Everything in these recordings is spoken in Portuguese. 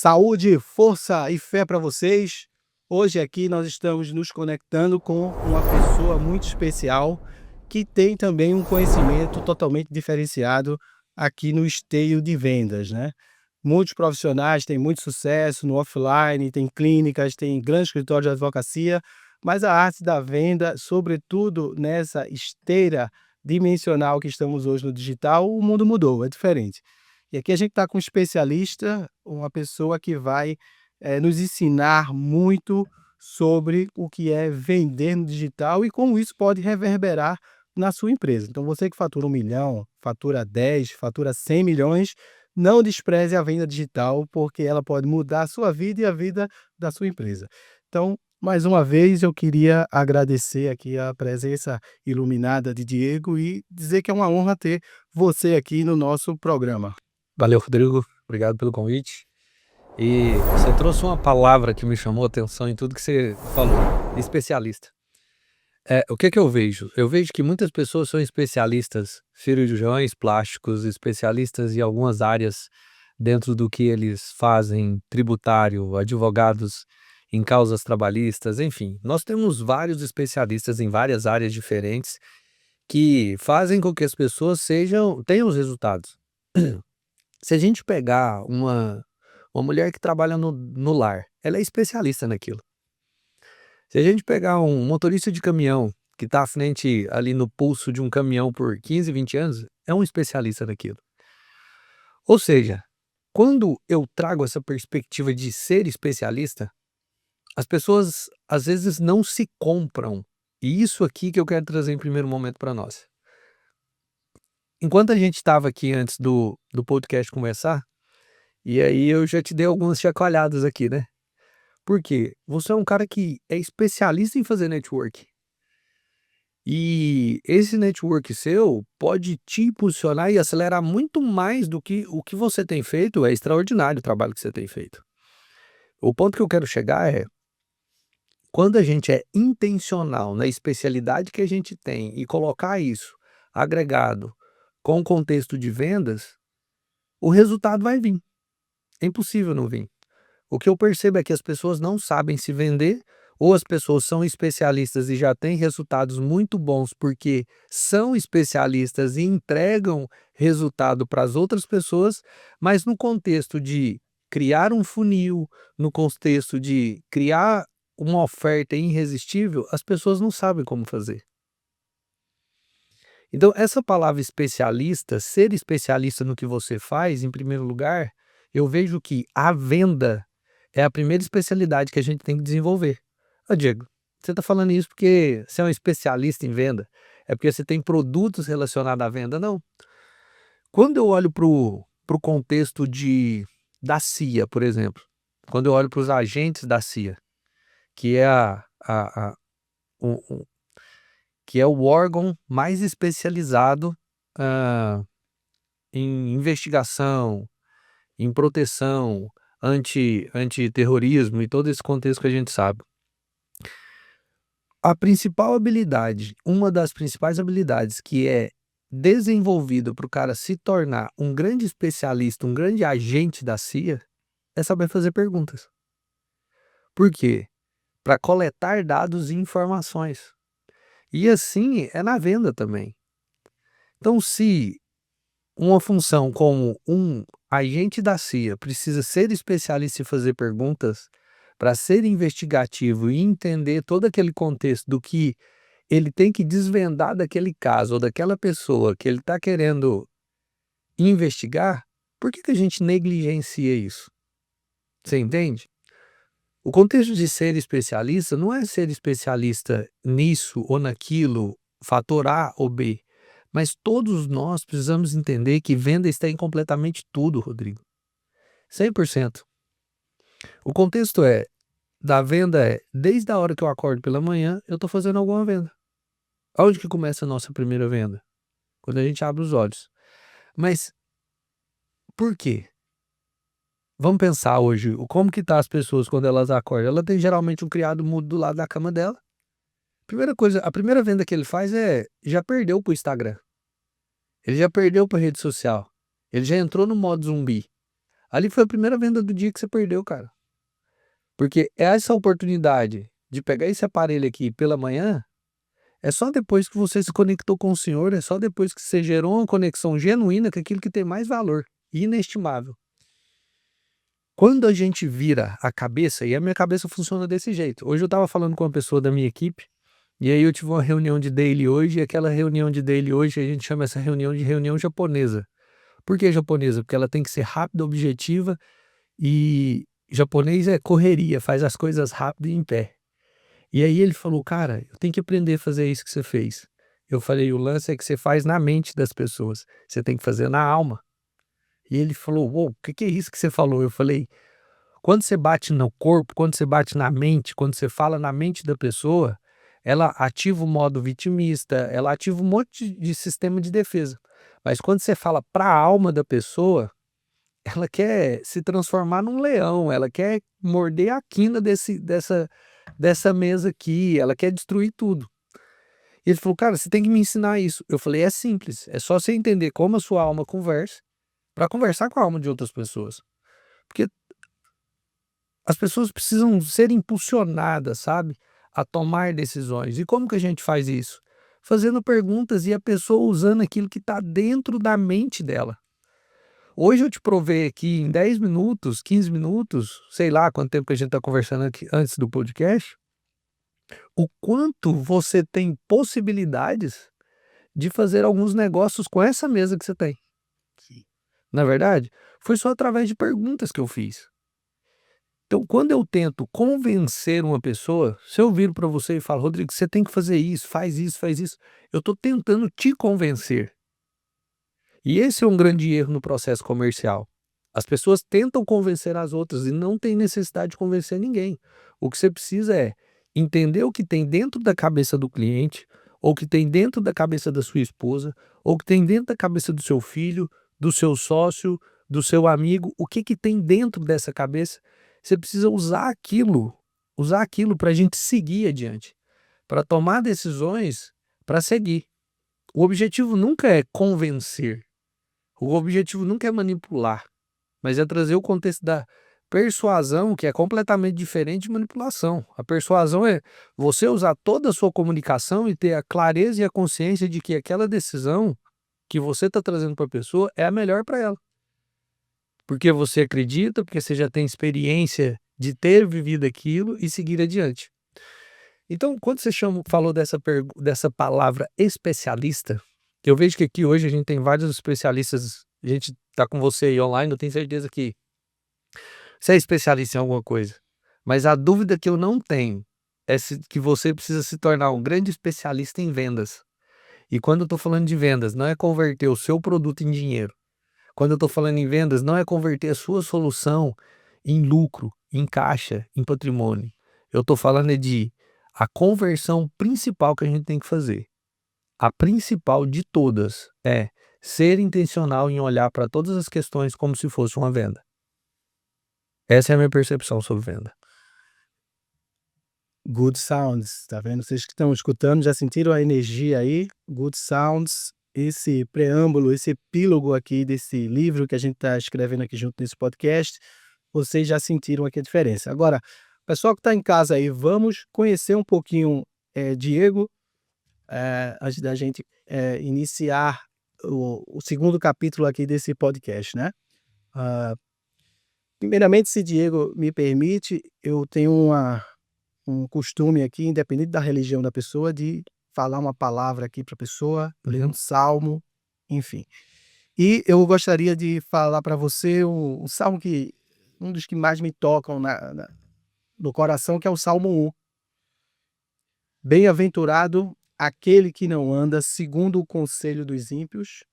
Saúde, força e fé para vocês. Hoje aqui nós estamos nos conectando com uma pessoa muito especial que tem também um conhecimento totalmente diferenciado aqui no esteio de vendas, né? Muitos profissionais têm muito sucesso no offline, tem clínicas, tem grandes escritórios de advocacia, mas a arte da venda, sobretudo nessa esteira dimensional que estamos hoje no digital, o mundo mudou, é diferente. E aqui a gente está com um especialista, uma pessoa que vai nos ensinar muito sobre o que é vender no digital e como isso pode reverberar na sua empresa. Então, você que fatura 1 milhão, fatura 10, fatura 100 milhões, não despreze a venda digital, porque ela pode mudar a sua vida e a vida da sua empresa. Então, mais uma vez, eu queria agradecer aqui a presença iluminada de Diego e dizer que é uma honra ter você aqui no nosso programa. Valeu, Rodrigo. Obrigado pelo convite. E você trouxe uma palavra que me chamou a atenção em tudo que você falou: especialista. O que eu vejo? Eu vejo que muitas pessoas são especialistas, cirurgiões plásticos, especialistas em algumas áreas dentro do que eles fazem, tributário, advogados em causas trabalhistas, enfim. Nós temos vários especialistas em várias áreas diferentes que fazem com que as pessoas tenham os resultados. Se a gente pegar uma mulher que trabalha no lar, ela é especialista naquilo. Se a gente pegar um motorista de caminhão que está à frente ali no pulso de um caminhão por 15, 20 anos, é um especialista naquilo. Ou seja, quando eu trago essa perspectiva de ser especialista, as pessoas às vezes não se compram. E isso aqui que eu quero trazer em primeiro momento para nós. Enquanto a gente estava aqui antes do podcast começar, e aí eu já te dei algumas chacoalhadas aqui, né? Por quê? Você é um cara que é especialista em fazer network. E esse network seu pode te impulsionar e acelerar muito mais do que o que você tem feito. É extraordinário o trabalho que você tem feito. O ponto que eu quero chegar é, quando a gente é intencional na especialidade que a gente tem e colocar isso agregado com o contexto de vendas, o resultado vai vir. É impossível não vir. O que eu percebo é que as pessoas não sabem se vender, ou as pessoas são especialistas e já têm resultados muito bons porque são especialistas e entregam resultado para as outras pessoas, mas no contexto de criar um funil, no contexto de criar uma oferta irresistível, as pessoas não sabem como fazer. Então, essa palavra especialista, ser especialista no que você faz, em primeiro lugar, eu vejo que a venda é a primeira especialidade que a gente tem que desenvolver. Diego, você está falando isso porque você é um especialista em venda? É porque você tem produtos relacionados à venda? Não. Quando eu olho para o contexto da CIA, por exemplo, quando eu olho para os agentes da CIA, que é o, que é o órgão mais especializado ah, em investigação, em proteção, antiterrorismo e todo esse contexto que a gente sabe. A principal habilidade, uma das principais habilidades que é desenvolvida para o cara se tornar um grande especialista, um grande agente da CIA, é saber fazer perguntas. Por quê? Para coletar dados e informações. E assim é na venda também. Então, se uma função como um agente da CIA precisa ser especialista em fazer perguntas para ser investigativo e entender todo aquele contexto do que ele tem que desvendar daquele caso ou daquela pessoa que ele está querendo investigar, por que a gente negligencia isso? Você entende? O contexto de ser especialista não é ser especialista nisso ou naquilo, fator A ou B. Mas todos nós precisamos entender que venda está em completamente tudo, Rodrigo. 100%. O contexto da venda desde a hora que eu acordo pela manhã, eu estou fazendo alguma venda. Aonde que começa a nossa primeira venda? Quando a gente abre os olhos. Mas por quê? Vamos pensar hoje, como que tá as pessoas quando elas acordam? Ela tem geralmente um criado mudo do lado da cama dela. A primeira venda que ele faz já perdeu pro Instagram. Ele já perdeu pra rede social. Ele já entrou no modo zumbi. Ali foi a primeira venda do dia que você perdeu, cara. Porque essa oportunidade de pegar esse aparelho aqui pela manhã, é só depois que você se conectou com o Senhor, é só depois que você gerou uma conexão genuína com aquilo que tem mais valor, inestimável. Quando a gente vira a cabeça, e a minha cabeça funciona desse jeito. Hoje eu estava falando com uma pessoa da minha equipe, e aí eu tive uma reunião de daily hoje, e aquela reunião de daily hoje, a gente chama essa reunião de reunião japonesa. Por que japonesa? Porque ela tem que ser rápida, objetiva, e japonês é correria, faz as coisas rápido e em pé. E aí ele falou, cara, eu tenho que aprender a fazer isso que você fez. Eu falei, o lance é que você faz na mente das pessoas, você tem que fazer na alma. E ele falou, uou, o que é isso que você falou? Eu falei, quando você bate no corpo, quando você bate na mente, quando você fala na mente da pessoa, ela ativa o modo vitimista, ela ativa um monte de sistema de defesa. Mas quando você fala para a alma da pessoa, ela quer se transformar num leão, ela quer morder a quina dessa mesa aqui, ela quer destruir tudo. E ele falou, cara, você tem que me ensinar isso. Eu falei, é simples, é só você entender como a sua alma conversa para conversar com a alma de outras pessoas. Porque as pessoas precisam ser impulsionadas, sabe, a tomar decisões. E como que a gente faz isso? Fazendo perguntas e a pessoa usando aquilo que está dentro da mente dela. Hoje eu te provei aqui em 10 minutos, 15 minutos, sei lá quanto tempo que a gente está conversando aqui antes do podcast, o quanto você tem possibilidades de fazer alguns negócios com essa mesa que você tem. Na verdade, foi só através de perguntas que eu fiz. Então, quando eu tento convencer uma pessoa, se eu viro para você e falo, Rodrigo, você tem que fazer isso, eu estou tentando te convencer. E esse é um grande erro no processo comercial. As pessoas tentam convencer as outras e não tem necessidade de convencer ninguém. O que você precisa é entender o que tem dentro da cabeça do cliente, ou o que tem dentro da cabeça da sua esposa, ou o que tem dentro da cabeça do seu filho, do seu sócio, do seu amigo, o que tem dentro dessa cabeça. Você precisa usar aquilo para a gente seguir adiante, para tomar decisões, para seguir. O objetivo nunca é convencer. O objetivo nunca é manipular, mas é trazer o contexto da persuasão, que é completamente diferente de manipulação. A persuasão é você usar toda a sua comunicação e ter a clareza e a consciência de que aquela decisão que você está trazendo para a pessoa é a melhor para ela. Porque você acredita, porque você já tem experiência de ter vivido aquilo e seguir adiante. Então, quando você falou dessa palavra especialista, eu vejo que aqui hoje a gente tem vários especialistas, a gente está com você aí online, eu tenho certeza que você é especialista em alguma coisa. Mas a dúvida que eu não tenho é que você precisa se tornar um grande especialista em vendas. E quando eu estou falando de vendas, não é converter o seu produto em dinheiro. Quando eu estou falando em vendas, não é converter a sua solução em lucro, em caixa, em patrimônio. Eu estou falando de a conversão principal que a gente tem que fazer. A principal de todas é ser intencional em olhar para todas as questões como se fosse uma venda. Essa é a minha percepção sobre venda. Good Sounds, tá vendo? Vocês que estão escutando já sentiram a energia aí? Good Sounds, esse preâmbulo, esse epílogo aqui desse livro que a gente está escrevendo aqui junto nesse podcast, vocês já sentiram aqui a diferença. Agora, pessoal que está em casa aí, vamos conhecer um pouquinho Diego, antes da gente iniciar o segundo capítulo aqui desse podcast, né? Primeiramente, se Diego me permite, eu tenho um costume aqui, independente da religião da pessoa, de falar uma palavra aqui para a pessoa, ler um salmo, enfim. E eu gostaria de falar para você um salmo um dos que mais me tocam no coração, que é o Salmo 1. Bem-aventurado aquele que não anda segundo o conselho dos ímpios,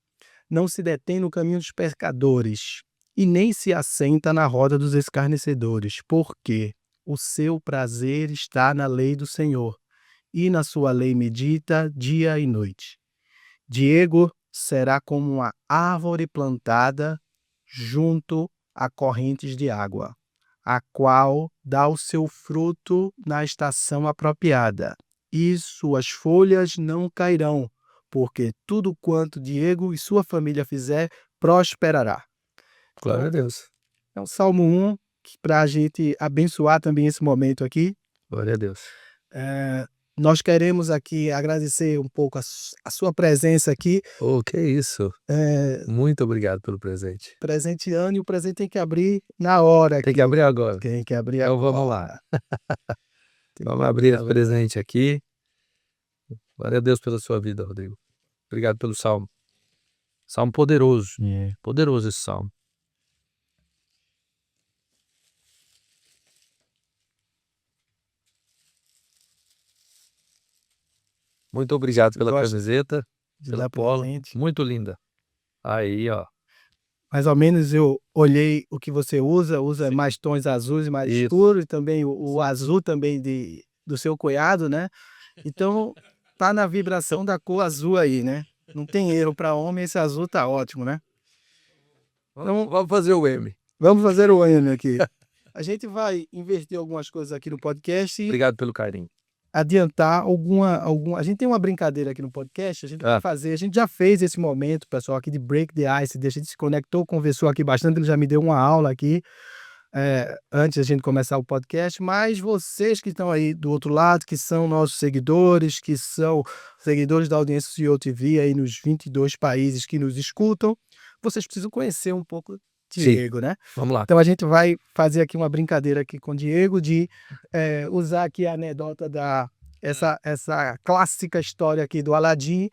não se detém no caminho dos pecadores, e nem se assenta na roda dos escarnecedores, porque o seu prazer está na lei do Senhor, e na sua lei medita dia e noite. Diego será como uma árvore plantada junto a correntes de água, a qual dá o seu fruto na estação apropriada, e suas folhas não cairão, porque tudo quanto Diego e sua família fizer prosperará. Glória a Deus. É o Salmo 1, para a gente abençoar também esse momento aqui. Glória a Deus. Nós queremos aqui agradecer um pouco a sua presença aqui, Oh, que isso. eh, Muito obrigado pelo presente. presenteando, e o presente tem que abrir na hora Tem que aqui. abrir agora. Tem que abrir Então vamos agora. lá. Tem Vamos que abrir esse abrir. presente aqui. Glória a Deus pela sua vida, Rodrigo. Obrigado pelo salmo. Salmo poderoso. Poderoso esse salmo. Muito obrigado pela Gosta camiseta, de pela dar polo. presente. Muito linda. Aí, ó. Mais ou menos eu olhei o que você usa Sim. mais tons azuis mais Isso. escuros, e também o azul também do seu cunhado, né? Então, tá na vibração da cor azul aí, né? Não tem erro para homem, esse azul tá ótimo, né? Então, Vamos fazer o M. vamos fazer o M aqui. A gente vai inverter algumas coisas aqui no podcast e Obrigado pelo carinho. adiantar alguma. A gente tem uma brincadeira aqui no podcast, a gente vai fazer, a gente já fez esse momento, pessoal, aqui de Break the Ice, a gente se conectou, conversou aqui bastante, ele já me deu uma aula aqui, antes da gente começar o podcast, mas vocês que estão aí do outro lado, que são nossos seguidores, que são seguidores da audiência CEO TV aí nos 22 países que nos escutam, vocês precisam conhecer um pouco Diego, né? Vamos lá. Então a gente vai fazer aqui uma brincadeira aqui com o Diego de usar aqui a anedota essa clássica história aqui do Aladim,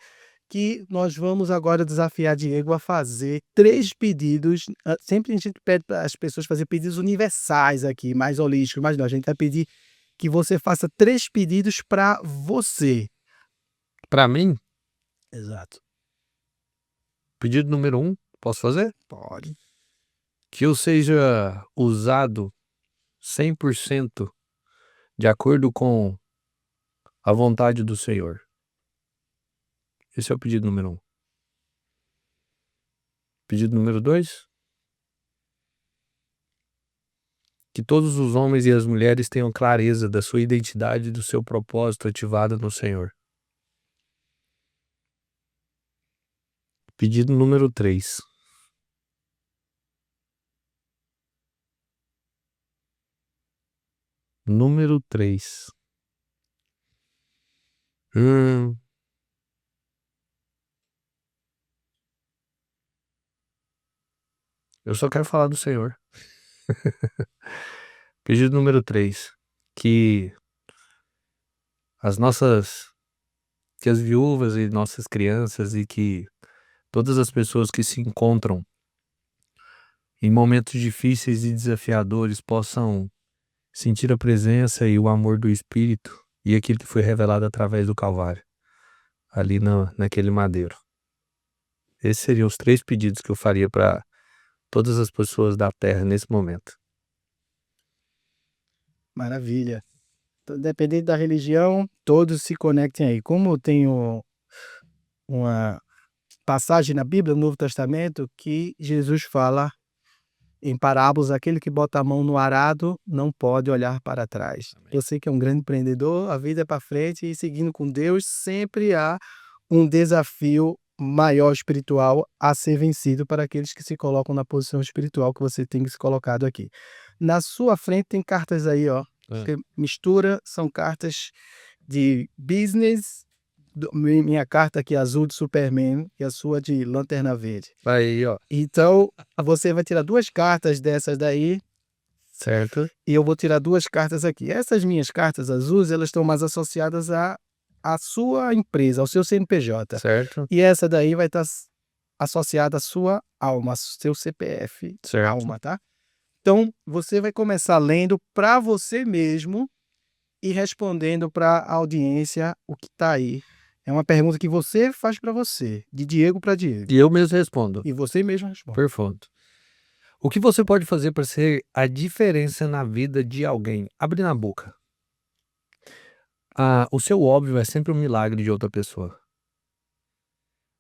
que nós vamos agora desafiar Diego a fazer 3 pedidos. Sempre a gente pede para as pessoas fazer pedidos universais aqui, mais holísticos, mas não, a gente vai pedir que você faça 3 pedidos para você. Para mim, Exato. pedido número 1, posso fazer? Pode. Que eu seja usado 100% de acordo com a vontade do Senhor. Esse é o pedido número 1. Pedido número 2. Que todos os homens e as mulheres tenham clareza da sua identidade e do seu propósito ativado no Senhor. Pedido número 3. Número 3. Eu só quero falar do Senhor. Pedido número 3. Que as viúvas e nossas crianças e que todas as pessoas que se encontram em momentos difíceis e desafiadores possam sentir a presença e o amor do Espírito e aquilo que foi revelado através do Calvário, ali naquele madeiro. Esses seriam os 3 pedidos que eu faria para todas as pessoas da Terra nesse momento. Maravilha. Então, dependendo da religião, todos se conectem aí. Como eu tenho uma passagem na Bíblia, no Novo Testamento, que Jesus fala em parábolas: aquele que bota a mão no arado não pode olhar para trás. Amém. Você que é um grande empreendedor, a vida é para frente e seguindo com Deus, sempre há um desafio maior espiritual a ser vencido para aqueles que se colocam na posição espiritual que você tem se colocado aqui. Na sua frente tem cartas aí, ó. Você mistura, são cartas de business, minha carta aqui azul de Superman e a sua de Lanterna Verde. Aí, ó. Então, você vai tirar 2 cartas dessas daí, Certo. e eu vou tirar 2 cartas aqui. Essas minhas cartas azuis, elas estão mais associadas à sua empresa, ao seu CNPJ. Certo. E essa daí vai estar associada à sua alma, seu CPF, Certo. alma, tá? Então, você vai começar lendo para você mesmo e respondendo para a audiência o que está aí. É uma pergunta que você faz para você, de Diego para Diego. E eu mesmo respondo. E você mesmo responde. Perfeito. O que você pode fazer para ser a diferença na vida de alguém? Abre na boca. O seu óbvio é sempre um milagre de outra pessoa.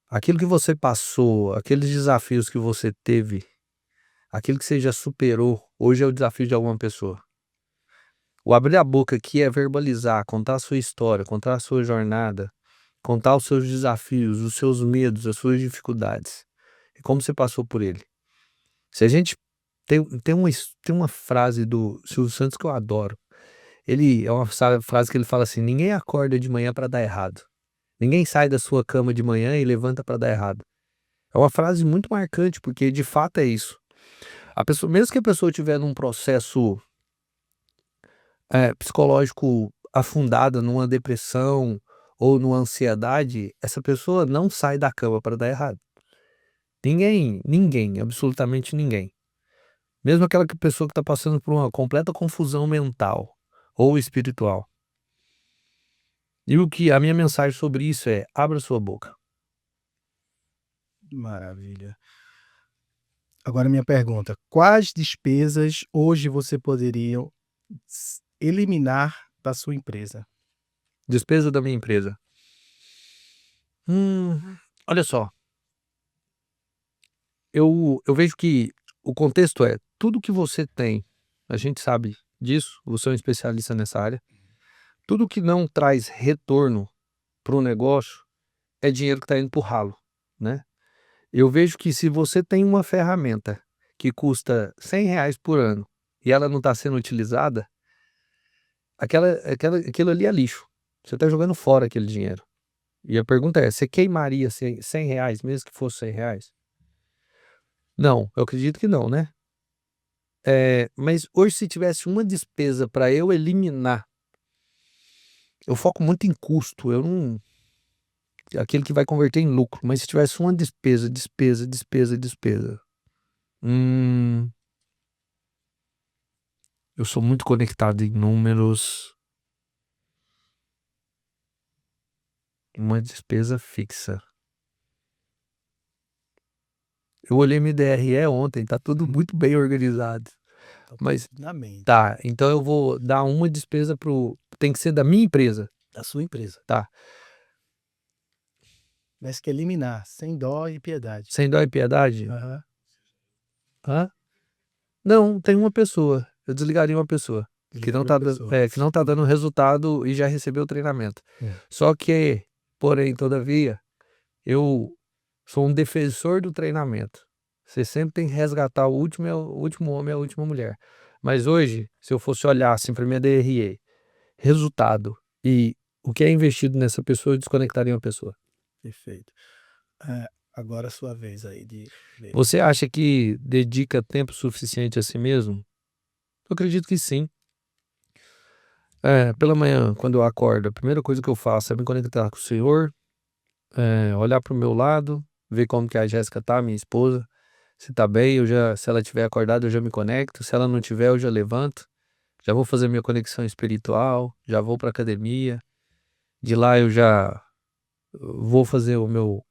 Aquilo que você passou, aqueles desafios que você teve, aquilo que você já superou, hoje é o desafio de alguma pessoa. O abrir a boca aqui é verbalizar, contar a sua história, contar a sua jornada, contar os seus desafios, os seus medos, as suas dificuldades e como você passou por ele. Se a gente Tem uma frase do Silvio Santos que eu adoro. Ele é uma frase que ele fala assim: "Ninguém acorda de manhã para dar errado. Ninguém sai da sua cama de manhã e levanta para dar errado". É uma frase muito marcante, porque de fato é isso. A pessoa, mesmo que a pessoa estiver num processo, psicológico afundada, numa depressão ou numa ansiedade, essa pessoa não sai da cama para dar errado. Ninguém, absolutamente ninguém. Mesmo aquela pessoa que está passando por uma completa confusão mental ou espiritual. E a minha mensagem sobre isso é: abra sua boca. Maravilha. Agora minha pergunta, quais despesas hoje você poderia eliminar da sua empresa? Despesa da minha empresa. Olha só, eu vejo que o contexto é tudo que você tem, a gente sabe disso, você é um especialista nessa área, tudo que não traz retorno para o negócio é dinheiro que está indo para o ralo, né? Eu vejo que se você tem uma ferramenta que custa R$ 100 por ano e ela não está sendo utilizada, aquilo ali é lixo. Você está jogando fora aquele dinheiro. E a pergunta é: você queimaria R$ 100, mesmo que fosse R$ 100? Não, eu acredito que não, né? Mas hoje, se tivesse uma despesa para eu eliminar, eu foco muito em custo, eu não. Aquele que vai converter em lucro, mas se tivesse uma despesa. Eu sou muito conectado em números. Uma despesa fixa. Eu olhei minha DRE ontem, tá tudo muito bem organizado. Então, Mas na mente tá, então eu vou dar uma despesa tem que ser da minha empresa, da sua empresa, tá? mas que eliminar, sem dó e piedade. Sem dó e piedade? Aham. Hã? Não, tem uma pessoa. Eu desligaria uma pessoa que não Desligaria tá uma pessoa. que não tá dando resultado e já recebeu o treinamento. Só que, porém, todavia, eu sou um defensor do treinamento. Você sempre tem que resgatar o último homem, a última mulher. Mas hoje, se eu fosse olhar assim para minha DRE, resultado e o que é investido nessa pessoa, eu desconectaria uma pessoa. Perfeito. Agora a sua vez aí de ver. Você acha que dedica tempo suficiente a si mesmo? Eu acredito que sim. Pela manhã, quando eu acordo, a primeira coisa que eu faço é me conectar com o Senhor, olhar para o meu lado, ver como que a Jéssica tá, minha esposa, se tá bem, se ela tiver acordada, eu já me conecto, se ela não tiver, eu já levanto, já vou fazer minha conexão espiritual, já vou para academia, de lá eu já vou fazer o meu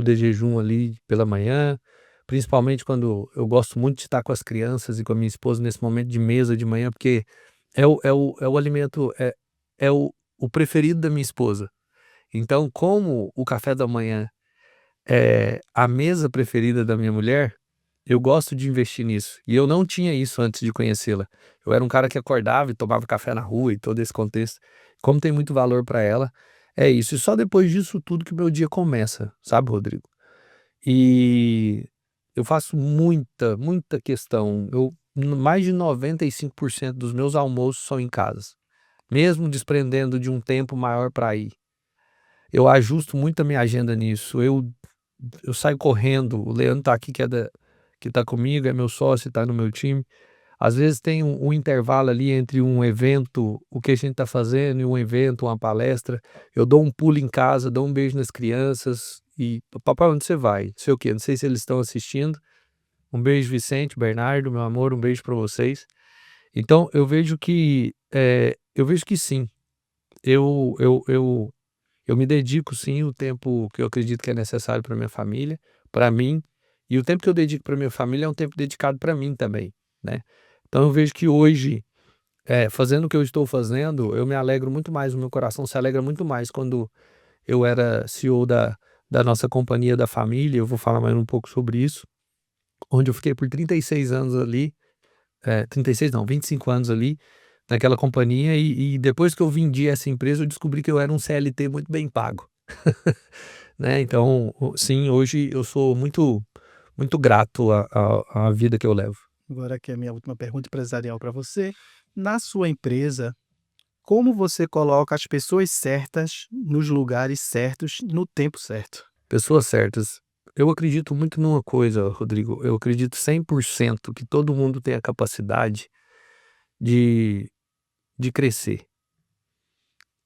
de jejum ali pela manhã, principalmente quando eu gosto muito de estar com as crianças e com a minha esposa nesse momento de mesa de manhã, porque é o alimento, é o preferido da minha esposa. Então, como o café da manhã é a mesa preferida da minha mulher, eu gosto de investir nisso. E eu não tinha isso antes de conhecê-la. Eu era um cara que acordava e tomava café na rua e todo esse contexto. Como tem muito valor para ela, é isso. E só depois disso tudo que meu dia começa, sabe, Rodrigo? E eu faço muita, muita questão. Mais de 95% dos meus almoços são em casa, mesmo desprendendo de um tempo maior para ir. Eu ajusto muito a minha agenda nisso. Eu saio correndo. O Leandro tá aqui, que tá comigo, é meu sócio, tá no meu time. Às vezes tem um intervalo ali entre um evento, o que a gente tá fazendo, e um evento, uma palestra. Eu dou um pulo em casa, dou um beijo nas crianças e: papai, onde você vai? Não sei o quê, não sei se eles estão assistindo. Um beijo, Vicente, Bernardo, meu amor, um beijo para vocês. Então eu vejo que sim. Eu me dedico sim o tempo que eu acredito que é necessário para minha família, para mim, e o tempo que eu dedico para minha família é um tempo dedicado para mim também, né. Então eu vejo que hoje, fazendo o que eu estou fazendo, eu me alegro muito mais, o meu coração se alegra muito mais quando eu era CEO da nossa companhia da família, eu vou falar mais um pouco sobre isso, onde eu fiquei por 36 anos ali, 36 não, 25 anos ali, naquela companhia e depois que eu vendi essa empresa eu descobri que eu era um CLT muito bem pago, né, então sim, hoje eu sou muito, muito grato à vida que eu levo. Agora aqui é a minha última pergunta empresarial para você. Na sua empresa, como você coloca as pessoas certas nos lugares certos, no tempo certo? Pessoas certas. Eu acredito muito numa coisa, Rodrigo, eu acredito 100% que todo mundo tem a capacidade de crescer.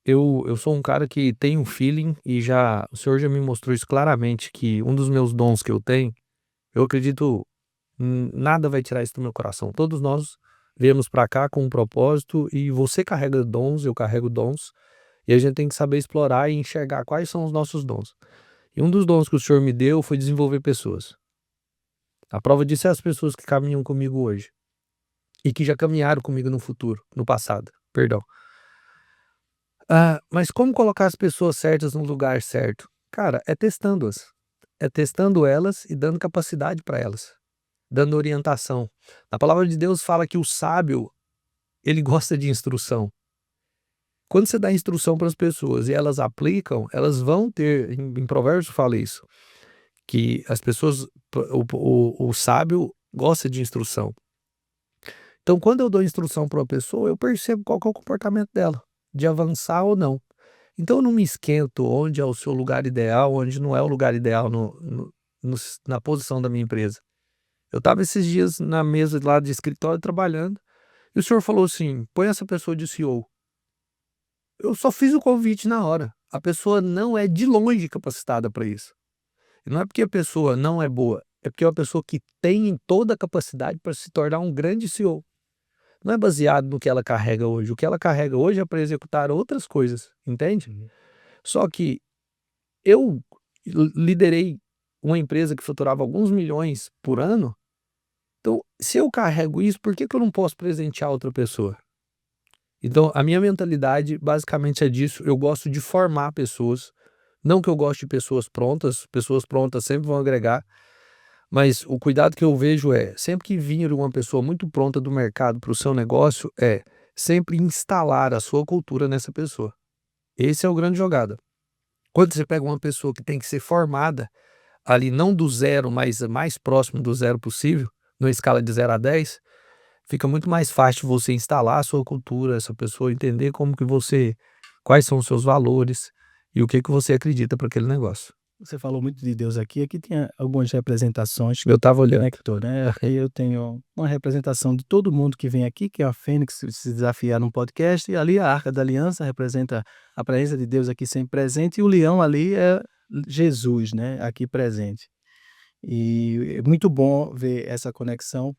Eu sou um cara que tem um feeling e o senhor já me mostrou isso claramente, que um dos meus dons que eu tenho, eu acredito, nada vai tirar isso do meu coração. Todos nós viemos para cá com um propósito e você carrega dons, eu carrego dons, e a gente tem que saber explorar e enxergar quais são os nossos dons. E um dos dons que o senhor me deu foi desenvolver pessoas. A prova disso é as pessoas que caminham comigo hoje e que já caminharam comigo no futuro, no passado, perdão. Mas como colocar as pessoas certas no lugar certo? Cara, é testando-as. É testando elas e dando capacidade para elas, dando orientação. A palavra de Deus fala que o sábio, ele gosta de instrução. Quando você dá instrução para as pessoas e elas aplicam, elas vão ter, em Provérbios fala isso, que as pessoas, o sábio gosta de instrução. Então, quando eu dou instrução para uma pessoa, eu percebo qual que é o comportamento dela, de avançar ou não. Então, eu não me esquento onde é o seu lugar ideal, onde não é o lugar ideal na posição da minha empresa. Eu estava esses dias na mesa lá de escritório trabalhando, e o senhor falou assim: põe essa pessoa de CEO. Eu só fiz o convite na hora. A pessoa não é de longe capacitada para isso. E não é porque a pessoa não é boa, é porque é uma pessoa que tem toda a capacidade para se tornar um grande CEO. Não é baseado no que ela carrega hoje. O que ela carrega hoje é para executar outras coisas, entende? Só que eu liderei uma empresa que faturava alguns milhões por ano. Então, se eu carrego isso, por que que eu não posso presentear outra pessoa? Então, a minha mentalidade basicamente é disso. Eu gosto de formar pessoas. Não que eu goste de pessoas prontas sempre vão agregar, mas o cuidado que eu vejo é, sempre que vir uma pessoa muito pronta do mercado para o seu negócio, é sempre instalar a sua cultura nessa pessoa. Esse é o grande jogada. Quando você pega uma pessoa que tem que ser formada, ali não do zero, mas mais próximo do zero possível, numa escala de 0 a 10, fica muito mais fácil você instalar a sua cultura, essa pessoa entender quais são os seus valores e o que que você acredita para aquele negócio. Você falou muito de Deus aqui. Aqui tem algumas representações que Eu estava olhando. conectou, né? Aí eu tenho uma representação de todo mundo que vem aqui, que é a Fênix se desafiar num podcast, e ali a Arca da Aliança representa a presença de Deus aqui sempre presente, e o leão ali é Jesus, né? Aqui presente. E é muito bom ver essa conexão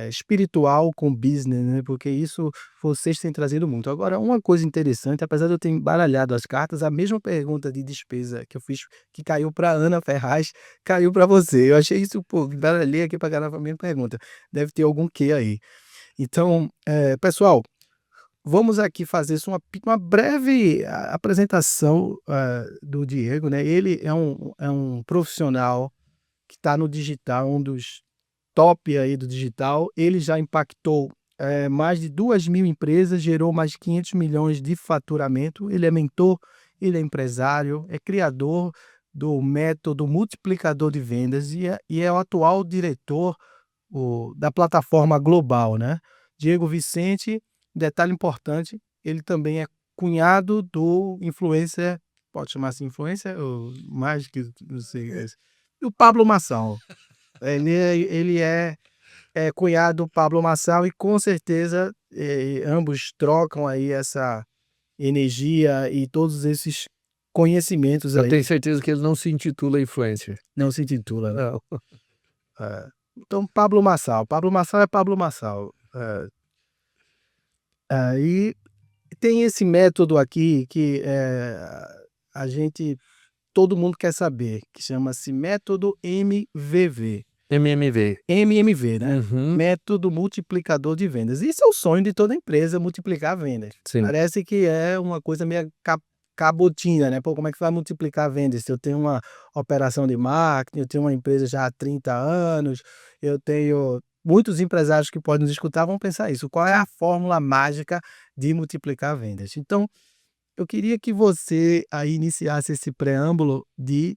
espiritual com business, né, porque isso vocês têm trazido muito. Agora, uma coisa interessante, apesar de eu ter embaralhado as cartas, a mesma pergunta de despesa que eu fiz, que caiu para Ana Ferraz, caiu para você. Eu achei isso, pô, embaralhei aqui para caramba a mesma pergunta. Deve ter algum quê aí. Então, pessoal, vamos aqui fazer uma breve apresentação do Diego, né? Ele é um profissional que está no digital, um dos top aí do digital. Ele já impactou mais de 2.000 empresas, gerou mais de 500 milhões de faturamento. Ele é mentor, ele é empresário, é criador do método multiplicador de vendas e é o atual diretor da plataforma global, né? Diego Vicente, detalhe importante, ele também é cunhado do influencer, pode chamar assim influencer, ou mais que, não sei, o Pablo Marçal. Ele é cunhado do Pablo Marçal e com certeza ambos trocam aí essa energia e todos esses conhecimentos Eu aí. tenho certeza que ele não se intitula influencer. Não se intitula, né? Não. Então, Pablo Marçal é Pablo Marçal. E tem esse método aqui que a gente, todo mundo quer saber, que chama-se método MVV. MMV, né? Uhum. Método multiplicador de vendas. Isso é o sonho de toda empresa, multiplicar vendas. Sim. Parece que é uma coisa meio cabotinha, né? Pô, como é que vai multiplicar vendas? Se eu tenho uma operação de marketing, eu tenho uma empresa já há 30 anos, eu tenho muitos empresários que podem nos escutar vão pensar isso. Qual é a fórmula mágica de multiplicar vendas? Então, eu queria que você aí iniciasse esse preâmbulo de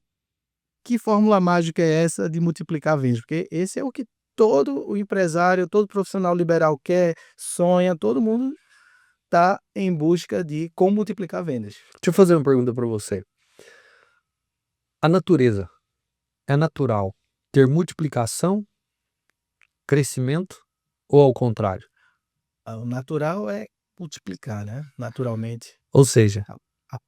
que fórmula mágica é essa de multiplicar vendas? Porque esse é o que todo o empresário, todo profissional liberal quer, sonha, todo mundo está em busca de como multiplicar vendas. Deixa eu fazer uma pergunta para você. A natureza é natural ter multiplicação, crescimento ou ao contrário? O natural é multiplicar, né? Naturalmente. Ou seja, A,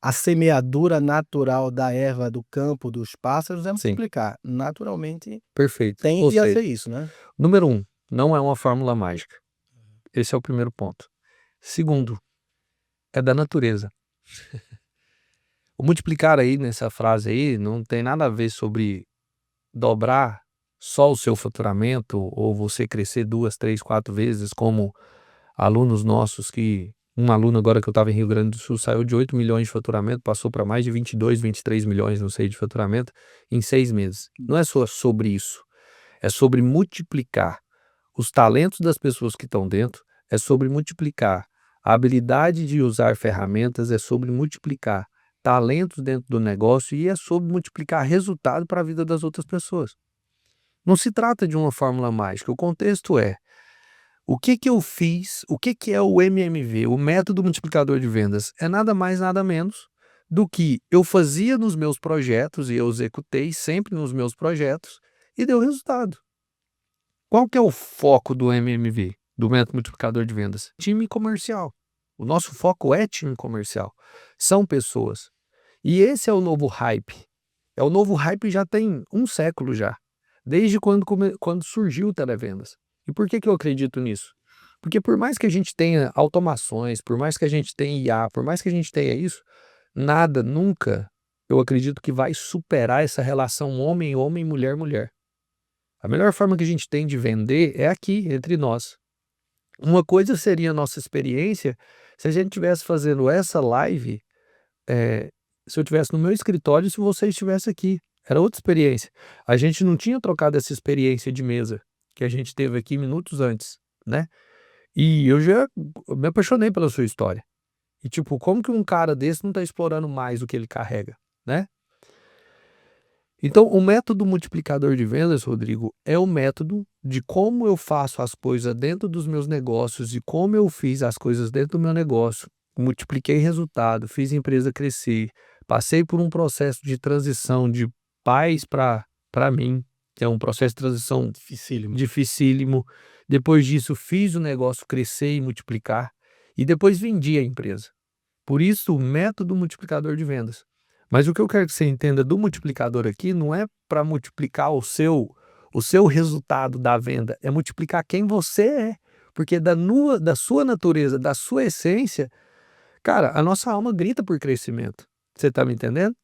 a semeadura natural da erva do campo, dos pássaros, é sim, multiplicar. Naturalmente perfeito. Ou tende a seja, ser isso, né? número 1, não é uma fórmula mágica. Esse é o primeiro ponto. Segundo, é da natureza. O multiplicar aí nessa frase aí não tem nada a ver sobre dobrar só o seu faturamento ou você crescer 2, 3, 4 vezes como alunos nossos que um aluno agora que eu estava em Rio Grande do Sul saiu de 8 milhões de faturamento, passou para mais de 22, 23 milhões, não sei, de faturamento em 6 meses. Não é só sobre isso, é sobre multiplicar os talentos das pessoas que estão dentro, é sobre multiplicar a habilidade de usar ferramentas, é sobre multiplicar talentos dentro do negócio e é sobre multiplicar resultado para a vida das outras pessoas. Não se trata de uma fórmula mágica, o contexto é o que eu fiz, o que é o MMV, o método multiplicador de vendas, é nada mais nada menos do que eu fazia nos meus projetos e eu executei sempre nos meus projetos e deu resultado. Qual que é o foco do MMV, do método multiplicador de vendas? Time comercial. O nosso foco é time comercial. São pessoas. E esse é o novo hype. É o novo hype já tem um século já. Desde quando surgiu o televendas. E por que eu acredito nisso? Porque por mais que a gente tenha automações, por mais que a gente tenha IA, por mais que a gente tenha isso, nada, nunca, eu acredito que vai superar essa relação homem-homem, mulher-mulher. A melhor forma que a gente tem de vender é aqui, entre nós. Uma coisa seria a nossa experiência se a gente estivesse fazendo essa live, se eu estivesse no meu escritório e se você estivesse aqui. Era outra experiência. A gente não tinha trocado essa experiência de mesa que a gente teve aqui minutos antes, né? E eu já me apaixonei pela sua história. E tipo, como que um cara desse não está explorando mais o que ele carrega, né? Então, o método multiplicador de vendas, Rodrigo, é o método de como eu faço as coisas dentro dos meus negócios e como eu fiz as coisas dentro do meu negócio. Multipliquei resultado, fiz a empresa crescer, passei por um processo de transição de pais para mim, que é um processo de transição Dificílimo. dificílimo. Depois disso, fiz o negócio crescer e multiplicar e depois vendi a empresa. Por isso, o método multiplicador de vendas. Mas o que eu quero que você entenda do multiplicador aqui não é para multiplicar o seu resultado da venda, é multiplicar quem você é. Porque da sua natureza, da sua essência, cara, a nossa alma grita por crescimento. Você está me entendendo?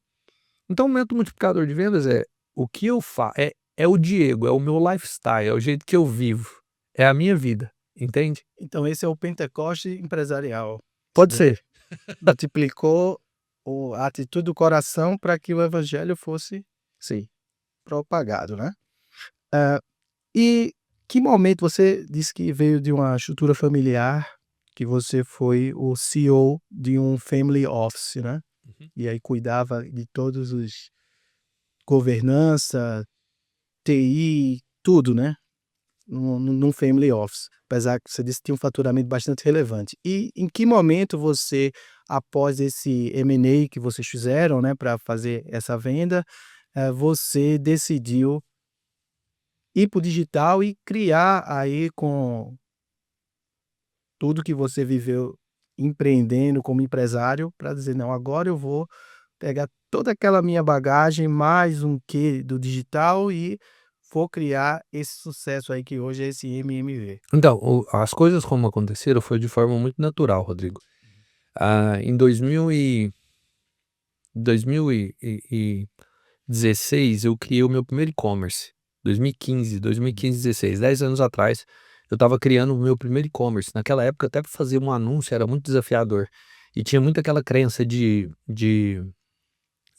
Então, o método multiplicador de vendas é o que eu faço, é o Diego, é o meu lifestyle, é o jeito que eu vivo, é a minha vida, entende? Então esse é o Pentecoste empresarial. Pode Você ser. multiplicou a atitude do coração para que o evangelho fosse Sim. propagado, né? E que momento você disse que veio de uma estrutura familiar, que você foi o CEO de um family office, né? Uhum. E aí cuidava de todos os governança, TI, tudo, né? Num family office, apesar que você disse que tinha um faturamento bastante relevante. E em que momento você, após esse M&A que vocês fizeram, né, para fazer essa venda, você decidiu ir para o digital e criar aí com tudo que você viveu empreendendo como empresário, para dizer, não, agora eu vou pegar toda aquela minha bagagem, mais um quê do digital e vou criar esse sucesso aí que hoje é esse MMV. Então, as coisas como aconteceram foi de forma muito natural, Rodrigo. Em 2016, eu criei o meu primeiro e-commerce. 2015, 16, 10 anos atrás, eu estava criando o meu primeiro e-commerce. Naquela época, até para fazer um anúncio era muito desafiador. E tinha muito aquela crença de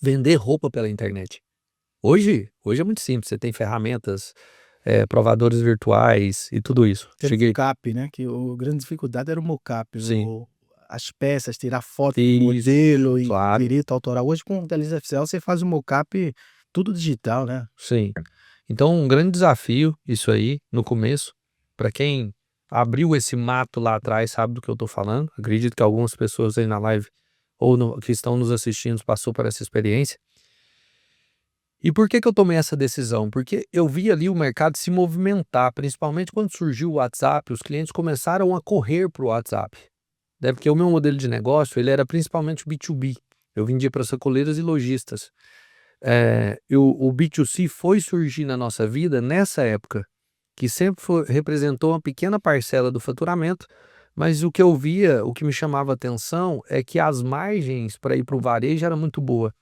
vender roupa pela internet. Hoje é muito simples, você tem ferramentas, provadores virtuais e tudo isso. Tem Cheguei, mockup, né, que a grande dificuldade era o mockup, sim, as peças, tirar foto do Isso, modelo e claro. direito autoral. Hoje, com inteligência artificial, você faz o mockup tudo digital, né? Sim. Então, um grande desafio isso aí, no começo, para quem abriu esse mato lá atrás, sabe do que eu tô falando. Acredito que algumas pessoas aí na live ou que estão nos assistindo passou por essa experiência. E por que que eu tomei essa decisão? Porque eu vi ali o mercado se movimentar, principalmente quando surgiu o WhatsApp, os clientes começaram a correr para o WhatsApp. Né? Porque o meu modelo de negócio, ele era principalmente B2B. Eu vendia para sacoleiras e lojistas. O B2C foi surgir na nossa vida nessa época, que sempre representou uma pequena parcela do faturamento, mas o que eu via, o que me chamava atenção é que as margens para ir para o varejo era muito boa.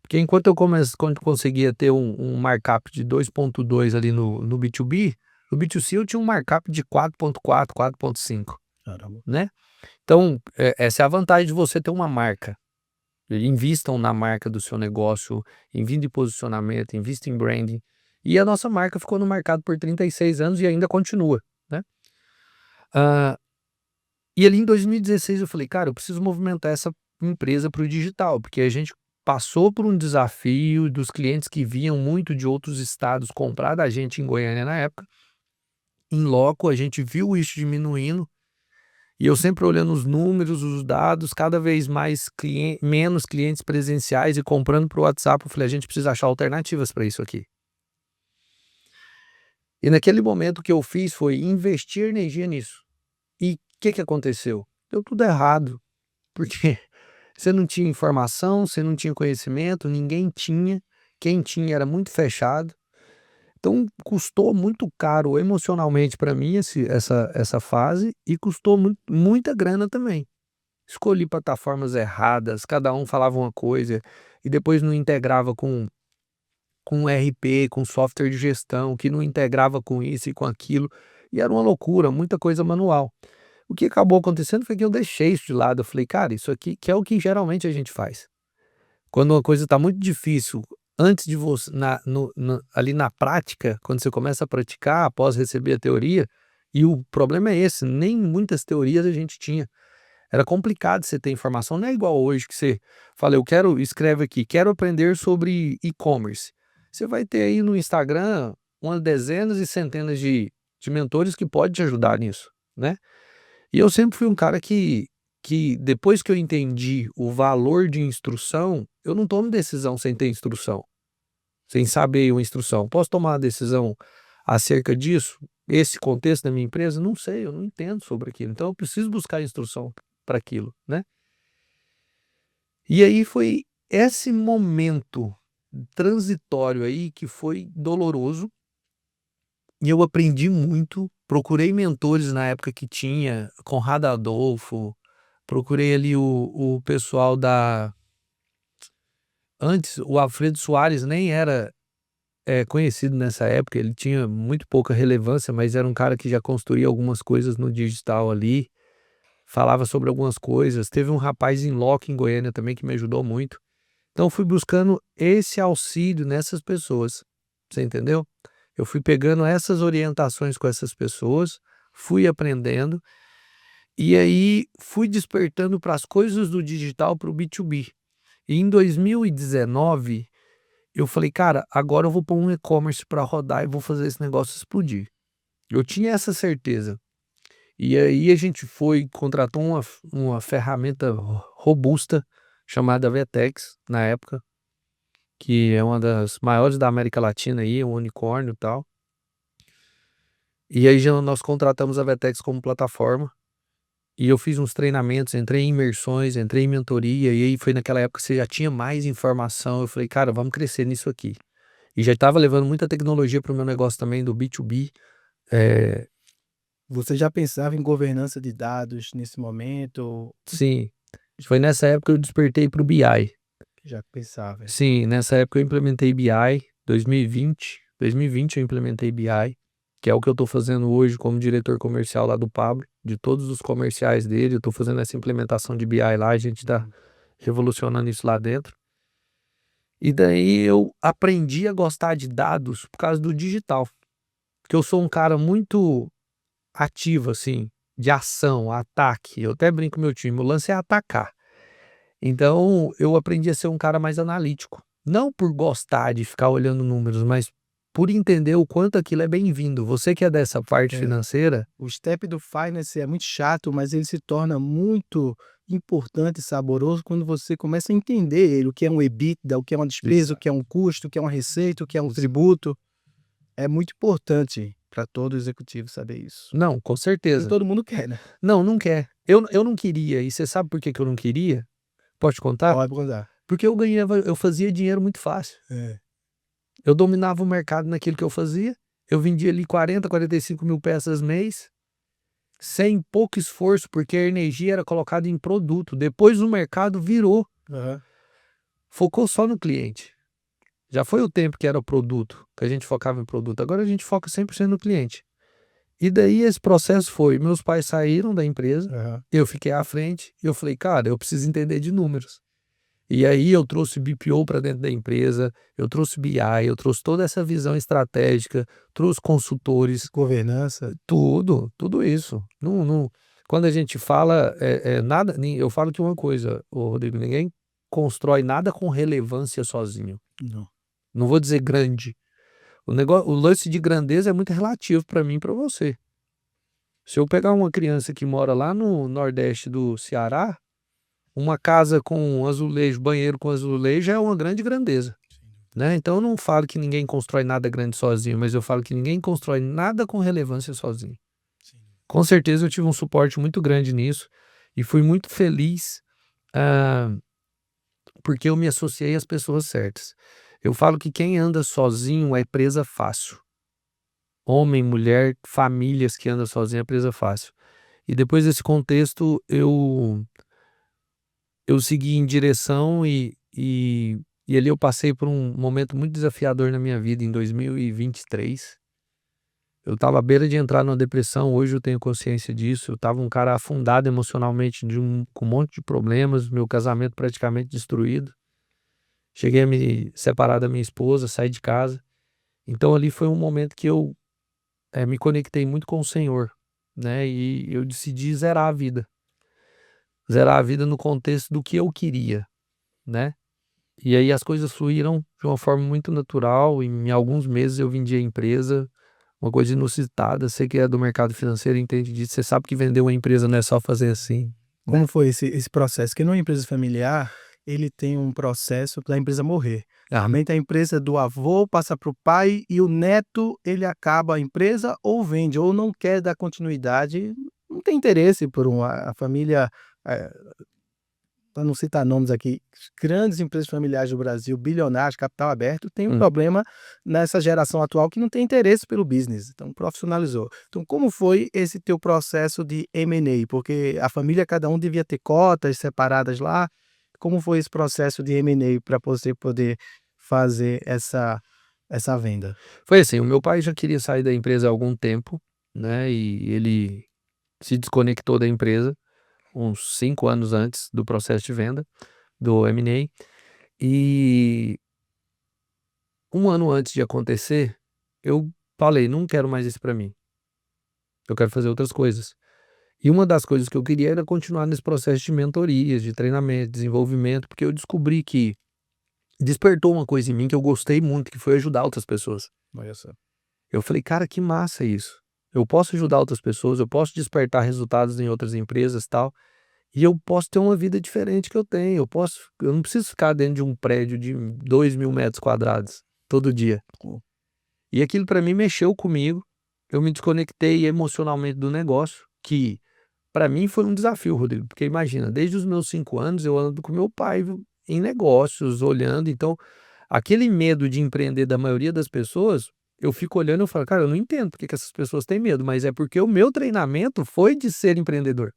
Porque enquanto quando conseguia ter um markup de 2,2 ali no B2B, no B2C eu tinha um markup de 4,4, 4,5, Caramba. né? Então, essa é a vantagem de você ter uma marca. Invistam na marca do seu negócio, invistam em posicionamento, invistam em branding. E a nossa marca ficou no mercado por 36 anos e ainda continua, né? Ah, e ali em 2016 eu falei, cara, eu preciso movimentar essa empresa para o digital, porque a gente passou por um desafio dos clientes que vinham muito de outros estados comprar da gente em Goiânia na época. Em loco, a gente viu isso diminuindo. E eu sempre olhando os números, os dados, cada vez mais menos clientes presenciais e comprando para o WhatsApp. Eu falei, a gente precisa achar alternativas para isso aqui. E naquele momento o que eu fiz foi investir energia nisso. E o que aconteceu? Deu tudo errado, porque você não tinha informação, você não tinha conhecimento, ninguém tinha. Quem tinha era muito fechado. Então custou muito caro emocionalmente para mim essa fase e custou muita grana também. Escolhi plataformas erradas, cada um falava uma coisa e depois não integrava com RP, com software de gestão, que não integrava com isso e com aquilo. E era uma loucura, muita coisa manual. O que acabou acontecendo foi que eu deixei isso de lado. Eu falei, cara, isso aqui que é o que geralmente a gente faz. Quando uma coisa está muito difícil, antes de você, ali na prática, quando você começa a praticar, após receber a teoria, e o problema é esse, nem muitas teorias a gente tinha. Era complicado você ter informação, não é igual hoje que você fala, escreve aqui, quero aprender sobre e-commerce. Você vai ter aí no Instagram umas dezenas e centenas de mentores que podem te ajudar nisso, né? E eu sempre fui um cara que depois que eu entendi o valor de instrução, eu não tomo decisão sem ter instrução, sem saber uma instrução. Posso tomar uma decisão acerca disso? Esse contexto da minha empresa? Não sei, eu não entendo sobre aquilo. Então eu preciso buscar instrução para aquilo, né? E aí foi esse momento transitório aí que foi doloroso e eu aprendi muito. Procurei mentores na época que tinha, Conrado Adolfo, procurei ali o pessoal antes, o Alfredo Soares nem era conhecido nessa época, ele tinha muito pouca relevância, mas era um cara que já construía algumas coisas no digital ali, falava sobre algumas coisas. Teve um rapaz em loco em Goiânia também que me ajudou muito. Então eu fui buscando esse auxílio nessas pessoas, você entendeu? Eu fui pegando essas orientações com essas pessoas, fui aprendendo, e aí fui despertando para as coisas do digital para o B2B. E em 2019, eu falei, cara, agora eu vou pôr um e-commerce para rodar e vou fazer esse negócio explodir. Eu tinha essa certeza. E aí a gente contratou uma ferramenta robusta chamada Vetex, na época, que é uma das maiores da América Latina aí, um unicórnio e tal. E aí nós contratamos a Vetex como plataforma. E eu fiz uns treinamentos, entrei em imersões, entrei em mentoria, e aí foi naquela época que você já tinha mais informação. Eu falei, cara, vamos crescer nisso aqui. E já estava levando muita tecnologia para o meu negócio também do B2B. Você já pensava em governança de dados nesse momento? Sim, foi nessa época que eu despertei para o BI. Já pensava. Sim, nessa época eu implementei BI, 2020 eu implementei BI, que é o que eu estou fazendo hoje como diretor comercial lá do Pablo, de todos os comerciais dele, eu estou fazendo essa implementação de BI lá, a gente está revolucionando isso lá dentro. E daí eu aprendi a gostar de dados por causa do digital, porque eu sou um cara muito ativo, assim, de ação, ataque. Eu até brinco com meu time, o lance é atacar. Então, eu aprendi a ser um cara mais analítico. Não por gostar de ficar olhando números, mas por entender o quanto aquilo é bem-vindo. Você que é dessa parte É. financeira, O step do finance é muito chato, mas ele se torna muito importante e saboroso quando você começa a entender ele, o que é um EBITDA, o que é uma despesa, o que é um custo, o que é uma receita, o que é um tributo. É muito importante para todo executivo saber isso. não, com Nem certeza. todo mundo quer, né? Não, não quer. Eu não queria. E você sabe por que que eu não queria? Pode te contar? Pode contar. Porque eu fazia dinheiro muito fácil. É. Eu dominava o mercado naquilo que eu fazia. Eu vendia ali 40, 45 mil peças mês, sem pouco esforço, porque a energia era colocada em produto. Depois o mercado virou, Aham. focou só no cliente. Já foi o tempo que era o produto, que a gente focava em produto. Agora a gente foca 100% no cliente. E daí esse processo foi, meus pais saíram da empresa, Aham. eu fiquei à frente e eu falei, cara, eu preciso entender de números. E aí eu trouxe BPO para dentro da empresa, eu trouxe BI, eu trouxe toda essa visão estratégica, trouxe consultores, Governança. tudo isso. Quando a gente fala, nada, eu falo que uma coisa, ô Rodrigo, ninguém constrói nada com relevância sozinho. Não. Não vou dizer grande. O lance de grandeza é muito relativo para mim e para você. Se eu pegar uma criança que mora lá no Nordeste do Ceará, uma casa com azulejo, banheiro com azulejo é uma grande grandeza, né? Então eu não falo que ninguém constrói nada grande sozinho, mas eu falo que ninguém constrói nada com relevância sozinho. Sim. Com certeza eu tive um suporte muito grande nisso e fui muito feliz, ah, porque eu me associei às pessoas certas. Eu falo que quem anda sozinho é presa fácil. Homem, mulher, famílias que andam sozinhas é presa fácil. E depois desse contexto, eu segui em direção e ali eu passei por um momento muito desafiador na minha vida em 2023. Eu estava à beira de entrar numa depressão, hoje eu tenho consciência disso. Eu estava um cara afundado emocionalmente, com um monte de problemas, meu casamento praticamente destruído. Cheguei a me separar da minha esposa, sair de casa. Então ali foi um momento que eu me conectei muito com o Senhor, né? E eu decidi zerar a vida. Zerar a vida no contexto do que eu queria, né? E aí as coisas fluíram de uma forma muito natural. Em alguns meses eu vendi a empresa, uma coisa inusitada. Você que é do mercado financeiro entende disso. Você sabe que vender uma empresa não é só fazer assim, né? Como foi esse processo? Porque numa empresa familiar, ele tem um processo da empresa morrer. Normalmente a empresa do avô passa para o pai e o neto, ele acaba a empresa ou vende, ou não quer dar continuidade, não tem interesse por a família, eh, para não citar nomes aqui, grandes empresas familiares do Brasil, bilionários, capital aberto, tem um Hum. problema nessa geração atual que não tem interesse pelo business, então profissionalizou. Então como foi esse teu processo de M&A? Porque a família, cada um devia ter cotas separadas lá. Como foi esse processo de M&A para você poder fazer essa venda? Foi assim, o meu pai já queria sair da empresa há algum tempo, né? E ele se desconectou da empresa uns 5 anos antes do processo de venda, do M&A. E um ano antes de acontecer, eu falei, não quero mais isso para mim. Eu quero fazer outras coisas. E uma das coisas que eu queria era continuar nesse processo de mentorias, de treinamento, desenvolvimento, porque eu descobri que despertou uma coisa em mim que eu gostei muito, que foi ajudar outras pessoas. Olha só. Eu falei, cara, que massa isso. Eu posso ajudar outras pessoas, eu posso despertar resultados em outras empresas e tal, e eu posso ter uma vida diferente que eu tenho. Eu não preciso ficar dentro de um prédio de 2.000 metros quadrados todo dia. E aquilo para mim mexeu comigo. Eu me desconectei emocionalmente do negócio, que para mim foi um desafio, Rodrigo, porque imagina, desde os meus 5 anos eu ando com meu pai em negócios, olhando. Então, aquele medo de empreender da maioria das pessoas, eu fico olhando e falo, cara, eu não entendo porque que essas pessoas têm medo, mas é porque o meu treinamento foi de ser empreendedor.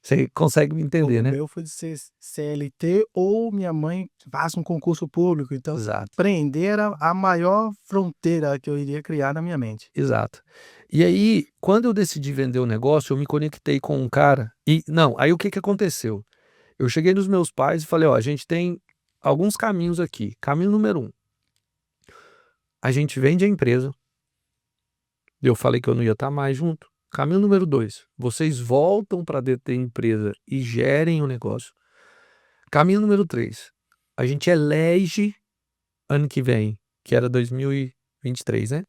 Você consegue me entender, O né? meu foi de ser CLT ou minha mãe passa um concurso público, então Exato. empreender era a maior fronteira que eu iria criar na minha mente. Exato. E aí, quando eu decidi vender o negócio, eu me conectei com um cara e não, aí o que que aconteceu? Eu cheguei nos meus pais e falei, ó, a gente tem alguns caminhos aqui. Caminho número 1, a gente vende a empresa. Eu falei que eu não ia estar mais junto. Caminho número 2, vocês voltam para deter a empresa e gerem o negócio. Caminho número 3, a gente elege ano que vem, que era 2023, né?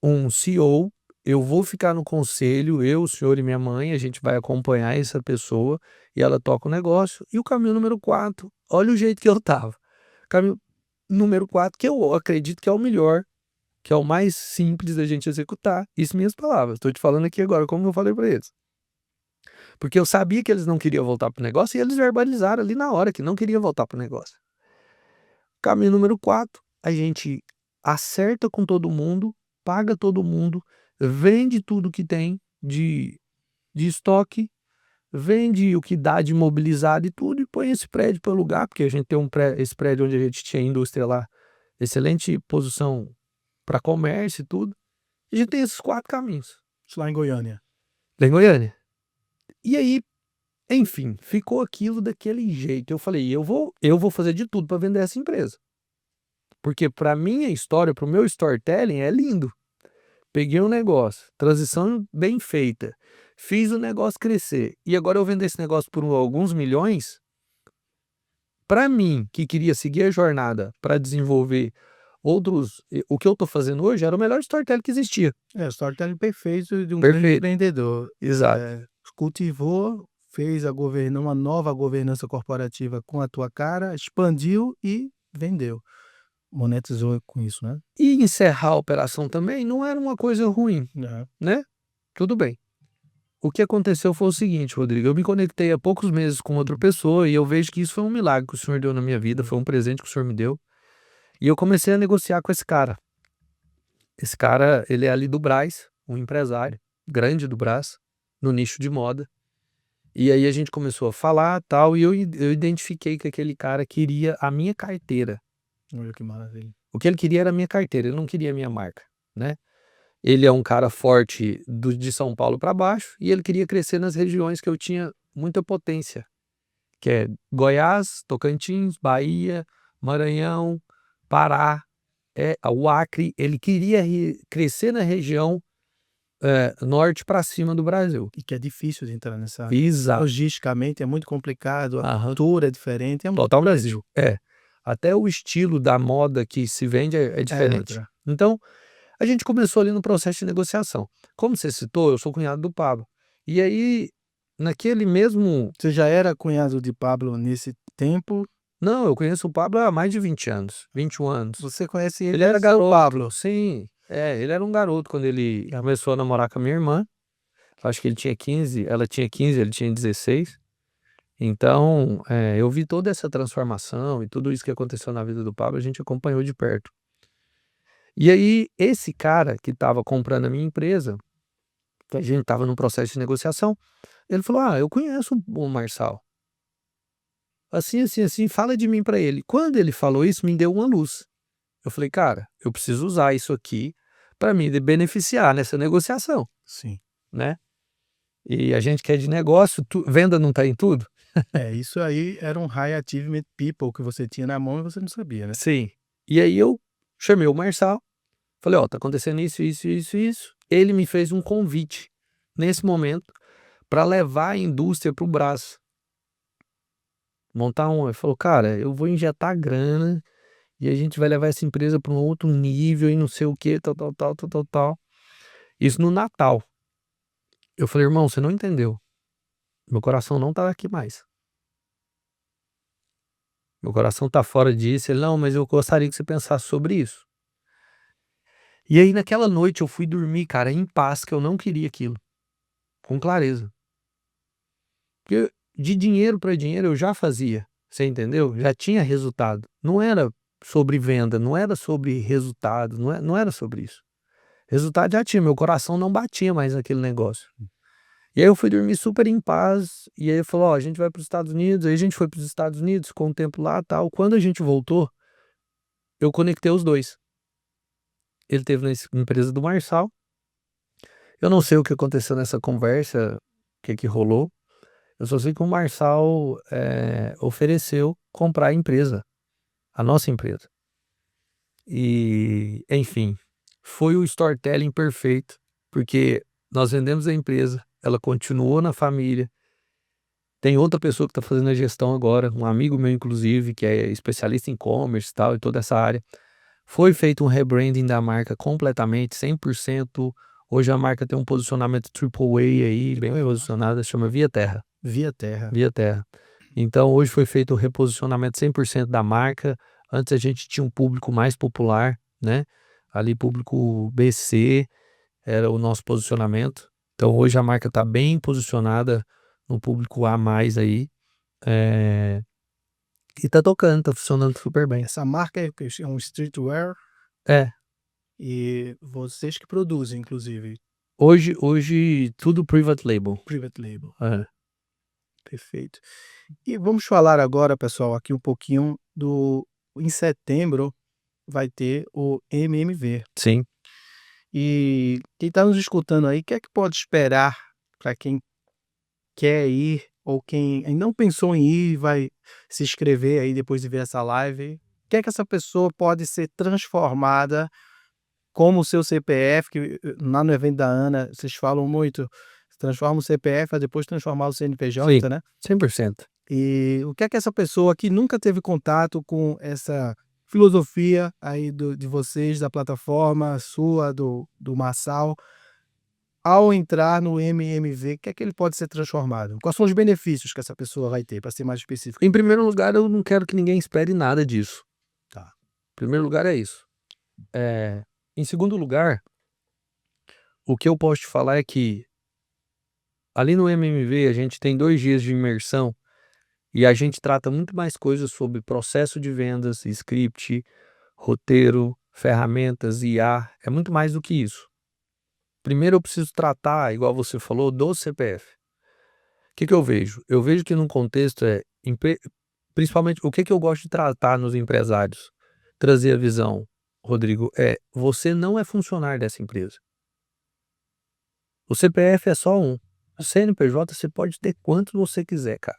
Um CEO, eu vou ficar no conselho, eu, o senhor e minha mãe, a gente vai acompanhar essa pessoa e ela toca o negócio. E o caminho número 4, olha o jeito que eu tava. Caminho número 4, que eu acredito que é o melhor, que é o mais simples da gente executar. Isso minhas palavras, estou te falando aqui agora como eu falei para eles. Porque eu sabia que eles não queriam voltar pro negócio e eles verbalizaram ali na hora que não queriam voltar pro negócio. Caminho número 4, a gente acerta com todo mundo, paga todo mundo, vende tudo que tem de estoque, vende o que dá de imobilizado e tudo e põe esse prédio para alugar, porque a gente tem esse prédio onde a gente tinha indústria lá, excelente posição para comércio e tudo. A gente tem esses 4 caminhos. Isso lá em Goiânia. Lá em Goiânia. E aí, enfim, ficou aquilo daquele jeito. Eu falei, eu vou fazer de tudo para vender essa empresa. Porque para minha história, para o meu storytelling é lindo. Peguei um negócio, transição bem feita, fiz o negócio crescer e agora eu vender esse negócio por alguns milhões. Para mim, que queria seguir a jornada para desenvolver outros, o que eu estou fazendo hoje era o melhor storytelling que existia. É, o storytelling perfeito de um grande Perfeito. empreendedor. Exato. Cultivou, fez uma nova governança corporativa com a tua cara, expandiu e vendeu. Monetizou com isso, né? E encerrar a operação também não era uma coisa ruim, É. né? Tudo bem. O que aconteceu foi o seguinte, Rodrigo, eu me conectei há poucos meses com outra pessoa e eu vejo que isso foi um milagre que o senhor deu na minha vida, foi um presente que o senhor me deu. E eu comecei a negociar com esse cara. Esse cara, ele é ali do Brás, um empresário grande do Brás, no nicho de moda. E aí a gente começou a falar tal, e eu identifiquei que aquele cara queria a minha carteira. Olha que maravilha. O que ele queria era a minha carteira, ele não queria a minha marca, né? Ele é um cara forte de São Paulo para baixo e ele queria crescer nas regiões que eu tinha muita potência, que é Goiás, Tocantins, Bahia, Maranhão, Pará, o Acre. Ele queria crescer na região norte para cima do Brasil. E que é difícil de entrar nessa. Exato. Logisticamente é muito complicado, a Aham. cultura é diferente. É muito Total Brasil. Até o estilo da moda que se vende é diferente. outra. Então, a gente começou ali no processo de negociação. Como você citou, eu sou cunhado do Pablo. E aí, naquele mesmo... Você já era cunhado de Pablo nesse tempo? Não, eu conheço o Pablo há mais de 20 anos, 21 anos. Você conhece ele? Ele era antes do garoto. Pablo. Sim, ele era um garoto quando ele começou a namorar com a minha irmã. Acho que ele tinha 15, ela tinha 15, ele tinha 16. Então, eu vi toda essa transformação e tudo isso que aconteceu na vida do Pablo, a gente acompanhou de perto. E aí, esse cara que estava comprando a minha empresa, que a gente estava num processo de negociação, ele falou, eu conheço o Marçal. Assim, assim, assim, fala de mim para ele. Quando ele falou isso, me deu uma luz. Eu falei, cara, eu preciso usar isso aqui para me beneficiar nessa negociação, Sim. né? E a gente que é de negócio, venda não tá em tudo? Isso aí era um high achievement people que você tinha na mão e você não sabia, né? Sim. E aí eu chamei o Marçal, falei, tá acontecendo isso, isso, isso, isso. Ele me fez um convite, nesse momento, para levar a indústria para o Brás. Montar ele falou, cara, eu vou injetar grana e a gente vai levar essa empresa para um outro nível e não sei o que, tal, tal, tal, tal, tal, tal. Isso no Natal. Eu falei, irmão, você não entendeu. Meu coração não tá aqui mais. Meu coração tá fora disso. Ele, não, mas eu gostaria que você pensasse sobre isso. E aí naquela noite eu fui dormir, cara, em paz, que eu não queria aquilo. Com clareza. Porque de dinheiro para dinheiro eu já fazia. Você entendeu? Já tinha resultado. Não era sobre venda, não era sobre resultado, não era sobre isso. Resultado já tinha, meu coração não batia mais naquele negócio. E aí eu fui dormir super em paz, e aí ele falou, a gente vai para os Estados Unidos, aí a gente foi para os Estados Unidos, ficou um tempo lá, tal. Quando a gente voltou, eu conectei os dois. Ele teve na empresa do Marçal. Eu não sei o que aconteceu nessa conversa, o que rolou. Eu só sei que o Marçal ofereceu comprar a empresa, a nossa empresa. E, enfim, foi o storytelling perfeito, porque Nós vendemos a empresa, ela continuou na família. Tem outra pessoa que está fazendo a gestão agora, um amigo meu inclusive, que é especialista em e-commerce e tal, e toda essa área. Foi feito um rebranding da marca completamente, 100%. Hoje a marca tem um posicionamento AAA aí, bem posicionada, chama Via Terra. Via Terra. Via Terra. Então hoje foi feito o reposicionamento 100% da marca. Antes a gente tinha um público mais popular, né? Ali público BC era o nosso posicionamento. Então hoje a marca está bem posicionada no público A mais aí. E tá tocando, tá funcionando super bem. Essa marca é o quê? É um streetwear É, e vocês que produzem, inclusive, hoje tudo private label. private label. É. Perfeito. E vamos falar agora, pessoal, aqui um pouquinho do em setembro vai ter o MMV. Sim. E quem está nos escutando aí, o que é que pode esperar para quem quer ir ou quem ainda não pensou em ir e vai se inscrever aí depois de ver essa live? O que é que essa pessoa pode ser transformada como o seu CPF, que lá no evento da Ana vocês falam muito, transforma o CPF para depois transformar o Sim, CNPJ, né? 100%. E o que é que essa pessoa que nunca teve contato com essa filosofia aí de vocês, da plataforma sua, do Marçal, ao entrar no MMV, o que é que ele pode ser transformado? Quais são os benefícios que essa pessoa vai ter, para ser mais específico? Em primeiro lugar, eu não quero que ninguém espere nada disso. Tá. Em primeiro lugar é isso. Em segundo lugar, o que eu posso te falar é que ali no MMV a gente tem 2 dias de imersão e a gente trata muito mais coisas sobre processo de vendas, script, roteiro, ferramentas, IA, é muito mais do que isso. Primeiro eu preciso tratar, igual você falou, do CPF. O que eu vejo? Eu vejo que num contexto principalmente, o que eu gosto de tratar nos empresários? Trazer a visão, Rodrigo, você não é funcionário dessa empresa. O CPF é só um. O CNPJ você pode ter quantos você quiser, cara.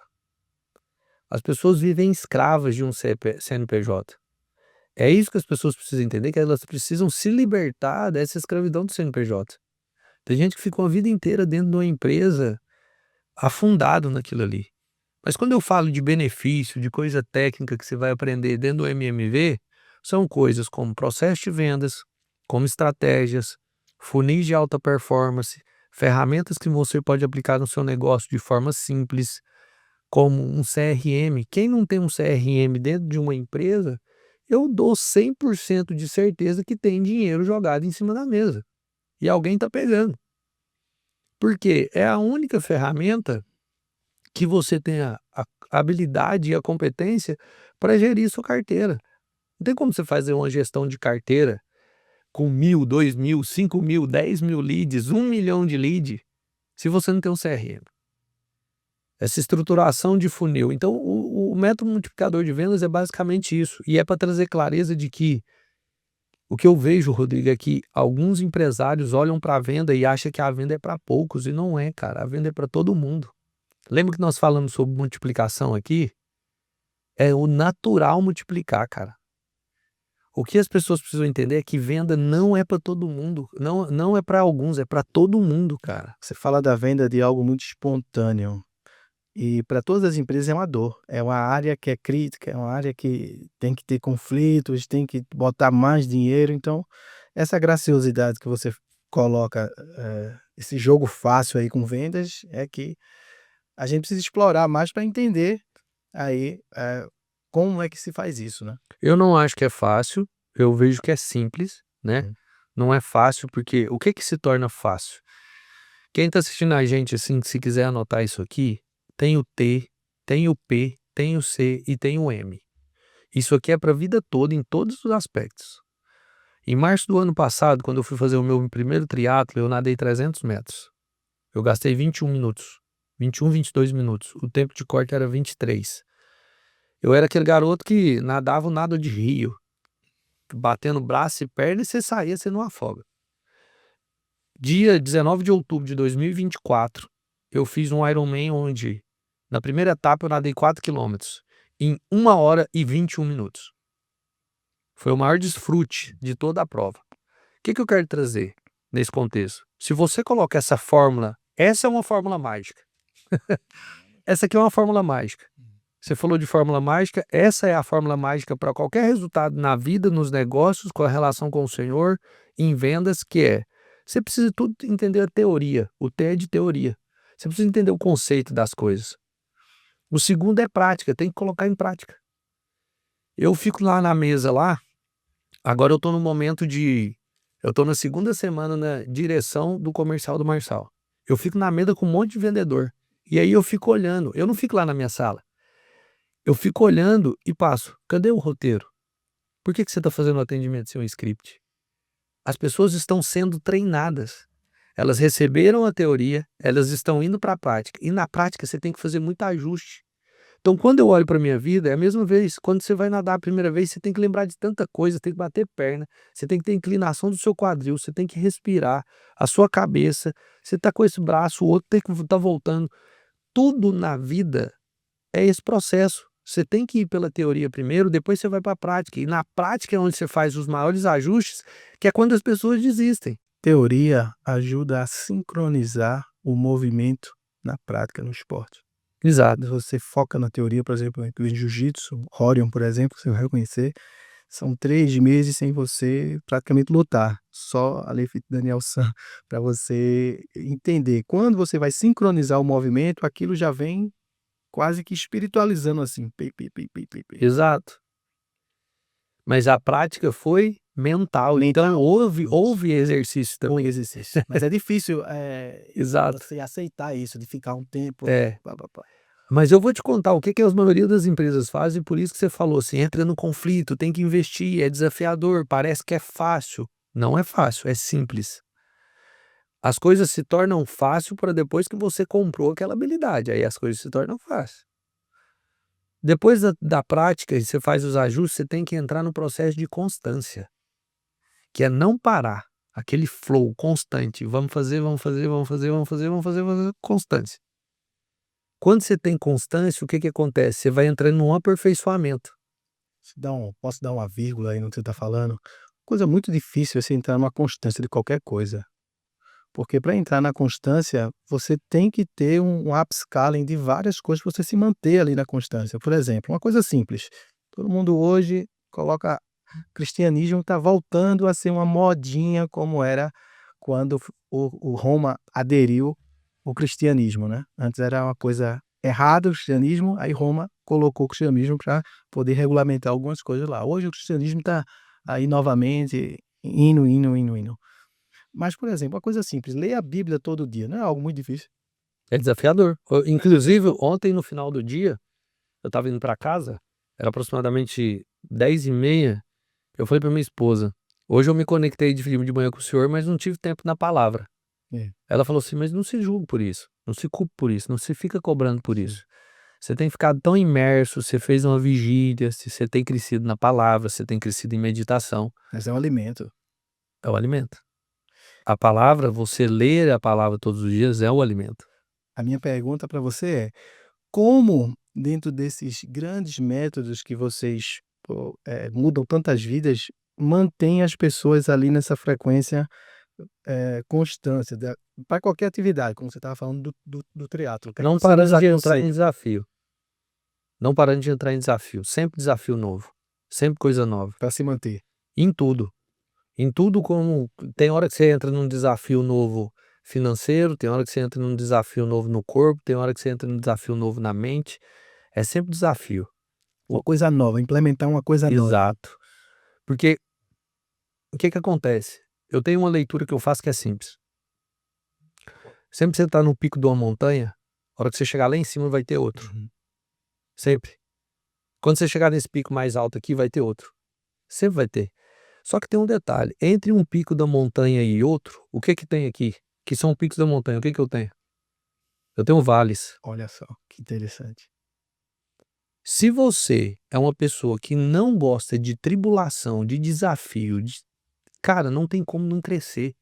As pessoas vivem escravas de um CNPJ. É isso que as pessoas precisam entender, que elas precisam se libertar dessa escravidão do CNPJ. Tem gente que ficou a vida inteira dentro de uma empresa afundado naquilo ali. Mas quando eu falo de benefício, de coisa técnica que você vai aprender dentro do MMV, são coisas como processo de vendas, como estratégias, funis de alta performance, ferramentas que você pode aplicar no seu negócio de forma simples, como um CRM. Quem não tem um CRM dentro de uma empresa, eu dou 100% de certeza que tem dinheiro jogado em cima da mesa. E alguém está pegando. Porque é a única ferramenta que você tem a habilidade e a competência para gerir sua carteira. Não tem como você fazer uma gestão de carteira com 1.000, 2.000, 5.000, 10.000 leads, 1 milhão de leads, se você não tem um CRM. Essa estruturação de funil. Então, o método multiplicador de vendas é basicamente isso. E é para trazer clareza de que o que eu vejo, Rodrigo, é que alguns empresários olham para a venda e acham que a venda é para poucos. E não é, cara. A venda é para todo mundo. Lembra que nós falamos sobre multiplicação aqui? É o natural multiplicar, cara. O que as pessoas precisam entender é que venda não é para todo mundo. Não é para alguns, é para todo mundo, cara. Você fala da venda de algo muito espontâneo. E para todas as empresas é uma dor, é uma área que é crítica, é uma área que tem que ter conflitos, tem que botar mais dinheiro, então essa graciosidade que você coloca, esse jogo fácil aí com vendas, é que a gente precisa explorar mais para entender aí, como é que se faz isso, né. Eu não acho que é fácil, eu vejo que é simples, né? Uhum. Não é fácil porque o que que se torna fácil? Quem tá assistindo a gente, assim, se quiser anotar isso aqui, tem o T, tem o P, tem o C e tem o M. Isso aqui é para a vida toda, em todos os aspectos. Em março do ano passado, quando eu fui fazer o meu primeiro triatlo, eu nadei 300 metros. Eu gastei 21 minutos. 21, 22 minutos. O tempo de corte era 23. Eu era aquele garoto que nadava o nado de rio, batendo braço e perna e você saía, você não afoga. Dia 19 de outubro de 2024, eu fiz um Ironman onde, na primeira etapa, eu nadei 4 quilômetros em 1 hora e 21 minutos. Foi o maior desfrute de toda a prova. O que eu quero trazer nesse contexto? Se você coloca essa fórmula, essa é uma fórmula mágica. Essa aqui é uma fórmula mágica. Você falou de fórmula mágica, essa é a fórmula mágica para qualquer resultado na vida, nos negócios, com a relação com o Senhor, em vendas, que é, você precisa tudo entender a teoria, o T é de teoria. Você precisa entender o conceito das coisas. O segundo é prática, tem que colocar em prática. Eu fico lá na mesa lá, agora eu estou no momento eu estou na segunda semana na direção do comercial do Marçal. Eu fico na mesa com um monte de vendedor. E aí eu fico olhando, eu não fico lá na minha sala. Eu fico olhando e passo, cadê o roteiro? Por que você está fazendo o atendimento sem um script? As pessoas estão sendo treinadas. Elas receberam a teoria, elas estão indo para a prática. E na prática você tem que fazer muito ajuste. Então, quando eu olho para a minha vida, é a mesma vez. Quando você vai nadar a primeira vez, você tem que lembrar de tanta coisa, tem que bater perna, você tem que ter inclinação do seu quadril, você tem que respirar, a sua cabeça, você está com esse braço, o outro tem que estar voltando. Tudo na vida é esse processo. Você tem que ir pela teoria primeiro, depois você vai para a prática. E na prática é onde você faz os maiores ajustes, que é quando as pessoas desistem. Teoria ajuda a sincronizar o movimento na prática, no esporte. Exato. Se você foca na teoria, por exemplo, em jiu-jitsu, Orion, por exemplo, você vai reconhecer, são 3 meses sem você praticamente lutar. Só a lei Daniel San, para você entender. Quando você vai sincronizar o movimento, aquilo já vem quase que espiritualizando assim. Exato. Mas a prática foi mental. Então houve exercício também. Exercício. Mas é difícil Exato. você aceitar isso, de ficar um tempo. Mas eu vou te contar o que a maioria das empresas fazem, por isso que você falou assim, entra no conflito, tem que investir, é desafiador, parece que é fácil. Não é fácil, é simples. As coisas se tornam fácil para depois que você comprou aquela habilidade, aí as coisas se tornam fáceis. Depois da prática, e você faz os ajustes, você tem que entrar no processo de constância, que é não parar, aquele flow constante, vamos fazer, constância. Quando você tem constância, o que acontece? Você vai entrando num aperfeiçoamento. Posso dar uma vírgula aí no que você está falando? Coisa muito difícil você entrar numa constância de qualquer coisa. Porque para entrar na constância, você tem que ter um upscaling de várias coisas para você se manter ali na constância. Por exemplo, uma coisa simples. Todo mundo hoje coloca cristianismo está voltando a ser uma modinha como era quando o Roma aderiu o cristianismo, né? Antes era uma coisa errada o cristianismo, aí Roma colocou o cristianismo para poder regulamentar algumas coisas lá. Hoje o cristianismo está aí novamente indo. Mas, por exemplo, uma coisa simples, ler a Bíblia todo dia, não é algo muito difícil. É desafiador. Inclusive, ontem no final do dia, eu estava indo para casa, era aproximadamente 10h30, eu falei para minha esposa, hoje eu me conectei de manhã com o senhor, mas não tive tempo na palavra. Ela falou assim, mas não se julgue por isso, não se culpe por isso, não se fica cobrando por isso. Você tem ficado tão imerso, você fez uma vigília, você tem crescido na palavra, você tem crescido em meditação. Mas é um alimento. É o alimento. A palavra, você ler a palavra todos os dias é o alimento. A minha pergunta para você é, como dentro desses grandes métodos que vocês mudam tantas vidas, mantém as pessoas ali nessa frequência constância para qualquer atividade, como você estava falando do triatlo. Não parando de entrar em desafio. Não parando de entrar em desafio. Sempre desafio novo. Sempre coisa nova. Para se manter. Em tudo. Em tudo, como tem hora que você entra num desafio novo financeiro, tem hora que você entra num desafio novo no corpo, tem hora que você entra num desafio novo na mente. É sempre desafio. Uma coisa nova, implementar uma coisa nova. Exato. Porque o que acontece? Eu tenho uma leitura que eu faço que é simples. Sempre que você está no pico de uma montanha, a hora que você chegar lá em cima vai ter outro. Sempre. Quando você chegar nesse pico mais alto aqui, vai ter outro. Sempre vai ter. Só que tem um detalhe. Entre um pico da montanha e outro, o que tem aqui? Que são picos da montanha. O que eu tenho? Eu tenho vales. Olha só, que interessante. Se você é uma pessoa que não gosta de tribulação, de desafio, cara, não tem como não crescer.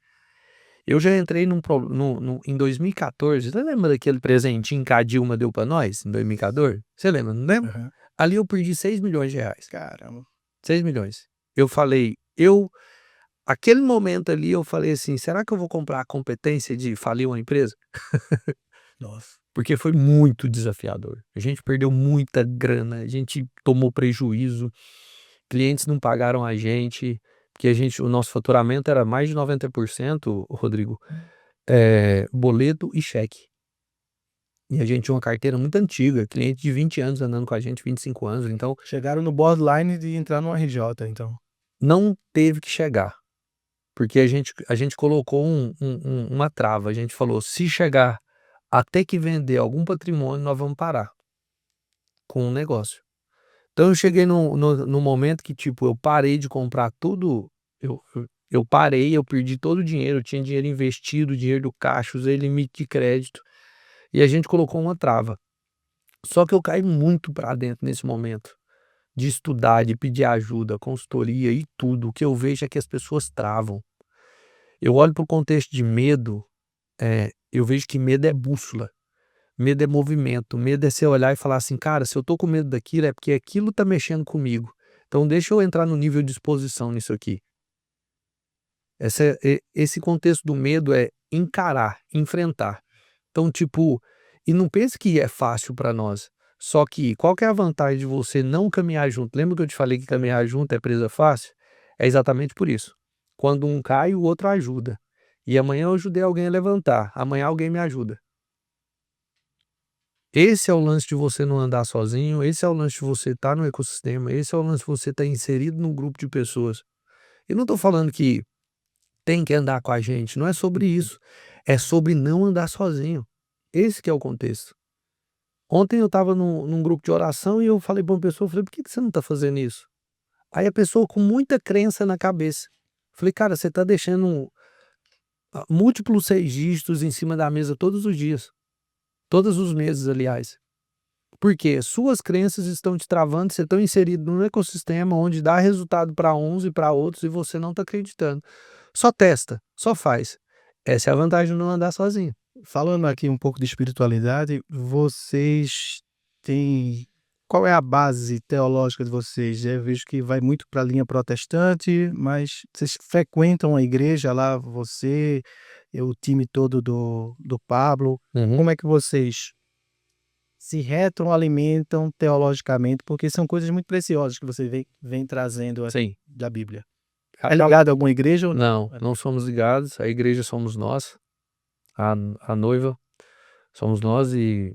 Eu já entrei em 2014, você lembra daquele presentinho que a Dilma deu pra nós, em 2014? Você lembra, não lembra? Uhum. Ali eu perdi 6 milhões de reais. Caramba. 6 milhões. Eu falei, eu Aquele momento ali eu falei assim: "Será que eu vou comprar a competência de falir uma empresa?" Nossa. Porque foi muito desafiador. A gente perdeu muita grana, a gente tomou prejuízo, clientes não pagaram a gente, porque o nosso faturamento era mais de 90%, Rodrigo, boleto e cheque. E a gente tinha uma carteira muito antiga, cliente de 20 anos andando com a gente, 25 anos, então Chegaram no borderline de entrar no RJ, então. não teve que chegar, porque a gente colocou uma trava, a gente falou: "Se chegar a ter que vender algum patrimônio, nós vamos parar com o negócio". Então eu cheguei no momento que, tipo, eu parei de comprar tudo, eu parei, eu perdi todo o dinheiro, eu tinha dinheiro investido, dinheiro do caixa, usei limite de crédito, e a gente colocou uma trava. Só que eu caí muito para dentro nesse momento, de estudar, de pedir ajuda, consultoria e tudo. O que eu vejo é que as pessoas travam. Eu olho para o contexto de medo, eu vejo que medo é bússola, medo é movimento, medo é você olhar e falar assim: "Cara, se eu tô com medo daquilo, é porque aquilo tá mexendo comigo. Então deixa eu entrar no nível de exposição nisso aqui". Esse contexto do medo é encarar, enfrentar. Então, tipo, e não pense que é fácil para nós. Só que qual que é a vantagem de você não caminhar junto? Lembra que eu te falei que caminhar junto é presa fácil? É exatamente por isso. Quando um cai, o outro ajuda. E amanhã eu ajudei alguém a levantar, amanhã alguém me ajuda. Esse é o lance de você não andar sozinho, esse é o lance de você estar no ecossistema, esse é o lance de você estar inserido num grupo de pessoas. Eu não estou falando que tem que andar com a gente, não é sobre isso, é sobre não andar sozinho. Esse que é o contexto. Ontem eu estava num grupo de oração e eu falei para uma pessoa, eu falei: "Por que que você não está fazendo isso?" Aí a pessoa com muita crença na cabeça. Falei: "Cara, você está deixando múltiplos 6 dígitos em cima da mesa todos os dias, todos os meses, aliás. Porque suas crenças estão te travando, você está inserido num ecossistema onde dá resultado para uns e para outros e você não está acreditando. Só testa, só faz. Essa é a vantagem de não andar sozinho." Falando aqui um pouco de espiritualidade, vocês têm qual é a base teológica de vocês? Eu vejo que vai muito para a linha protestante, mas vocês frequentam a igreja lá, você e o time todo do Pablo. Uhum. Como é que vocês se retroalimentam teologicamente? Porque são coisas muito preciosas que você vem trazendo aqui Sim. da Bíblia. É ligado a alguma igreja ou Não, não? não somos ligados, a igreja somos nós, a noiva somos nós e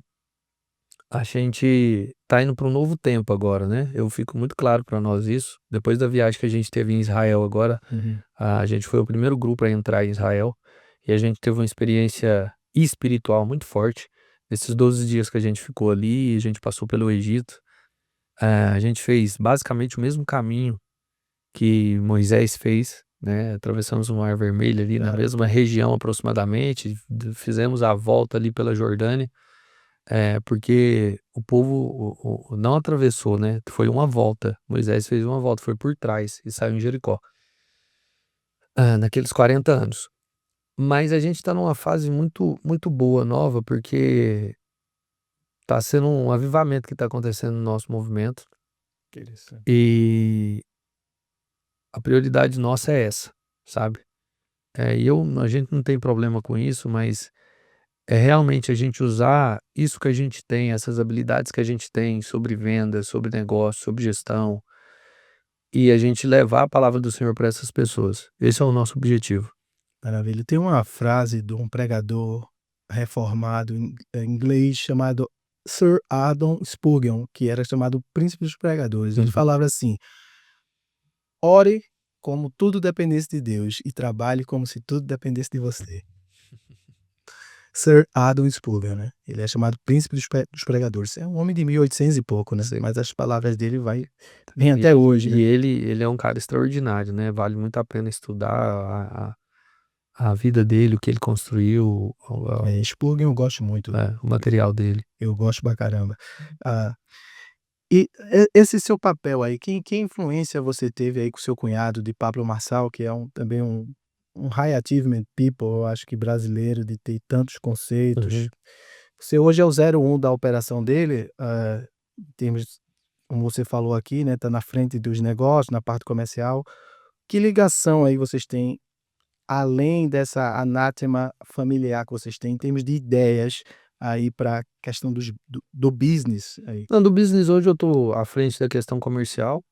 a gente tá indo para um novo tempo agora, né, eu fico muito claro para nós isso, depois da viagem que a gente teve em Israel agora, Uhum. a gente foi o primeiro grupo a entrar em Israel, e a gente teve uma experiência espiritual muito forte, nesses 12 dias que a gente ficou ali, a gente passou pelo Egito, a gente fez basicamente o mesmo caminho que Moisés fez, né, atravessamos o Mar Vermelho ali na Cara, mesma região aproximadamente, fizemos a volta ali pela Jordânia, porque o povo não atravessou, né, foi uma volta, Moisés fez uma volta, foi por trás e saiu em Jericó, naqueles 40 anos. Mas a gente está numa fase muito muito boa, nova, porque está sendo um avivamento que está acontecendo no nosso movimento, interessante. e a prioridade nossa é essa, sabe. A gente não tem problema com isso, mas é realmente a gente usar isso que a gente tem, essas habilidades que a gente tem sobre vendas, sobre negócio, sobre gestão, e a gente levar a palavra do Senhor para essas pessoas. Esse é o nosso objetivo. Maravilha. Tem uma frase de um pregador reformado inglês chamado Sir Adam Spurgeon, que era chamado o príncipe dos pregadores. Ele Uhum. falava assim: ore como tudo dependesse de Deus e trabalhe como se tudo dependesse de você. Sir Adam Spurgeon, né? Ele é chamado príncipe dos pregadores. É um homem de 1800 e pouco, né? Sim. Mas as palavras dele vêm E até hoje, e né? ele é um cara extraordinário, né, vale muito a pena estudar a vida dele, o que ele construiu, Spurgeon eu gosto muito. o material dele. Eu gosto pra caramba. Ah, e esse seu papel aí, que influência você teve aí com seu cunhado de Pablo Marçal, que é também um high achievement people, eu acho que brasileiro, de ter tantos conceitos. Uhum. Você hoje é o 01 da operação dele, em termos, como você falou aqui, né, tá na frente dos negócios, na parte comercial. Que ligação aí vocês têm, além dessa anátema familiar que vocês têm, em termos de ideias aí para a questão do business aí? Não, do business hoje eu tô à frente da questão comercial,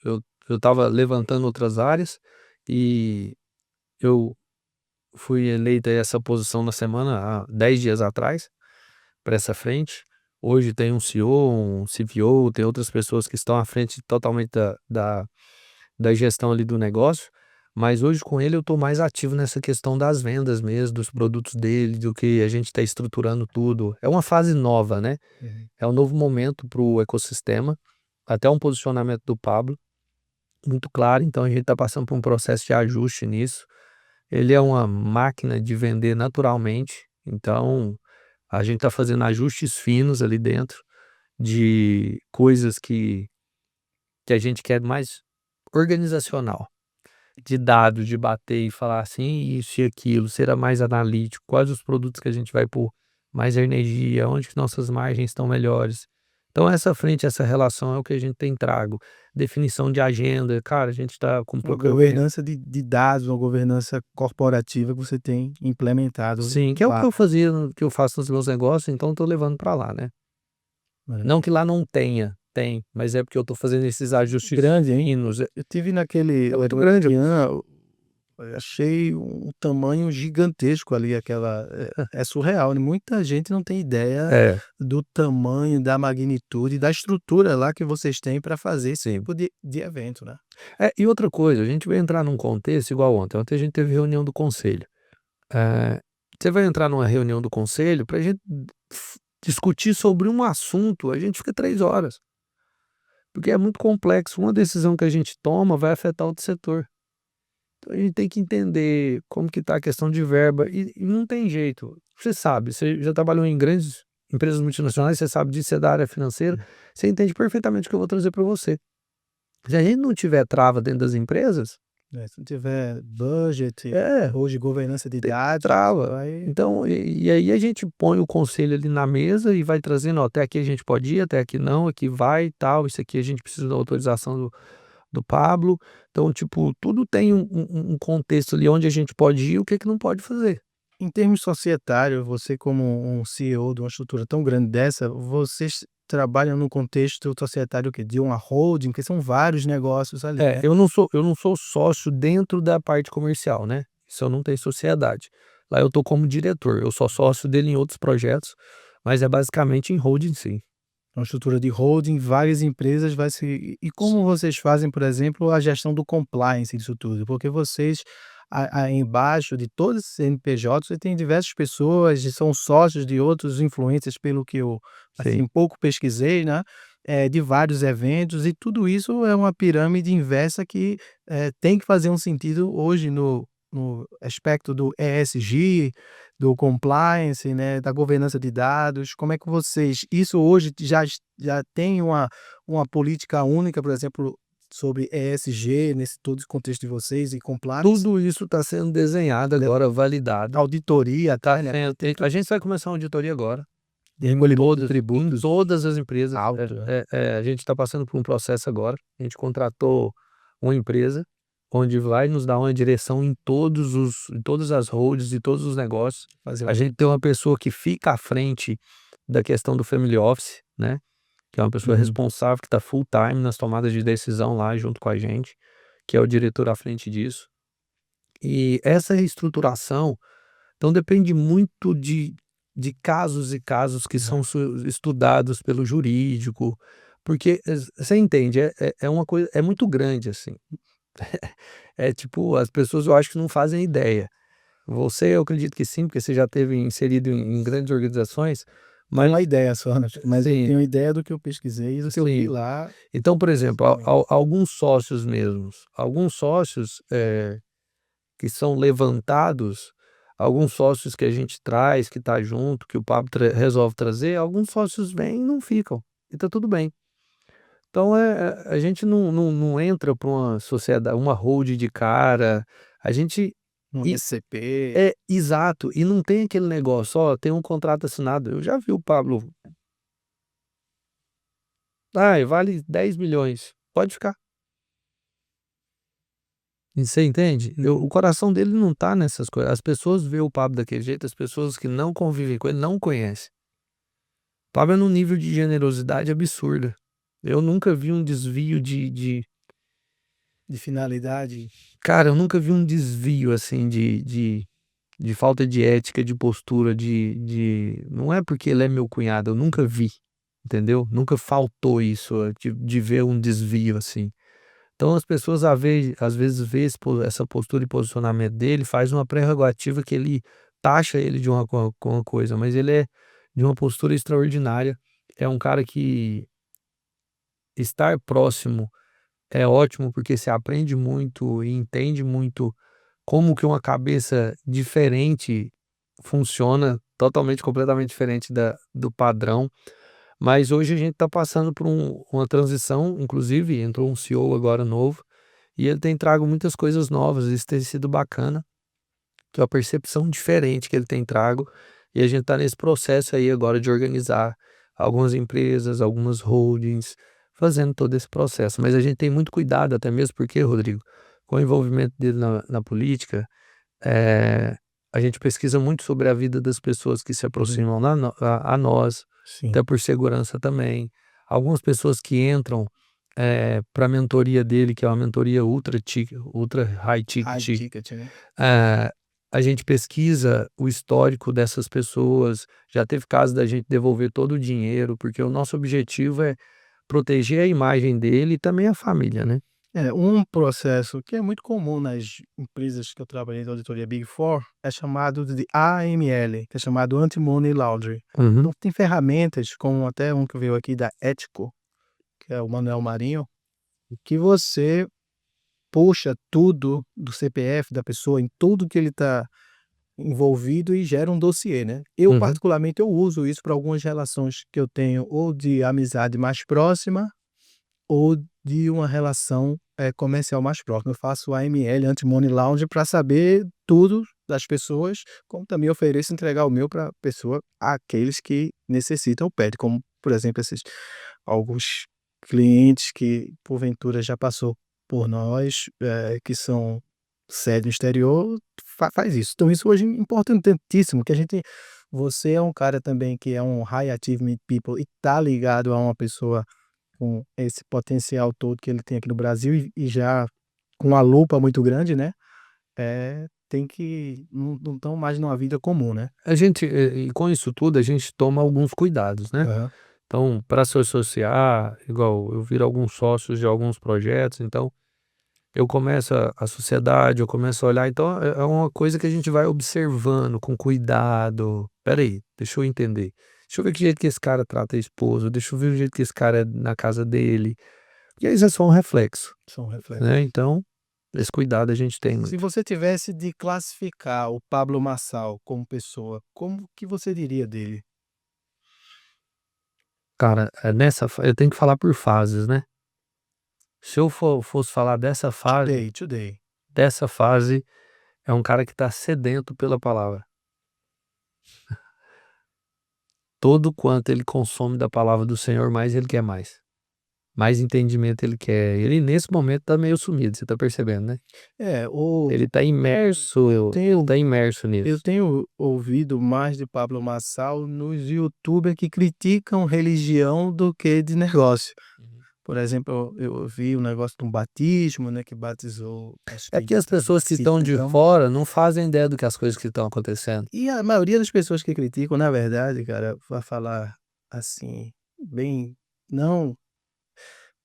eu estava levantando outras áreas, e eu fui eleito a essa posição na semana há 10 dias atrás, para essa frente. Hoje tem um CEO, um CVO, tem outras pessoas que estão à frente totalmente da gestão ali do negócio, mas hoje com ele eu estou mais ativo nessa questão das vendas mesmo, dos produtos dele, do que a gente está estruturando tudo. É uma fase nova, né? Uhum. É um novo momento para o ecossistema, até um posicionamento do Pablo muito claro, então a gente está passando por um processo de ajuste nisso. Ele é uma máquina de vender naturalmente, então a gente está fazendo ajustes finos ali dentro de coisas que a gente quer mais organizacional, de dados, de bater e falar assim, isso e aquilo, ser mais analítico, quais os produtos que a gente vai pôr mais energia, onde que nossas margens estão melhores. Então essa frente, essa relação é o que a gente tem trago. Definição de agenda, cara, a gente está com Uma pouca. governança de dados, uma governança corporativa que você tem implementado Sim, que é o que lá. eu fazia, que eu faço nos meus negócios, então estou levando para lá, né. Não Maravilha. que lá não tenha, tem, mas é porque eu estou fazendo esses ajustes Grande, hein? finos. Eu tive naquele É muito grande. eu achei um tamanho gigantesco ali, aquela é surreal, né, muita gente não tem ideia É, do tamanho, da magnitude, da estrutura lá que vocês têm para fazer esse sim. tipo de evento, né. E outra coisa, a gente vai entrar num contexto igual ontem. Ontem a gente teve reunião do conselho. Eh, Você vai entrar numa reunião do conselho para a gente discutir sobre um assunto, a gente fica 3 horas, porque é muito complexo. Uma decisão que a gente toma vai afetar outro setor. Então a gente tem que entender como que está a questão de verba e não tem jeito. Você sabe, você já trabalhou em grandes empresas multinacionais, você sabe disso, você é da área financeira, você entende perfeitamente o que eu vou trazer para você. Se a gente não tiver trava dentro das empresas, Se não tiver budget, é, hoje governança de te dados, trava. vai Então, e aí a gente põe o conselho ali na mesa e vai trazendo: "Ó, até aqui a gente pode ir, até aqui não, aqui vai e tal, isso aqui a gente precisa da autorização do Pablo". Então, tipo, tudo tem um contexto ali onde a gente pode ir e o que que não pode fazer. em termos societário, você como um CEO de uma estrutura tão grande dessa, vocês trabalham no contexto societário o quê? De uma holding, que são vários negócios ali, né. Eu não sou sócio dentro da parte comercial, né, isso eu não tenho sociedade. Lá eu tô como diretor, eu sou sócio dele em outros projetos, mas é basicamente em holding sim. Uma estrutura de holding, várias empresas vai se e como vocês fazem, por exemplo, a gestão do compliance disso tudo? Porque vocês, embaixo de todos esses CNPJs, você tem diversas pessoas e são sócios de outros influencers, pelo que eu, Sim. assim, pouco pesquisei, né, de vários eventos e tudo isso é uma pirâmide inversa que, tem que fazer um sentido hoje no aspecto do ESG, do compliance, né, da governança de dados, como é que vocês isso hoje já tem uma política única, por exemplo, sobre ESG nesse todo esse contexto de vocês e compliance? Tudo isso está sendo desenhado agora, validado. Auditoria Tá até, né, sendo tem a tudo gente vai começar uma auditoria agora, de em recolhimento de todas tributos todas as empresas. alto, né. A gente está passando por um processo agora, a gente contratou uma empresa, onde vai nos dar uma direção em todas as holds, e todos os negócios. Fazer A gente tem uma pessoa que fica à frente da questão do family office, né, que é uma pessoa uhum. responsável que está full time nas tomadas de decisão lá junto com a gente, que é o diretor à frente disso. E essa reestruturação, então depende muito de casos e casos que são Exato. estudados pelo jurídico, porque você entende, é uma coisa, é muito grande assim. É tipo, as pessoas eu acho que não fazem ideia. Você eu acredito que sim, porque você já teve inserido em grandes organizações, É mas uma ideia só, né, mas eu sim, tenho ideia do que eu pesquisei e do que eu vi sim. lá, Então, por exemplo, exatamente. alguns sócios mesmos, alguns sócios, que são levantados, alguns sócios que a gente traz, que tá junto, que o Pablo resolve trazer, alguns sócios vêm e não ficam, e tá tudo bem. Então a gente não entra para uma sociedade, uma hold de cara, a gente Um e SCP. é, exato, e não tem aquele negócio: "Ó, tem um contrato assinado", eu já vi o Pablo: "Ai, vale 10 milhões, pode ficar". Você entende? O Uhum. coração dele não tá nessas coisas. As pessoas veem o Pablo daquele jeito, as pessoas que não convivem com ele não conhecem. O Pablo é num nível de generosidade absurda. Eu nunca vi um desvio De finalidade. cara, eu nunca vi um desvio assim de falta de ética, de postura, não é porque ele é meu cunhado, eu nunca vi, entendeu? Nunca faltou isso, de ver um desvio assim. Então as pessoas às vezes vê essa postura e posicionamento dele, faz uma prerrogativa que ele taxa ele de com uma coisa, mas ele é de uma postura extraordinária. É um cara que estar próximo é ótimo, porque se aprende muito e entende muito como que uma cabeça diferente funciona, totalmente, completamente diferente do padrão. Mas hoje a gente está passando por uma transição, inclusive entrou um CEO agora novo, e ele tem trago muitas coisas novas, isso tem sido bacana, que é uma percepção diferente que ele tem trago, e a gente está nesse processo aí agora de organizar algumas empresas, algumas holdings, fazendo todo esse processo. Mas a gente tem muito cuidado, até mesmo porque, Rodrigo, com o envolvimento dele na política, eh, a gente pesquisa muito sobre a vida das pessoas que se Uhum. aproximam a nós, Sim. até por segurança também. Algumas pessoas que entram para a mentoria dele, que é uma mentoria ultra high High ticket, ticket, né. eh, a gente pesquisa o histórico dessas pessoas. Já teve caso da gente devolver todo o dinheiro, porque o nosso objetivo é proteger a imagem dele e também a família, né. É, um processo que é muito comum nas empresas que eu trabalhei da auditoria Big Four, é chamado de AML, que é chamado Anti-Money Laundering. Uhum, Então tem ferramentas, como até um que veio aqui da Ético, que é o Manuel Marinho, que você puxa tudo do CPF da pessoa, em tudo que ele está envolvido e gera um dossiê, né. Eu uhum. particularmente eu uso isso para algumas relações que eu tenho ou de amizade mais próxima ou de uma relação, comercial mais próxima. Eu faço AML, Anti-Money Laundering, para saber tudo das pessoas, como também ofereço entregar o meu para a pessoa, aqueles que necessitam, pede, como, por exemplo, esses alguns clientes que porventura já passou por nós, que são sede no exterior, faz isso. Então isso hoje é importantíssimo, que a gente você é um cara também que é um high achievement people e tá ligado a uma pessoa com esse potencial todo que ele tem aqui no Brasil e já com uma lupa muito grande, né, tem que não estão mais numa vida comum, né. A gente, e com isso tudo, a gente toma alguns cuidados, né. Aham. Então, para se associar, igual eu viro alguns sócios de alguns projetos, então eu começo a sociedade, eu começo a olhar, então é uma coisa que a gente vai observando com cuidado. "Espera aí, deixa eu entender. Deixa eu ver que jeito que esse cara trata a esposa, deixa eu ver o jeito que esse cara é na casa dele", e aí isso é só um reflexo, São né, reflexos. então esse cuidado a gente tem Se muito. você tivesse de classificar o Pablo Marçal como pessoa, como que você diria dele? Cara, eu tenho que falar por fases, né. Se eu fosse falar Today. dessa fase, é um cara que está sedento pela palavra. Todo quanto ele consome da palavra do Senhor, mais ele quer mais. Mais entendimento ele quer. Ele nesse momento tá meio sumido, você tá percebendo, né. É, o Ele tá imerso, tenho tá imerso eu nisso. tenho ouvido mais de Pablo Marçal nos youtubers que criticam religião do que de negócio. Uhum. Por exemplo, eu vi o negócio de um batismo, né, que batizou, acho É que porque as pessoas que estão de cidadão. fora não fazem ideia do que as coisas que estão acontecendo. E a maioria das pessoas que criticam, na verdade, cara, vai falar assim, bem, não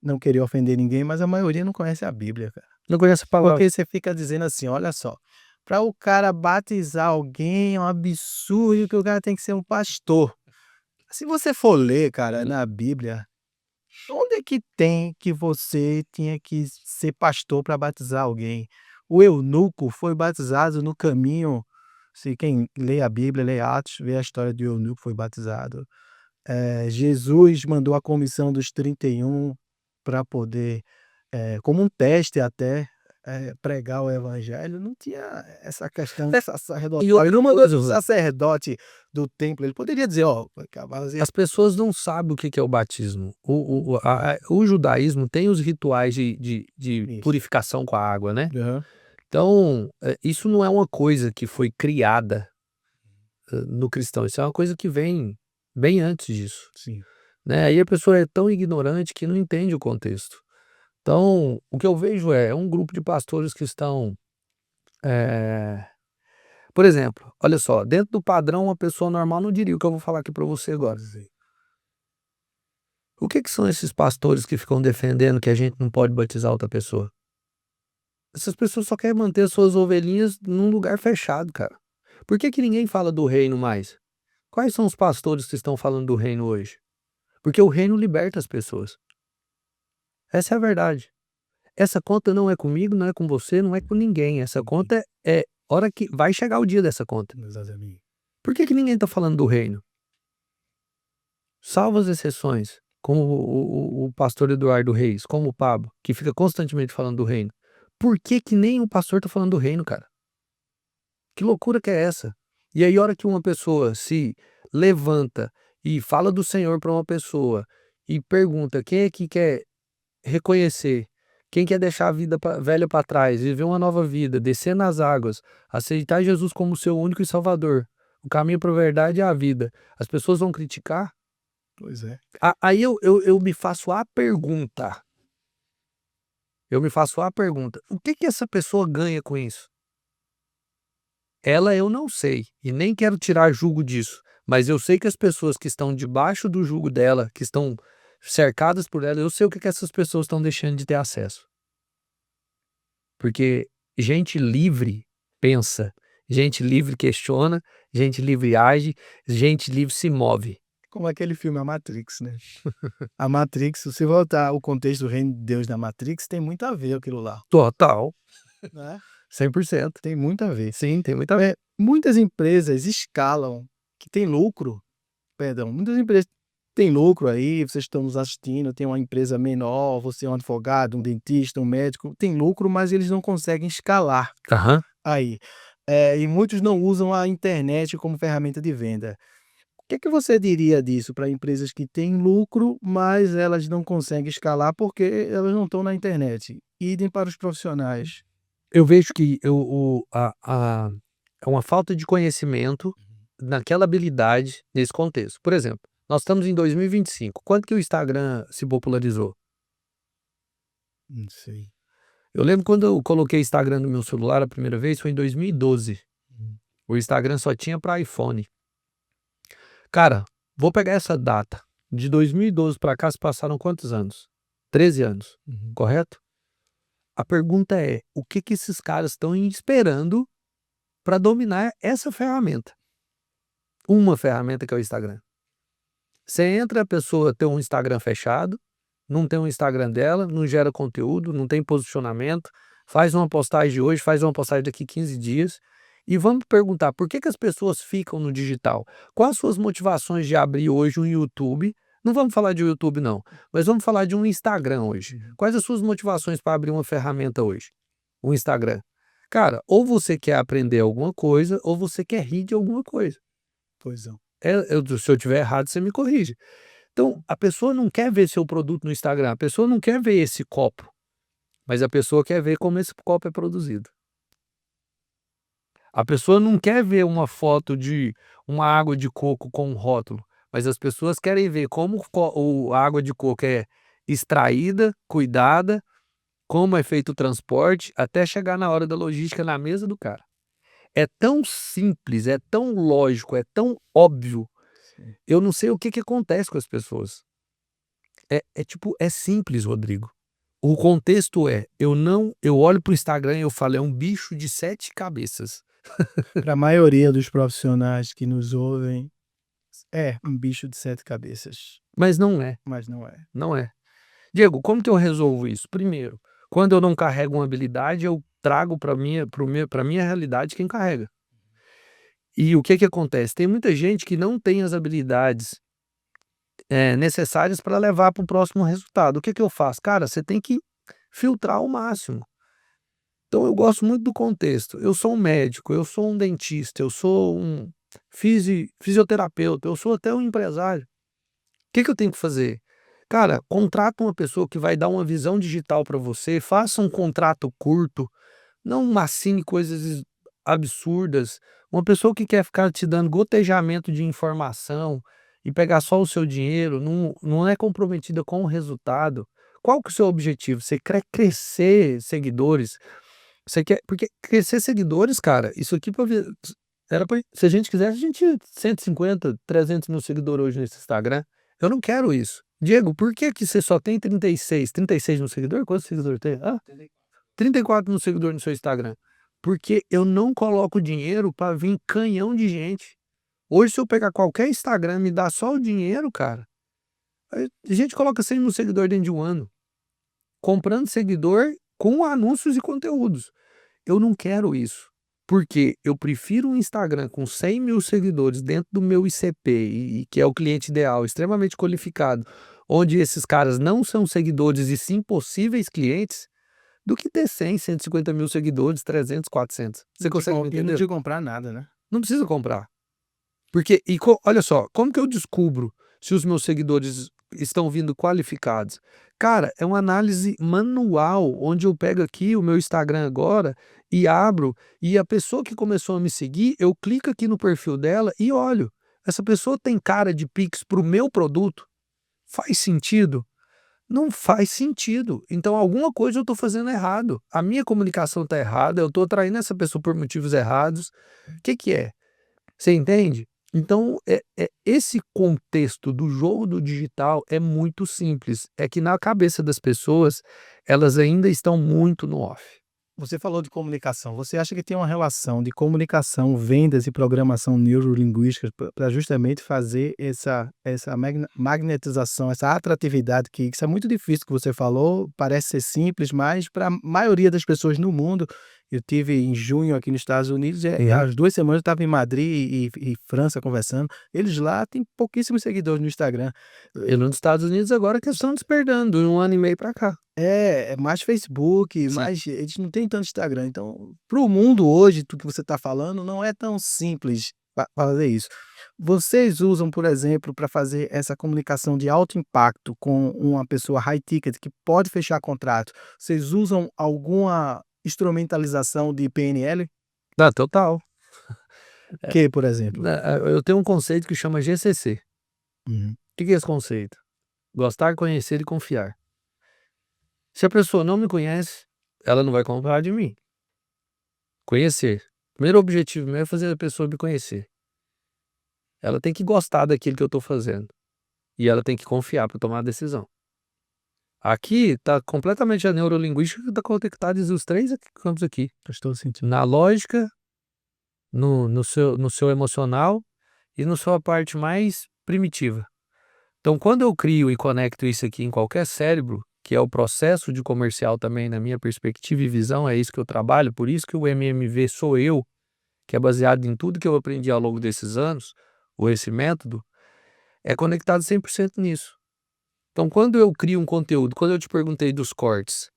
não querer ofender ninguém, mas a maioria não conhece a Bíblia, cara. Não conhece a palavra. Porque você fica dizendo assim: "Olha só, para o cara batizar alguém é um absurdo que o cara tem que ser um pastor". Se você for ler, cara, na Bíblia, onde é que tem que você tinha que ser pastor para batizar alguém? O eunuco foi batizado no caminho, se quem lê a Bíblia, lê Atos, vê a história do eunuco foi batizado. Jesus mandou a comissão dos 31 para poder, como um teste até, pregar o evangelho, não tinha essa questão É, e sacerdotal. Ele outra não mandou coisa, o sacerdote do templo, ele poderia dizer: "Ó, as pessoas não sabem o que que é o batismo. O judaísmo tem os rituais de isso". purificação com a água, né. Aham. Então, isso não é uma coisa que foi criada no cristão, isso é uma coisa que vem bem antes disso, Sim. né? Aí a pessoa é tão ignorante que não entende o contexto. Então, o que eu vejo é um grupo de pastores que estão, eh, por exemplo, olha só, dentro do padrão, uma pessoa normal não diria o que eu vou falar aqui para você agora. Sim. O que são esses pastores que ficam defendendo que a gente não pode batizar outra pessoa? Essas pessoas só querem manter suas ovelhinhas num lugar fechado, cara. Por que ninguém fala do reino mais? Quais são os pastores que estão falando do reino hoje? Porque o reino liberta as pessoas. Essa é a verdade. Essa conta não é comigo, não é com você, não é com ninguém. Essa conta é hora que vai chegar o dia dessa conta. Exatamente. Por que ninguém está falando do reino? Salvo as exceções, como o pastor Eduardo Reis, como o Pablo, que fica constantemente falando do reino. Por que nem o pastor está falando do reino, cara? Que loucura que é essa? E aí, a hora que uma pessoa se levanta e fala do Senhor para uma pessoa e pergunta quem é que quer reconhecer, quem quer deixar a vida velha para trás, viver uma nova vida, descer nas águas, aceitar Jesus como seu único e salvador, o caminho para a verdade é a vida, as pessoas vão criticar? Pois é. Aí eu me faço a pergunta, o que essa pessoa ganha com isso? Ela eu não sei, e nem quero tirar julgo disso, mas eu sei que as pessoas que estão debaixo do jugo dela, que estão cercadas por ela, eu sei o que essas pessoas estão deixando de ter acesso. Porque gente livre pensa, gente livre questiona, gente livre age, gente livre se move. Como aquele filme A Matrix, né. A Matrix, se você voltar o contexto do reino de Deus na Matrix, tem muito a ver aquilo lá, Total, né. 100%. Tem muito a ver. Sim, tem muita ver. Muitas empresas escalam que tem lucro, perdão, muitas empresas têm lucro aí, vocês estão nos assistindo, tem uma empresa menor, você é um advogado, um dentista, um médico, tem lucro, mas eles não conseguem escalar Aham. aí. E muitos não usam a internet como ferramenta de venda. O que é que você diria disso para empresas que têm lucro, mas elas não conseguem escalar porque elas não estão na internet? Idem para os profissionais. Eu vejo que é uma falta de conhecimento naquela habilidade nesse contexto. Por exemplo, nós estamos em 2025. Quando que o Instagram se popularizou? Não sei. Eu lembro quando eu coloquei Instagram no meu celular a primeira vez, foi em 2012. Hum. O Instagram só tinha para iPhone. Cara, vou pegar essa data. De 2012 para cá se passaram quantos anos? 13 anos, Uhum. correto? A pergunta é, o que esses caras estão esperando para dominar essa ferramenta? Uma ferramenta que é o Instagram. Você entra, a pessoa tem um Instagram fechado, não tem um Instagram dela, não gera conteúdo, não tem posicionamento, faz uma postagem hoje, faz uma postagem daqui 15 dias. E vamos perguntar, por que as pessoas ficam no digital? Quais as suas motivações de abrir hoje um YouTube? Não vamos falar de YouTube não, mas vamos falar de um Instagram hoje. Quais as suas motivações para abrir uma ferramenta hoje? Um Instagram. Cara, ou você quer aprender alguma coisa, ou você quer rir de alguma coisa. Pois não. Se eu tiver errado, você me corrige. Então, a pessoa não quer ver seu produto no Instagram, a pessoa não quer ver esse copo, mas a pessoa quer ver como esse copo é produzido. A pessoa não quer ver uma foto de uma água de coco com um rótulo, mas as pessoas querem ver como a água de coco é extraída, cuidada, como é feito o transporte, até chegar na hora da logística na mesa do cara. É tão simples, é tão lógico, é tão óbvio. Sim. Eu não sei o que acontece com as pessoas. Tipo, é simples, Rodrigo. O contexto é, eu olho para o Instagram e eu falo, é um bicho de 7 cabeças. Para a maioria dos profissionais que nos ouvem, é um bicho de 7 cabeças, Mas não é, mas não é. não é. Diego, como que eu resolvo isso? Primeiro, quando eu não carrego uma habilidade, eu trago para minha realidade quem carrega. E o que acontece? Tem muita gente que não tem as habilidades necessárias para levar para o próximo resultado. O que eu faço? Cara, você tem que filtrar ao máximo. Então eu gosto muito do contexto. Eu sou um médico, eu sou um dentista, eu sou um fisioterapeuta, eu sou até um empresário. O que eu tenho que fazer? Cara, contrata uma pessoa que vai dar uma visão digital para você, faça um contrato curto, Não assine coisas absurdas. Uma pessoa que quer ficar te dando gotejamento de informação e pegar só o seu dinheiro, não é comprometida com o resultado. Qual que é o seu objetivo? Você quer crescer seguidores? Você quer porque crescer seguidores, cara, isso aqui pra ver era pra se a gente quisesse, a gente tinha 150, 300 mil seguidores hoje nesse Instagram. Eu não quero isso. Diego, por que que você só tem 36 mil seguidores? Quantos seguidores tem? 34 mil seguidores no seu Instagram. Porque eu não coloco dinheiro para vir canhão de gente. Hoje, se eu pegar qualquer Instagram, me dá só o dinheiro, cara. A gente coloca 100 mil seguidores dentro de um ano, comprando seguidor com anúncios e conteúdos. Eu não quero isso. Porque eu prefiro um Instagram com 100 mil seguidores dentro do meu ICP, e que é o cliente ideal, extremamente qualificado, onde esses caras não são seguidores e sim possíveis clientes, do que ter 100, 150 mil seguidores, 300, 400. Você consegue me E não entender? de comprar nada, né? Não precisa comprar. Porque, olha só, como que eu descubro se os meus seguidores estão vindo qualificados? Cara, é uma análise manual, onde eu pego aqui o meu Instagram agora e abro, e a pessoa que começou a me seguir, eu clico aqui no perfil dela e olho. Essa pessoa tem cara de Pix para o meu produto? Faz sentido? Não faz sentido. Então, alguma coisa eu estou fazendo errado. A minha comunicação está errada, eu estou atraindo essa pessoa por motivos errados. O que que é? Você entende? Então, esse contexto do jogo do digital é muito simples. É que na cabeça das pessoas, elas ainda estão muito no off. Você falou de comunicação. Você acha que tem uma relação de comunicação, vendas e programação neurolinguística para justamente fazer essa magnetização, essa atratividade que isso é muito difícil que você falou, parece ser simples, mas para a maioria das pessoas no mundo, eu tive em junho aqui nos Estados Unidos, e as 2 semanas eu estava em Madrid e França conversando, eles lá têm pouquíssimos seguidores no Instagram. E nos Estados Unidos agora que estão despertando, de 1 ano e meio para cá. É mais Facebook, Sim. mais eles não têm tanto Instagram, então para o mundo hoje, tudo que você está falando, não é tão simples fazer isso. Vocês usam, por exemplo, para fazer essa comunicação de alto impacto com uma pessoa high ticket que pode fechar contrato, vocês usam alguma instrumentalização de PNL? Ah, total. O que, por exemplo? Eu tenho um conceito que chama GCC. Uhum. O que é esse conceito? Gostar, conhecer e confiar. Se a pessoa não me conhece, ela não vai comprar de mim. Conhecer. O primeiro objetivo meu é fazer a pessoa me conhecer. Ela tem que gostar daquilo que eu estou fazendo. E ela tem que confiar para tomar a decisão. Aqui está completamente a neurolinguística está conectada os 3 campos aqui. Faz todo sentido. Na lógica, no seu emocional e na sua parte mais primitiva. Então, quando eu crio e conecto isso aqui em qualquer cérebro, que é o processo de comercial também, na minha perspectiva e visão, é isso que eu trabalho, por isso que o MMV sou eu, que é baseado em tudo que eu aprendi ao longo desses anos, ou esse método, é conectado 100% nisso. Então, quando eu crio um conteúdo, quando eu te perguntei dos cortes,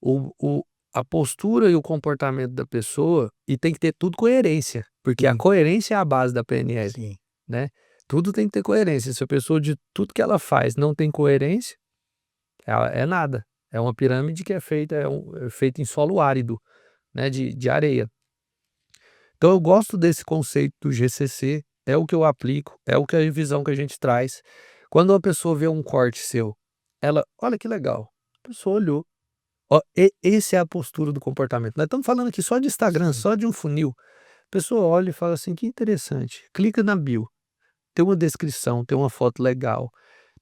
o, o- a postura e o comportamento da pessoa, e tem que ter tudo coerência, porque a Sim. coerência é a base da PNL, Sim. né? Tudo tem que ter coerência. Se a pessoa de tudo que ela faz não tem coerência, ela é nada. É uma pirâmide que é feita, é feita em solo árido, né? De areia. Então eu gosto desse conceito do GCC, é o que eu aplico, é o que a visão que a gente traz. Quando uma pessoa vê um corte seu, ela, olha que legal, a pessoa olhou. Ó, esse é a postura do comportamento. Nós estamos falando aqui só de Instagram, Sim. só de um funil. A pessoa olha e fala assim, que interessante. Clica na bio, tem uma descrição, tem uma foto legal,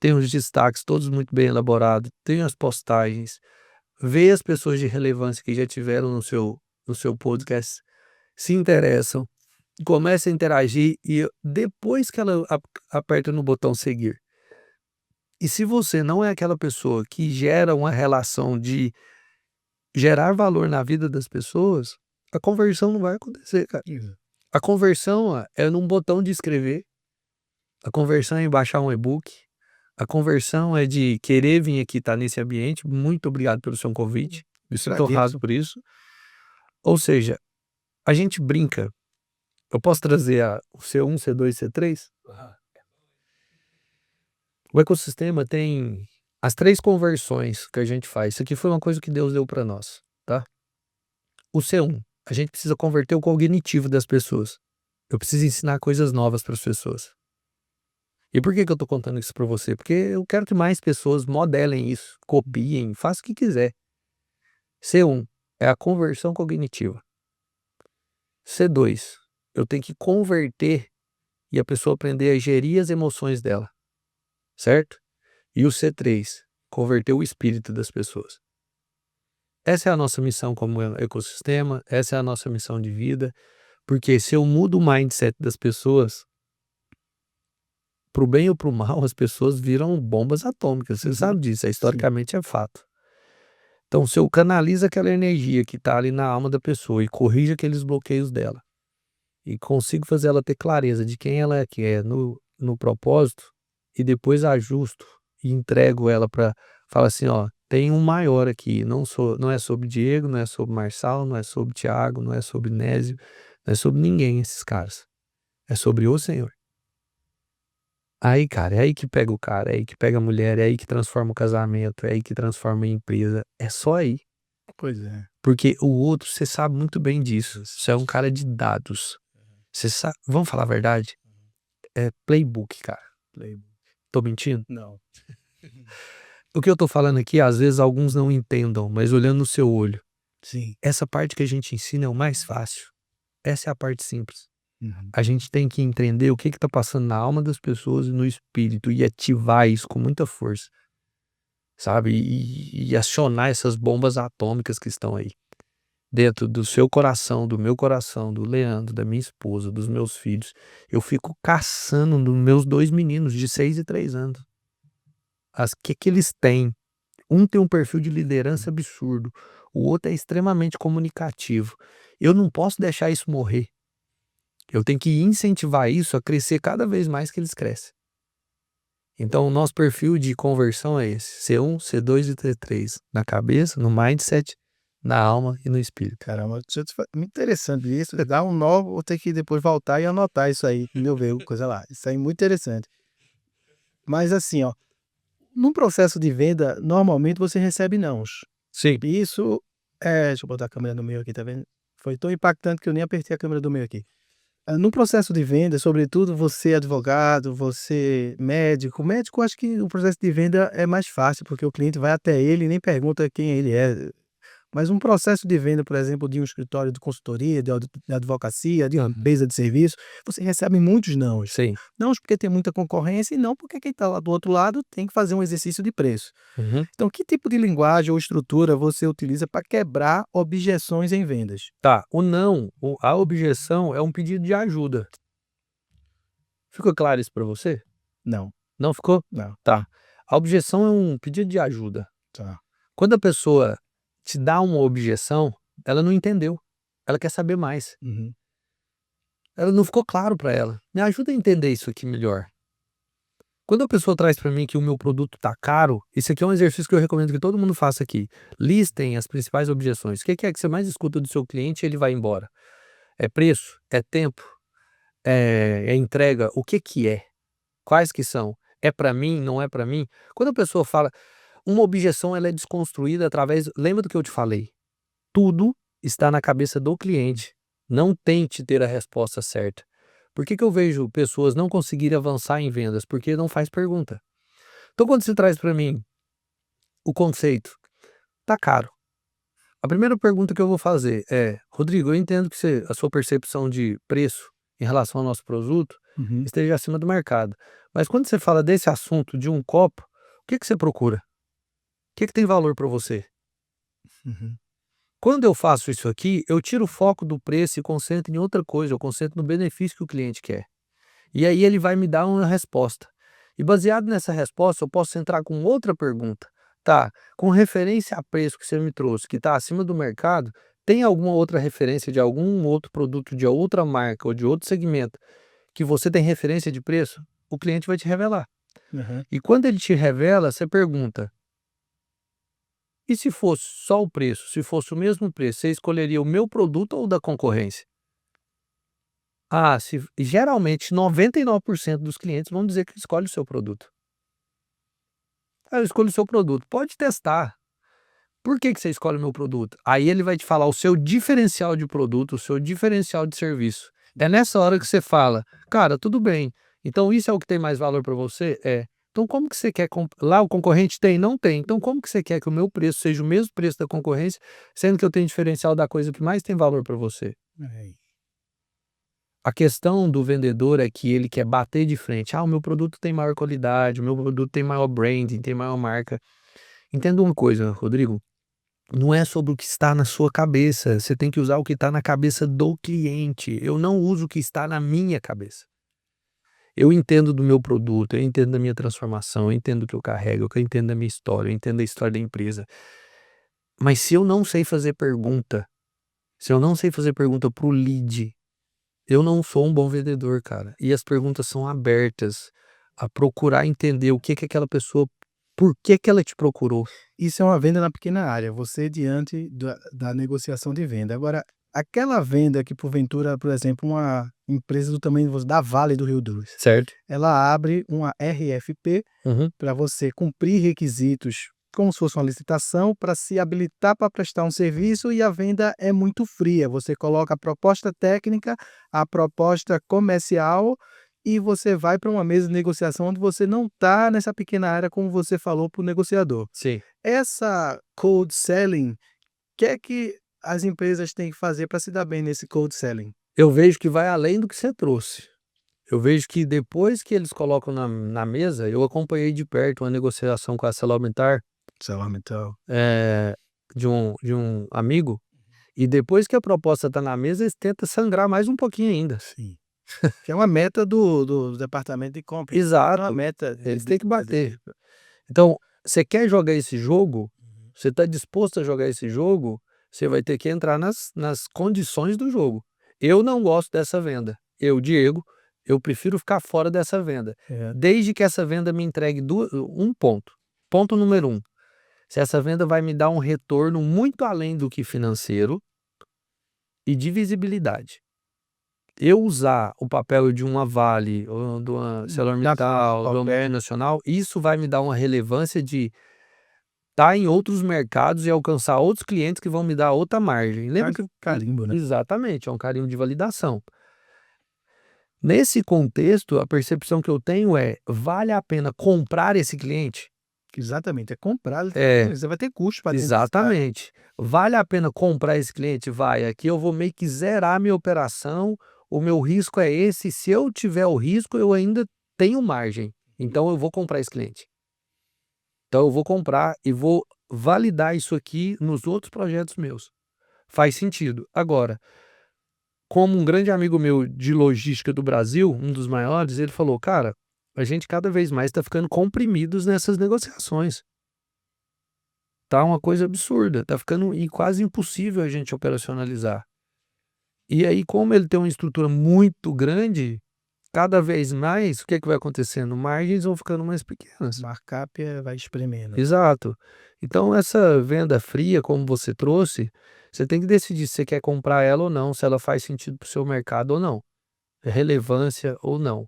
tem os destaques todos muito bem elaborados, tem as postagens, vê as pessoas de relevância que já tiveram no seu podcast, se interessam, começa a interagir e depois que ela aperta no botão seguir. E se você não é aquela pessoa que gera uma relação de gerar valor na vida das pessoas, a conversão não vai acontecer, cara. A conversão, ó, é num botão de escrever, a conversão é em baixar um e-book, a conversão é de querer vir aqui estar nesse ambiente. Muito obrigado pelo seu convite, me sinto honrado Agradeço. por isso. Ou seja, a gente brinca. Eu posso trazer o C1, C2, C3? O ecossistema tem as 3 conversões que a gente faz. Isso aqui foi uma coisa que Deus deu para nós, tá? O C1, a gente precisa converter o cognitivo das pessoas. Eu preciso ensinar coisas novas para as pessoas. E por que que eu tô contando isso para você? Porque eu quero que mais pessoas modelem isso, copiem, façam o que quiser. C1 é a conversão cognitiva. C2, eu tenho que converter e a pessoa aprender a gerir as emoções dela, certo? E o C3, converter o espírito das pessoas. Essa é a nossa missão como ecossistema, essa é a nossa missão de vida, porque se eu mudo o mindset das pessoas, pro bem ou pro mal, as pessoas viram bombas atômicas, você sabe disso, historicamente é fato. Então, se eu canalizo aquela energia que está ali na alma da pessoa e corrijo aqueles bloqueios dela, e consigo fazer ela ter clareza de quem ela é no propósito, e depois ajusto e entrego ela para falar assim, ó, tem um maior aqui, não é sobre Diego, não é sobre Marçal, não é sobre Tiago, não é sobre Nésio, não é sobre ninguém esses caras. É sobre o Senhor. Aí, cara, é aí que pega o cara, é aí que pega a mulher, é aí que transforma o casamento, é aí que transforma a empresa. É só aí. Pois é. Porque o outro, você sabe muito bem disso. Você é um cara de dados. Você sabe, vamos falar a verdade? É playbook, cara. Playbook. Tô mentindo? Não. O que eu tô falando aqui, às vezes alguns não entendam, mas olhando no seu olho, Sim. essa parte que a gente ensina é o mais fácil. Essa é a parte simples. Uhum. A gente tem que entender o que tá passando na alma das pessoas e no espírito e ativar isso com muita força, sabe? E acionar essas bombas atômicas que estão aí. Dentro do seu coração, do meu coração, do Leandro, da minha esposa, dos meus filhos. Eu fico caçando nos meus 2 meninos de 6 e 3 anos. Que eles têm. Um tem um perfil de liderança absurdo, o outro é extremamente comunicativo. Eu não posso deixar isso morrer. Eu tenho que incentivar isso a crescer cada vez mais que eles crescem. Então, o nosso perfil de conversão é esse: C1, C2 e C3. Na cabeça, no mindset, na alma e no espírito. Caramba, muito interessante isso. Dá um nó, vou ter que depois voltar e anotar isso aí, meu ver, coisa lá. Isso aí é muito interessante. Mas assim, ó, num processo de venda, normalmente você recebe nãos. Sim. Isso deixa eu botar a câmera no meio aqui, tá vendo? Foi tão impactante que eu nem apertei a câmera do meio aqui. No processo de venda, sobretudo você advogado, você médico, acho que o processo de venda é mais fácil, porque o cliente vai até ele e nem pergunta quem ele é. Mas um processo de venda, por exemplo, de um escritório de consultoria, de advocacia, de uma empresa de serviço, você recebe muitos nãos. Sim. Nãos porque tem muita concorrência e não porque quem está lá do outro lado tem que fazer um exercício de preço. Uhum. Então, que tipo de linguagem ou estrutura você utiliza para quebrar objeções em vendas? Tá, o não, a objeção é um pedido de ajuda. Ficou claro isso para você? Não, Não ficou? não. Tá. A objeção é um pedido de ajuda. Tá. Quando a pessoa te dá uma objeção, ela não entendeu. Ela quer saber mais. Uhum. Ela não ficou claro para ela. Me ajuda a entender isso aqui melhor. Quando a pessoa traz para mim que o meu produto tá caro, isso aqui é um exercício que eu recomendo que todo mundo faça aqui. Listem as principais objeções. O que é que você mais escuta do seu cliente e ele vai embora? É preço? É tempo? É entrega? O que é? Quais que são? É para mim? Não é para mim? Quando a pessoa fala, uma objeção ela é desconstruída através, lembra do que eu te falei? Tudo está na cabeça do cliente. Não tente ter a resposta certa. Por que eu vejo pessoas não conseguirem avançar em vendas? Porque não faz pergunta. Então, quando você traz para mim o conceito, tá caro. A primeira pergunta que eu vou fazer é: Rodrigo, eu entendo que a sua percepção de preço em relação ao nosso produto Uhum. esteja acima do mercado. Mas quando você fala desse assunto de um copo, o que você procura? O que tem valor para você? Uhum. Quando eu faço isso aqui, eu tiro o foco do preço e concentro em outra coisa, eu concentro no benefício que o cliente quer. E aí ele vai me dar uma resposta. E baseado nessa resposta, eu posso entrar com outra pergunta. Tá, com referência a preço que você me trouxe, que está acima do mercado, tem alguma outra referência de algum outro produto de outra marca ou de outro segmento que você tem referência de preço? O cliente vai te revelar. Uhum. E quando ele te revela, você pergunta: e se fosse só o preço, se fosse o mesmo preço, você escolheria o meu produto ou o da concorrência? Ah, geralmente 99% dos clientes vão dizer que escolhe o seu produto. Ah, eu escolho o seu produto. Pode testar. Por que você escolhe o meu produto? Aí ele vai te falar o seu diferencial de produto, o seu diferencial de serviço. É nessa hora que você fala, cara, tudo bem, então isso é o que tem mais valor para você? É. Então como que você quer... Lá o concorrente tem? Não tem. Então como que você quer que o meu preço seja o mesmo preço da concorrência, sendo que eu tenho diferencial da coisa que mais tem valor para você? É. A questão do vendedor é que ele quer bater de frente. Ah, o meu produto tem maior qualidade, o meu produto tem maior branding, tem maior marca. Entenda uma coisa, Rodrigo, não é sobre o que está na sua cabeça, você tem que usar o que está na cabeça do cliente. Eu não uso o que está na minha cabeça. Eu entendo do meu produto, eu entendo da minha transformação, eu entendo do que eu carrego, eu entendo da minha história, eu entendo da história da empresa. Mas se eu não sei fazer pergunta, se eu não sei fazer pergunta para o lead, eu não sou um bom vendedor, cara. E as perguntas são abertas a procurar entender o que que aquela pessoa, por que ela te procurou. Isso é uma venda na pequena área, você diante da negociação de venda. Agora, aquela venda que porventura, por exemplo, uma empresa do tamanho da Vale do Rio Doce, Certo? ela abre uma RFP Uhum. para você cumprir requisitos, como se fosse uma licitação, para se habilitar para prestar um serviço, e a venda é muito fria. Você coloca a proposta técnica, a proposta comercial, e você vai para uma mesa de negociação onde você não está nessa pequena área, como você falou para o negociador. Sim. Essa cold selling, o que é que as empresas têm que fazer para se dar bem nesse cold selling? Eu vejo que vai além do que você trouxe. Eu vejo que depois que eles colocam na mesa, eu acompanhei de perto uma negociação com a ArcelorMittal, Então, de um amigo, e depois que a proposta está na mesa, eles tentam sangrar mais um pouquinho ainda. sim. Que é uma meta do departamento de compras. É uma Exato, meta eles têm que bater. Então, você quer jogar esse jogo, você está disposto a jogar esse jogo, você vai ter que entrar nas condições do jogo. Eu não gosto dessa venda. Eu, Diego, eu prefiro ficar fora dessa venda. É. Desde que essa venda me entregue um ponto. Ponto número 1. Se essa venda vai me dar um retorno muito além do que financeiro e de visibilidade. Eu usar o papel de uma Vale, ou de uma ArcelorMittal, de uma Nacional, isso vai me dar uma relevância de estar em outros mercados e alcançar outros clientes que vão me dar outra margem. Lembra que... Carimbo, né? Exatamente, é um carimbo de validação. Nesse contexto, a percepção que eu tenho é, vale a pena comprar esse cliente? Exatamente, é comprar, É, você vai ter custo para exatamente. Vale a pena comprar esse cliente? Vai, aqui eu vou meio que zerar a minha operação, o meu risco é esse, se eu tiver o risco, eu ainda tenho margem, então eu vou comprar esse cliente. Então eu vou comprar e vou validar isso aqui nos outros projetos meus. Faz sentido. Agora, como um grande amigo meu de logística do Brasil, um dos maiores, ele falou, cara, a gente cada vez mais está ficando comprimidos nessas negociações. Tá uma coisa absurda, tá ficando quase impossível a gente operacionalizar. E aí, como ele tem uma estrutura muito grande, cada vez mais, o que é que vai acontecendo? Margens vão ficando mais pequenas. markup vai espremendo. Exato. Então, essa venda fria, como você trouxe, você tem que decidir se você quer comprar ela ou não, se ela faz sentido para o seu mercado ou não, relevância ou não.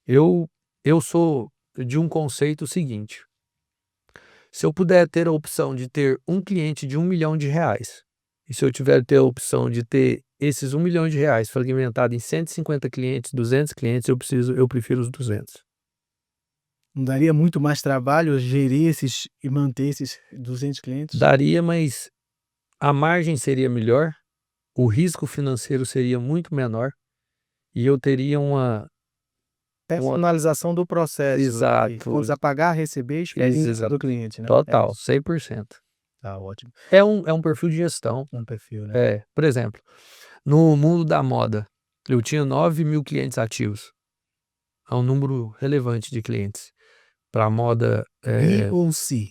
Eu sou de um conceito seguinte: se eu puder ter a opção de ter um cliente de R$1 milhão, e se eu tiver ter a opção de ter esses R$1 milhão fragmentado em 150 clientes, 200 clientes, eu prefiro os 200. Não daria muito mais trabalho gerir esses e manter esses 200 clientes? Daria, mas a margem seria melhor, o risco financeiro seria muito menor e eu teria uma Personalização do processo. Exato. Quando a pagar, receber, experiência Exato. do cliente, né? Total, 100%. Tá ótimo. É um perfil de gestão. Um perfil, né? Por exemplo, no mundo da moda, eu tinha 9 mil clientes ativos. É um número relevante de clientes. Para a moda B ou C?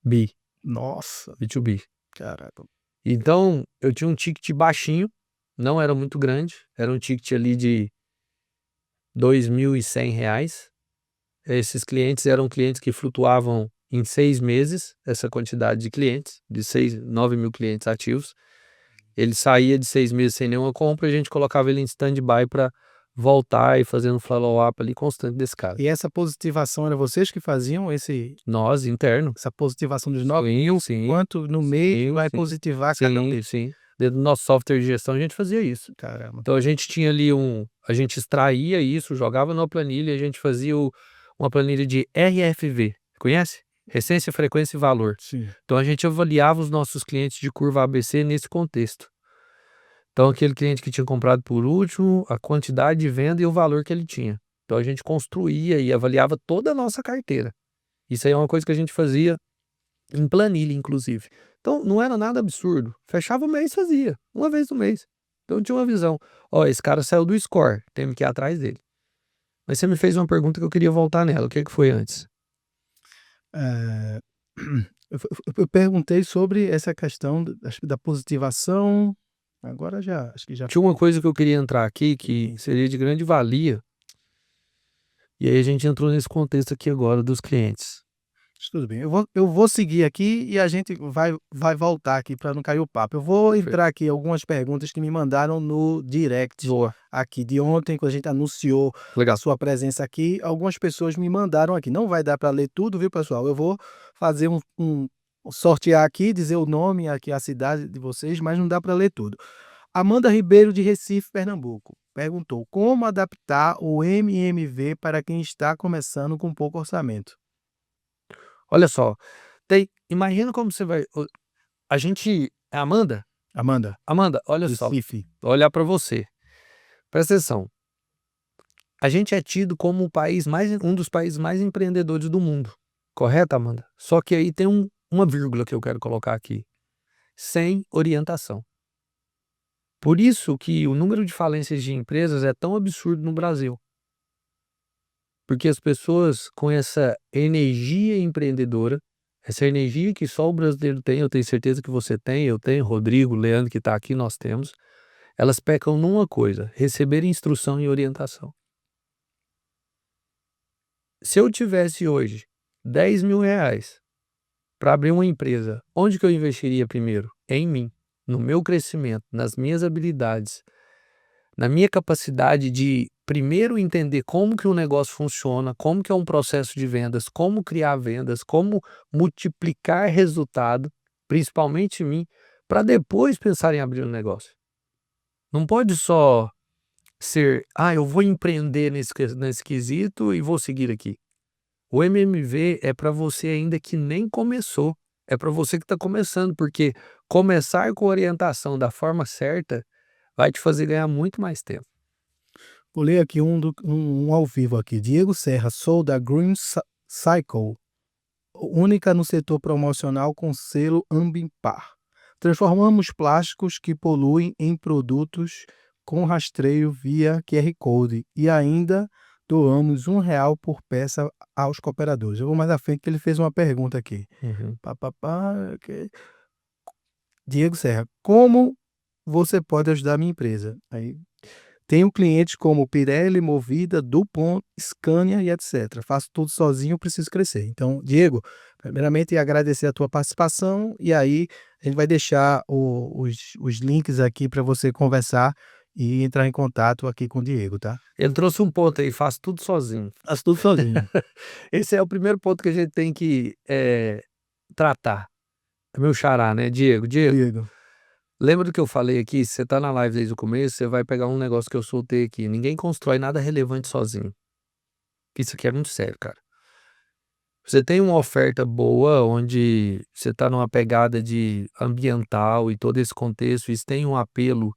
B, Nossa, B2B. caraca. Então, eu tinha um ticket baixinho, não era muito grande, era um ticket ali de R$2.100. Esses clientes eram clientes que flutuavam em 6 meses, essa quantidade de clientes, de 9 mil clientes ativos. Ele saía de 6 meses sem nenhuma compra, a gente colocava ele em stand-by para voltar e fazendo follow-up ali constante desse cara. E essa positivação era vocês que faziam Nós, interno. essa positivação dos novos? Sim, Quanto no mês sim, vai sim. positivar cada um Sim, deles? sim. Dentro do nosso software de gestão a gente fazia isso. Caramba. Então a gente tinha ali a gente extraía isso, jogava numa planilha, a gente fazia uma planilha de RFV, conhece? Essência, frequência e valor. Sim. Então a gente avaliava os nossos clientes de curva ABC nesse contexto. Então aquele cliente que tinha comprado por último, a quantidade de venda e o valor que ele tinha. Então a gente construía e avaliava toda a nossa carteira. Isso aí é uma coisa que a gente fazia em planilha, inclusive. Então não era nada absurdo. Fechava o mês, fazia. Uma vez no mês. Então tinha uma visão. Ó, esse cara saiu do score, temos que ir atrás dele. Mas você me fez uma pergunta que eu queria voltar nela. O que foi antes? Eu perguntei sobre essa questão acho que da positivação, agora acho que já Tinha uma coisa que eu queria entrar aqui que seria de grande valia. E aí a gente entrou nesse contexto aqui agora dos clientes. tudo bem. Eu vou seguir aqui e a gente vai voltar aqui para não cair o papo. Eu vou entrar aqui algumas perguntas que me mandaram no direct Boa. aqui de ontem, quando a gente anunciou Legal. a sua presença aqui. Algumas pessoas me mandaram aqui. Não vai dar para ler tudo, viu, pessoal? Eu vou fazer sortear aqui, dizer o nome aqui, a cidade de vocês, mas não dá para ler tudo. Amanda Ribeiro, de Recife, Pernambuco, perguntou: como adaptar o MMV para quem está começando com pouco orçamento? Olha só. Imagina como você vai. A gente. Amanda? Amanda, Amanda, olha só. Recife. Vou olhar para você. Presta atenção. A gente é tido como um dos países mais empreendedores do mundo. Correto, Amanda? Só que aí tem uma vírgula que eu quero colocar aqui. Sem orientação. Por isso que o número de falências de empresas é tão absurdo no Brasil. Porque as pessoas com essa energia empreendedora, essa energia que só o brasileiro tem, eu tenho certeza que você tem, eu tenho, Rodrigo, Leandro que está aqui, nós temos, elas pecam numa coisa: receber instrução e orientação. Se eu tivesse hoje R$10.000 para abrir uma empresa, onde que eu investiria primeiro? Em mim, no meu crescimento, nas minhas habilidades, na minha capacidade de primeiro entender como que o negócio funciona, como que é um processo de vendas, como criar vendas, como multiplicar resultado, principalmente em mim, para depois pensar em abrir um negócio. Não pode só ser, eu vou empreender nesse quesito e vou seguir aqui. O MMV é para você ainda que nem começou, é para você que está começando, porque começar com orientação da forma certa vai te fazer ganhar muito mais tempo. Vou ler aqui um ao vivo aqui. Diego Serra, sou da Green Cycle, única no setor promocional com selo Ambipar. Transformamos plásticos que poluem em produtos com rastreio via QR Code e ainda doamos R$1 por peça aos cooperadores. Eu vou mais à frente que ele fez uma pergunta aqui. Okay. Diego Serra, como você pode ajudar a minha empresa? Aí, tenho clientes como Pirelli, Movida, DuPont, Scania e etc. Faço tudo sozinho, preciso crescer. Então, Diego, primeiramente agradecer a tua participação e aí a gente vai deixar os links aqui para você conversar e entrar em contato aqui com o Diego, tá? Ele trouxe um ponto aí: faço tudo sozinho. Faço tudo sozinho. Esse é o primeiro ponto que a gente tem que tratar. É meu xará, né, Diego? Diego. Lembra do que eu falei aqui? Se você tá na live desde o começo, você vai pegar um negócio que eu soltei aqui. Ninguém constrói nada relevante sozinho. Isso aqui é muito sério, cara. Você tem uma oferta boa, onde você tá numa pegada de ambiental e todo esse contexto, isso tem um apelo.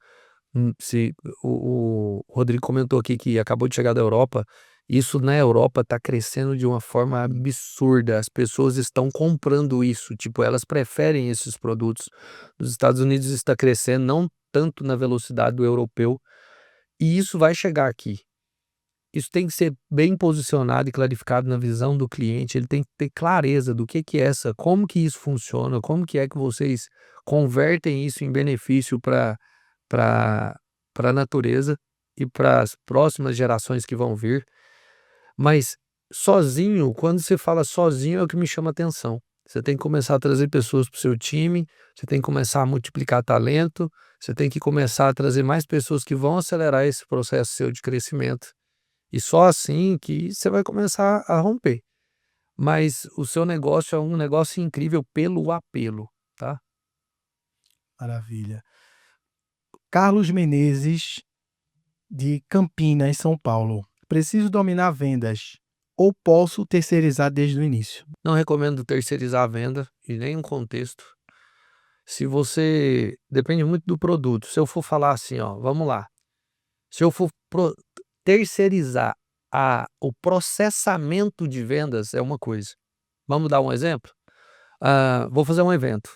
O Rodrigo comentou aqui que acabou de chegar da Europa. Isso na Europa está crescendo de uma forma absurda. As pessoas estão comprando isso. Tipo, elas preferem esses produtos. Nos Estados Unidos está crescendo, não tanto na velocidade do europeu. E isso vai chegar aqui. Isso tem que ser bem posicionado e clarificado na visão do cliente. Ele tem que ter clareza do que é como que isso funciona, como que é que vocês convertem isso em benefício para a natureza e para as próximas gerações que vão vir. Mas sozinho, quando você fala sozinho, é o que me chama atenção. Você tem que começar a trazer pessoas para o seu time, você tem que começar a multiplicar talento, Você tem que começar a trazer mais pessoas que vão acelerar esse processo seu de crescimento. E só assim que você vai começar a romper. Mas o seu negócio é um negócio incrível pelo apelo, tá? Maravilha. Carlos Menezes, de Campinas, São Paulo. Preciso dominar vendas ou posso terceirizar desde o início? Não recomendo terceirizar a venda em nenhum contexto. Se você depende muito do produto. Se eu for falar assim, ó, vamos lá. Se eu for terceirizar o processamento de vendas é uma coisa. Vamos dar um exemplo? Vou fazer um evento.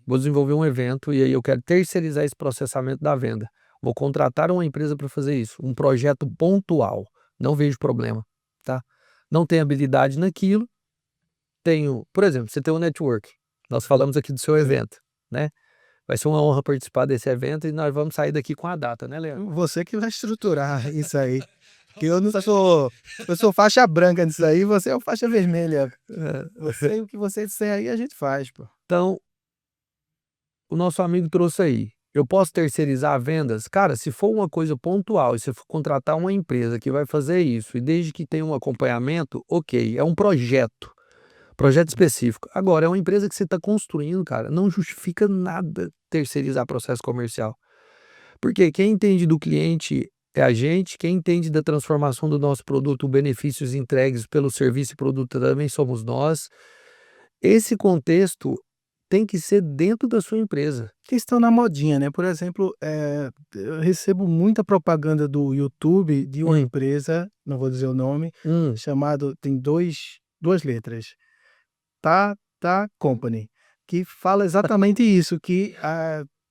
Vou desenvolver um evento e aí eu quero terceirizar esse processamento da venda. Vou contratar uma empresa para fazer isso. Um projeto pontual. Não vejo problema, tá? Não tenho habilidade naquilo. Por exemplo, você tem um network. Nós falamos aqui do seu evento, né? Vai ser uma honra participar desse evento e nós vamos sair daqui com a data, né, Leandro? Você que vai estruturar isso aí. Que eu sou faixa branca nisso aí, você é o faixa vermelha. Você, o que você disser aí, a gente faz, pô. Então, o nosso amigo trouxe aí. Eu posso terceirizar vendas? Cara, se for uma coisa pontual e se for contratar uma empresa que vai fazer isso, e desde que tenha um acompanhamento, ok, é um projeto específico. Agora, é uma empresa que você está construindo, cara, não justifica nada terceirizar processo comercial. Porque quem entende do cliente é a gente, quem entende da transformação do nosso produto, benefícios entregues pelo serviço e produto também somos nós. Esse contexto tem que ser dentro da sua empresa. Que estão na modinha, né? Por exemplo, eu recebo muita propaganda do YouTube de uma empresa, não vou dizer o nome, chamado, tem duas letras, Tá Company, que fala exatamente isso, que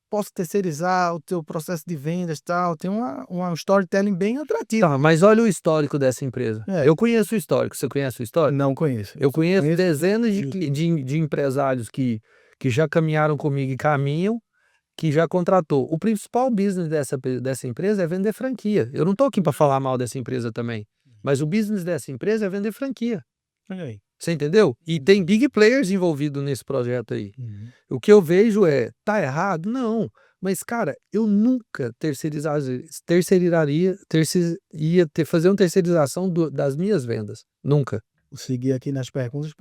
posso terceirizar o teu processo de vendas e tal, tem uma storytelling bem atrativa. Tá, mas olha o histórico dessa empresa. É. Eu conheço o histórico, você conhece o histórico? Não conheço. Eu conheço Conheço dezenas de de empresários que já caminharam comigo e caminham, que já contratou. O principal business dessa empresa é vender franquia. Eu não estou aqui para falar mal dessa empresa também, mas o business dessa empresa é vender franquia. Olha aí. Você entendeu? E tem big players envolvidos nesse projeto aí. O que eu vejo tá errado? Não. Mas, cara, eu nunca fazer uma terceirização das minhas vendas. Nunca. Vou seguir aqui nas perguntas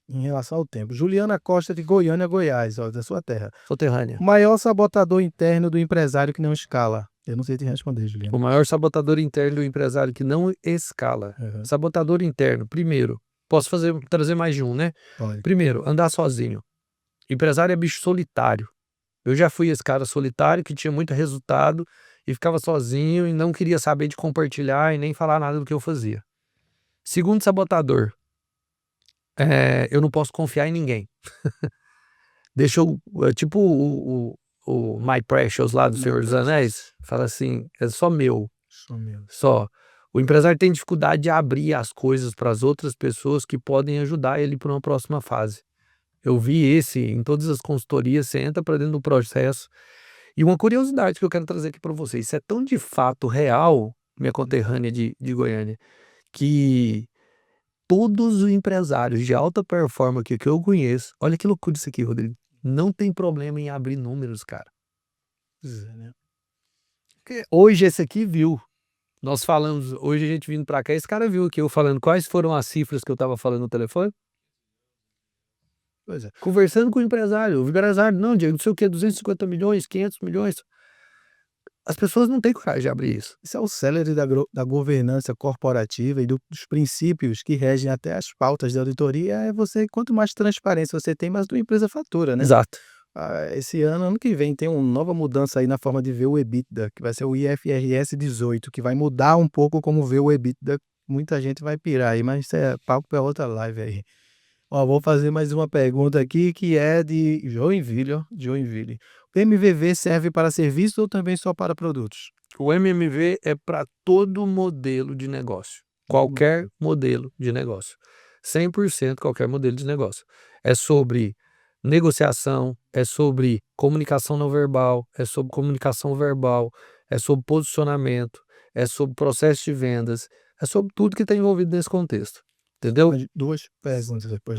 em relação ao tempo. Juliana Costa, de Goiânia, Goiás, ó, da sua terra. Soterrânea. O maior sabotador interno do empresário que não escala. Eu não sei te responder, Juliana. O maior sabotador interno do empresário que não escala. Sabotador interno, primeiro. Posso trazer mais de um, né? Pode. Primeiro, andar sozinho. Empresário é bicho solitário. Eu já fui esse cara solitário que tinha muito resultado e ficava sozinho e não queria saber de compartilhar e nem falar nada do que eu fazia. Segundo sabotador, eu não posso confiar em ninguém. Deixa eu, tipo o My Precious lá do Senhor dos Anéis, fala assim, é só meu. Só. O empresário tem dificuldade de abrir as coisas para as outras pessoas que podem ajudar ele para uma próxima fase. Eu vi em todas as consultorias, você entra para dentro do processo. E uma curiosidade que eu quero trazer aqui para vocês, isso é tão de fato real, minha conterrânea de Goiânia, que todos os empresários de alta performance que eu conheço, olha que loucura isso aqui, Rodrigo, não tem problema em abrir números, cara. Hoje esse aqui viu. Nós falamos, hoje a gente vindo pra cá, esse cara viu aqui eu falando quais foram as cifras que eu tava falando no telefone. Pois é. Conversando com o empresário. Não, Diego, não sei o que, 250 milhões, 500 milhões. As pessoas não têm coragem de abrir isso. Isso é o celery da governança corporativa e dos princípios que regem até as pautas da auditoria. Quanto mais transparência você tem, mais tua empresa fatura, né? Exato. Esse ano que vem, tem uma nova mudança aí na forma de ver o EBITDA, que vai ser o IFRS 18, que vai mudar um pouco como vê o EBITDA. Muita gente vai pirar aí, mas isso é papo para outra live aí. Ó, vou fazer mais uma pergunta aqui, que é de Joinville, ó. Joinville. O MVV serve para serviços ou também só para produtos? O MMV é para todo modelo de negócio. Qualquer modelo de negócio. 100% qualquer modelo de negócio. É sobre negociação, é sobre comunicação não verbal, é sobre comunicação verbal, é sobre posicionamento, é sobre processo de vendas, é sobre tudo que está envolvido nesse contexto. Entendeu? Duas perguntas depois.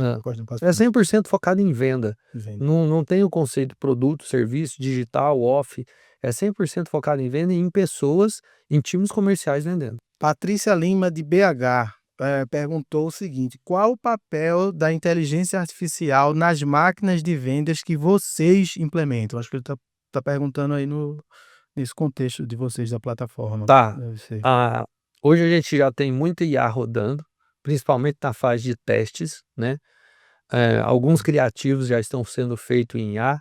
É 100% focado em venda. Não tem o conceito de produto, serviço, digital, off. é 100% focado em venda e em pessoas, em times comerciais vendendo. Patrícia Lima, de BH, perguntou o seguinte: qual o papel da inteligência artificial nas máquinas de vendas que vocês implementam? Acho que ele está perguntando aí nesse contexto de vocês da plataforma. Tá. Deve ser. Hoje a gente já tem muito IA rodando, principalmente na fase de testes, né? Alguns criativos já estão sendo feitos em IA.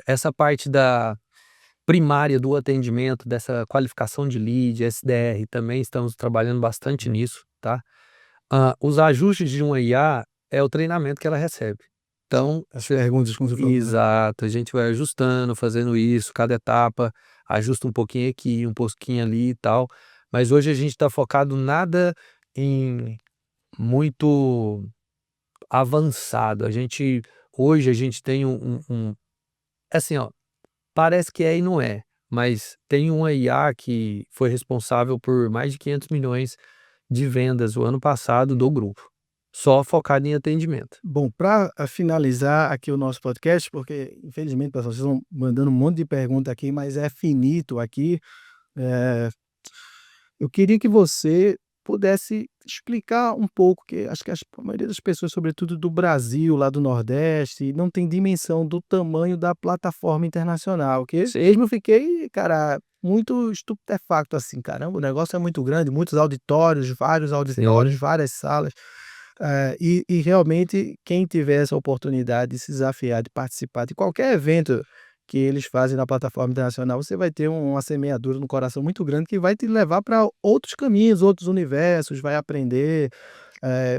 Essa parte da primária do atendimento, dessa qualificação de lead, SDR, também estamos trabalhando bastante nisso, tá? Os ajustes de uma IA é o treinamento que ela recebe. Então, As perguntas como você falou, né? exato, a gente vai ajustando, fazendo isso, cada etapa, ajusta um pouquinho aqui, um pouquinho ali e tal. Mas hoje a gente está focado nada em muito avançado. Hoje a gente tem assim, ó, parece que é e não é, mas tem uma IA que foi responsável por mais de 500 milhões de vendas o ano passado do grupo, só focado em atendimento. Bom, para finalizar aqui o nosso podcast, porque infelizmente, pessoal, vocês estão mandando um monte de pergunta aqui, mas é finito aqui. Eu queria que você pudesse explicar um pouco, que acho que a maioria das pessoas, sobretudo do Brasil, lá do Nordeste, não tem dimensão do tamanho da plataforma internacional, que mesmo eu fiquei, cara, muito estupefacto assim, caramba, o negócio é muito grande, muitos auditórios, vários auditórios, várias salas. E realmente, quem tiver essa oportunidade de se desafiar, de participar de qualquer evento que eles fazem na plataforma internacional, você vai ter uma semeadura no coração muito grande que vai te levar para outros caminhos, outros universos, vai aprender,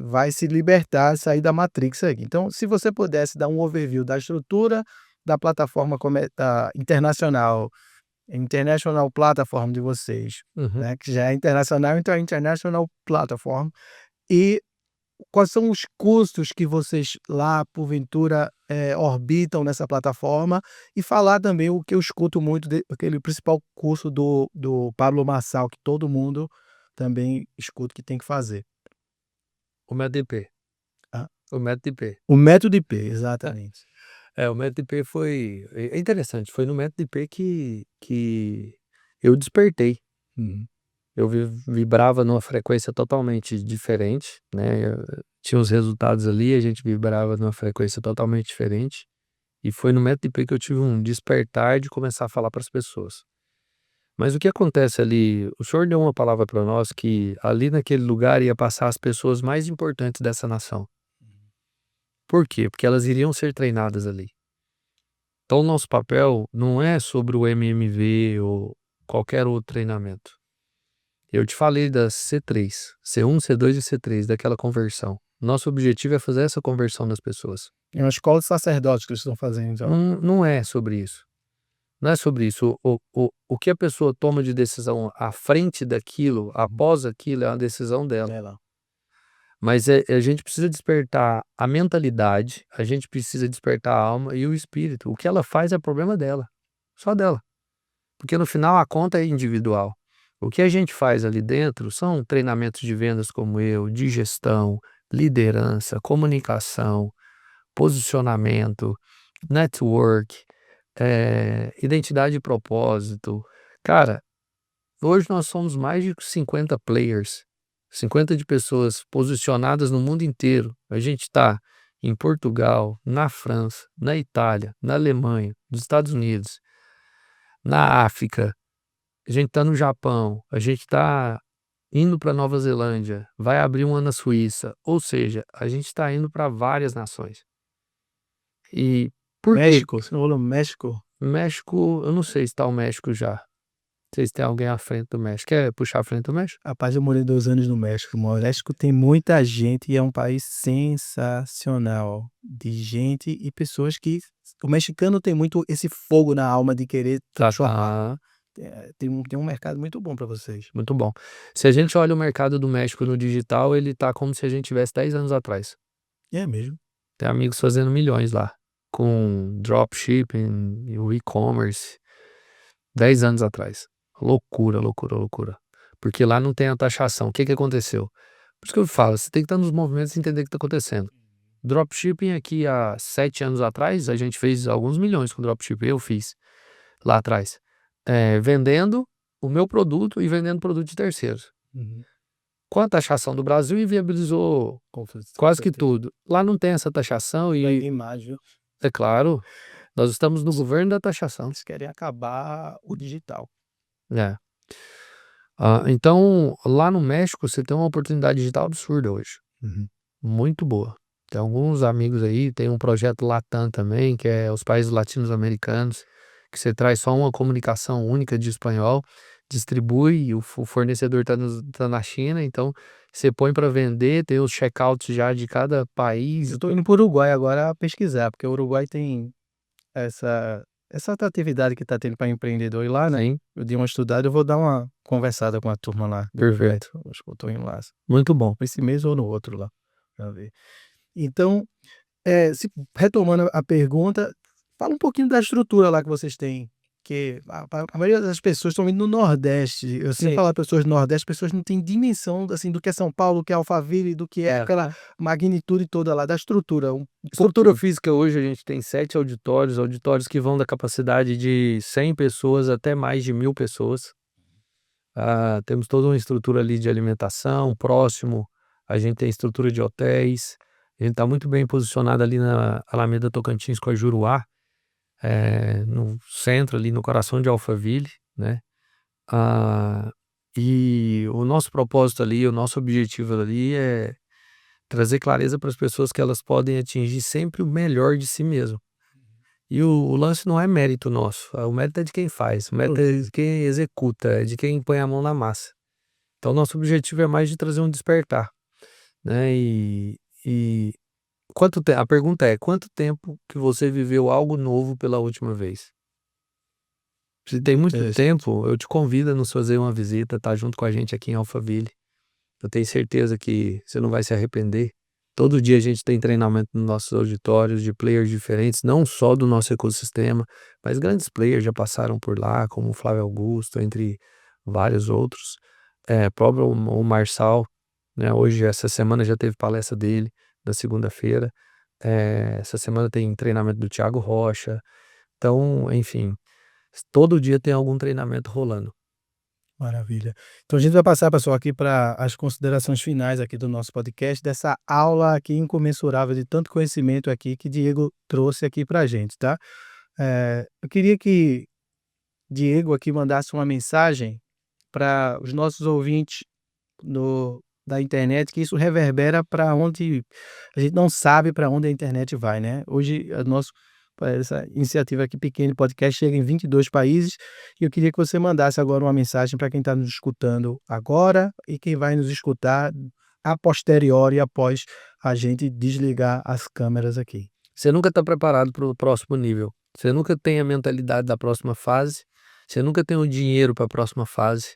vai se libertar, sair da Matrix aqui. Então, se você pudesse dar um overview da estrutura da plataforma internacional, International Platform de vocês, Uhum. né, que já é internacional, então é International Platform, e quais são os custos que vocês lá, porventura, orbitam nessa plataforma? E falar também o que eu escuto muito, aquele principal curso do Pablo Marçal, que todo mundo também escuta que tem que fazer. O método IP. Ah. O método IP. O método IP, exatamente. O método IP é interessante, foi no método IP que eu despertei. Uhum. Eu vibrava numa frequência totalmente diferente, né, tinha os resultados ali, a gente vibrava numa frequência totalmente diferente, e foi no método IP que eu tive um despertar de começar a falar para as pessoas. Mas o que acontece ali, o senhor deu uma palavra para nós que ali naquele lugar ia passar as pessoas mais importantes dessa nação. Por quê? Porque elas iriam ser treinadas ali. Então o nosso papel não é sobre o MMV ou qualquer outro treinamento. Eu te falei das C3, C1, C2 e C3, daquela conversão. Nosso objetivo é fazer essa conversão das pessoas. É uma escola de sacerdotes que eles estão fazendo, então. Não é sobre isso. Não é sobre isso. O que a pessoa toma de decisão à frente daquilo, após aquilo, é uma decisão dela. É lá. Mas a gente precisa despertar a mentalidade, a gente precisa despertar a alma e o espírito. O que ela faz é problema dela, só dela. Porque no final a conta é individual. O que a gente faz ali dentro são treinamentos de vendas como eu, de gestão, liderança, comunicação, posicionamento, network, identidade e propósito. Cara, hoje nós somos mais de 50 players, 50 de pessoas posicionadas no mundo inteiro. A gente está em Portugal, na França, na Itália, na Alemanha, nos Estados Unidos, na África. A gente está no Japão, a gente está indo para Nova Zelândia, vai abrir uma na Suíça, ou seja, a gente está indo para várias nações. E por quê? México, você não falou México? México, eu não sei se está o México já. Não sei se tem alguém à frente do México. Quer puxar à frente do México? Rapaz, eu morei 2 anos no México. O México tem muita gente e é um país sensacional de gente e pessoas que o mexicano tem muito esse fogo na alma de querer transformar. Tem um mercado muito bom para vocês. Muito bom. Se a gente olha o mercado do México no digital, ele tá como se a gente tivesse 10 anos atrás. É mesmo. Tem amigos fazendo milhões lá, com dropshipping e o e-commerce, 10 anos atrás. Loucura, loucura, loucura. Porque lá não tem a taxação. O que aconteceu? Por isso que eu falo, você tem que estar nos movimentos e entender o que está acontecendo. Dropshipping aqui há 7 anos atrás, a gente fez alguns milhões com dropshipping, eu fiz. lá atrás. Vendendo o meu produto e vendendo produto de terceiros. Com a taxação do Brasil, inviabilizou quase que tudo. Lá não tem essa taxação e, Imagem, viu? é claro, nós estamos no governo da taxação. Eles querem acabar o digital. É. Então, lá no México, você tem uma oportunidade digital absurda hoje. Muito boa. Tem alguns amigos aí, tem um projeto Latam também, que é os países latino-americanos, que você traz só uma comunicação única de espanhol, distribui, o fornecedor tá na China, então você põe para vender, tem os checkouts já de cada país. Eu tô indo para o Uruguai agora pesquisar, porque o Uruguai tem essa atratividade que tá tendo para empreendedor ir lá, né? Sim, Eu dei uma estudada, eu vou dar uma conversada com a turma lá do perfeito. projeto. Acho que eu tô indo lá, Muito bom. esse mês ou no outro lá, pra ver. Então, retomando a pergunta, fala um pouquinho da estrutura lá que vocês têm, que a maioria das pessoas estão vindo no Nordeste. Eu sempre Sim. falo para pessoas do Nordeste, as pessoas não têm dimensão assim do que é São Paulo, do que é Alphaville, do que é aquela magnitude toda lá da estrutura. Estrutura física hoje a gente tem 7 auditórios que vão da capacidade de 100 pessoas até mais de 1.000 pessoas. Temos toda uma estrutura ali de alimentação, próximo, a gente tem estrutura de hotéis, a gente está muito bem posicionado ali na Alameda Tocantins com a Juruá, no centro ali, no coração de Alphaville, né? E o nosso propósito ali, o nosso objetivo ali é trazer clareza para as pessoas que elas podem atingir sempre o melhor de si mesmo. E o lance não é mérito nosso, o mérito é de quem faz, o mérito é de quem executa, é de quem põe a mão na massa. Então, nosso objetivo é mais de trazer um despertar, né? E a pergunta é, quanto tempo que você viveu algo novo pela última vez? Se tem muito Interessante. tempo, eu te convido a nos fazer uma visita, tá junto com a gente aqui em Alphaville. Eu tenho certeza que você não vai se arrepender. Todo dia a gente tem treinamento nos nossos auditórios de players diferentes, não só do nosso ecossistema, mas grandes players já passaram por lá, como o Flávio Augusto, entre vários outros. Próprio o Marçal, né? Hoje, essa semana, já teve palestra dele, na segunda-feira. Essa semana tem treinamento do Thiago Rocha. Então, enfim, todo dia tem algum treinamento rolando. Maravilha. Então a gente vai passar, pessoal, aqui para as considerações finais aqui do nosso podcast, dessa aula aqui incomensurável de tanto conhecimento aqui que Diego trouxe aqui para a gente, tá? Eu queria que Diego aqui mandasse uma mensagem para os nossos ouvintes da internet, que isso reverbera para onde a gente não sabe para onde a internet vai, né? Hoje, essa iniciativa aqui pequena, podcast, chega em 22 países, e eu queria que você mandasse agora uma mensagem para quem está nos escutando agora e quem vai nos escutar a posteriori, após a gente desligar as câmeras aqui. Você nunca está preparado para o próximo nível. Você nunca tem a mentalidade da próxima fase. Você nunca tem o dinheiro para a próxima fase.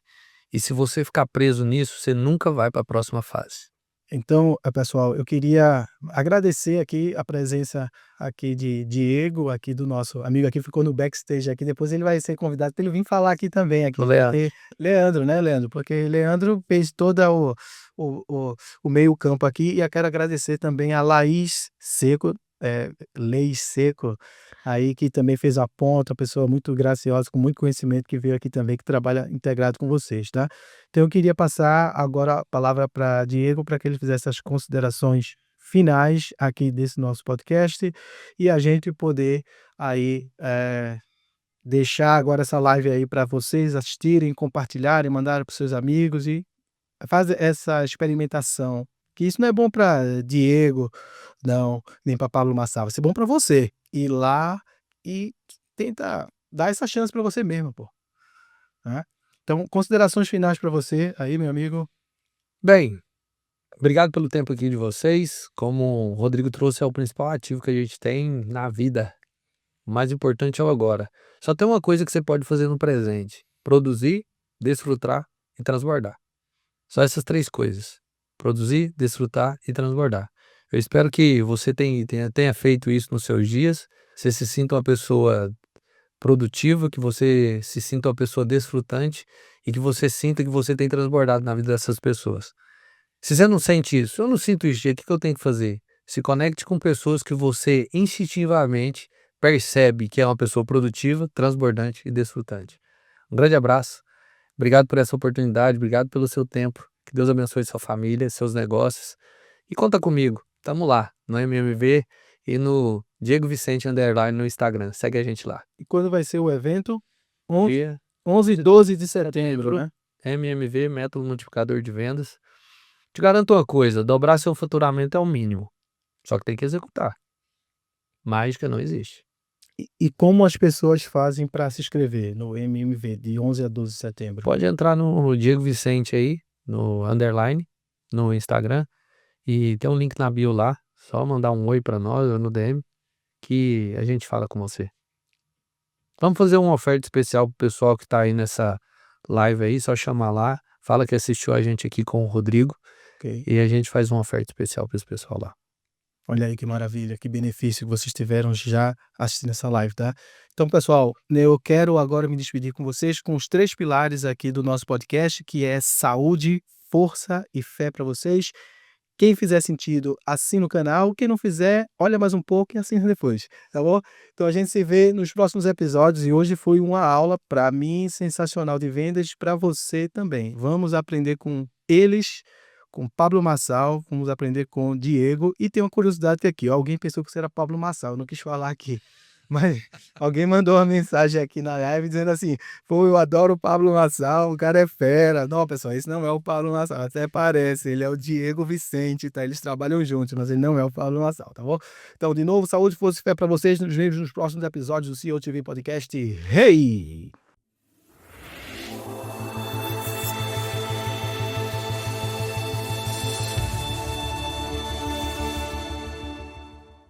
E se você ficar preso nisso, você nunca vai para a próxima fase. Então, pessoal, eu queria agradecer aqui a presença aqui de Diego, aqui do nosso amigo aqui, ficou no backstage aqui, depois ele vai ser convidado para ele vir falar aqui também, aqui. O Leandro. Leandro, né, Leandro? Porque Leandro fez todo o meio campo aqui, e eu quero agradecer também a Laís Seco, Leis Seco, aí, que também fez a ponta, uma pessoa muito graciosa, com muito conhecimento, que veio aqui também, que trabalha integrado com vocês, tá? Então eu queria passar agora a palavra para Diego, para que ele fizesse as considerações finais aqui desse nosso podcast, e a gente poder aí deixar agora essa live aí para vocês assistirem, compartilharem, mandarem para seus amigos e fazer essa experimentação. Que isso não é bom para Diego, não, nem para Pablo Marçal, vai ser bom para você ir lá e tenta dar essa chance para você mesmo, pô, né? Então, considerações finais para você aí, meu amigo. Bem, obrigado pelo tempo aqui de vocês. Como o Rodrigo trouxe, é o principal ativo que a gente tem na vida. O mais importante é o agora. Só tem uma coisa que você pode fazer no presente: produzir, desfrutar e transbordar. Só essas 3 coisas: produzir, desfrutar e transbordar. Eu espero que você tenha feito isso nos seus dias, você se sinta uma pessoa produtiva, que você se sinta uma pessoa desfrutante e que você sinta que você tem transbordado na vida dessas pessoas. Se você não sente isso, eu não sinto isso, o que eu tenho que fazer? Se conecte com pessoas que você instintivamente percebe que é uma pessoa produtiva, transbordante e desfrutante. Um grande abraço. Obrigado por essa oportunidade, obrigado pelo seu tempo. Que Deus abençoe sua família, seus negócios. E conta comigo. Tamo lá no MMV e no Diego Vicente Underline no Instagram. Segue a gente lá. E quando vai ser o evento? 11, Dia 11 e 12 de setembro, né? MMV, Método Multiplicador de Vendas. Te garanto uma coisa, dobrar seu faturamento é o mínimo. Só que tem que executar. Mágica não existe. E como as pessoas fazem para se inscrever no MMV de 11 a 12 de setembro? Pode entrar no Diego Vicente aí, no Underline, no Instagram. E tem um link na bio lá. Só mandar um oi pra nós ou no DM que a gente fala com você. Vamos fazer uma oferta especial pro pessoal que tá aí nessa live aí. Só chamar lá. Fala que assistiu a gente aqui com o Rodrigo. Ok. E a gente faz uma oferta especial para esse pessoal lá. Olha aí que maravilha, que benefício que vocês tiveram já assistindo essa live, tá? Então, pessoal, eu quero agora me despedir com vocês com os 3 pilares aqui do nosso podcast, que é saúde, força e fé para vocês. Quem fizer sentido, assina o canal. Quem não fizer, olha mais um pouco e assina depois, tá bom? Então a gente se vê nos próximos episódios e hoje foi uma aula para mim sensacional de vendas, para você também. Vamos aprender com eles, com Pablo Marçal, vamos aprender com Diego. E tem uma curiosidade aqui, ó, alguém pensou que você era Pablo Marçal, eu não quis falar aqui. Mas alguém mandou uma mensagem aqui na live dizendo assim: pô, eu adoro o Pablo Marçal, o cara é fera. Não, pessoal, esse não é o Pablo Marçal, até parece, ele é o Diego Vicente, tá? Eles trabalham juntos, mas ele não é o Pablo Marçal, tá bom? Então, de novo, saúde, força e fé para vocês. Nos vemos nos próximos episódios do CEO TV Podcast. Hey!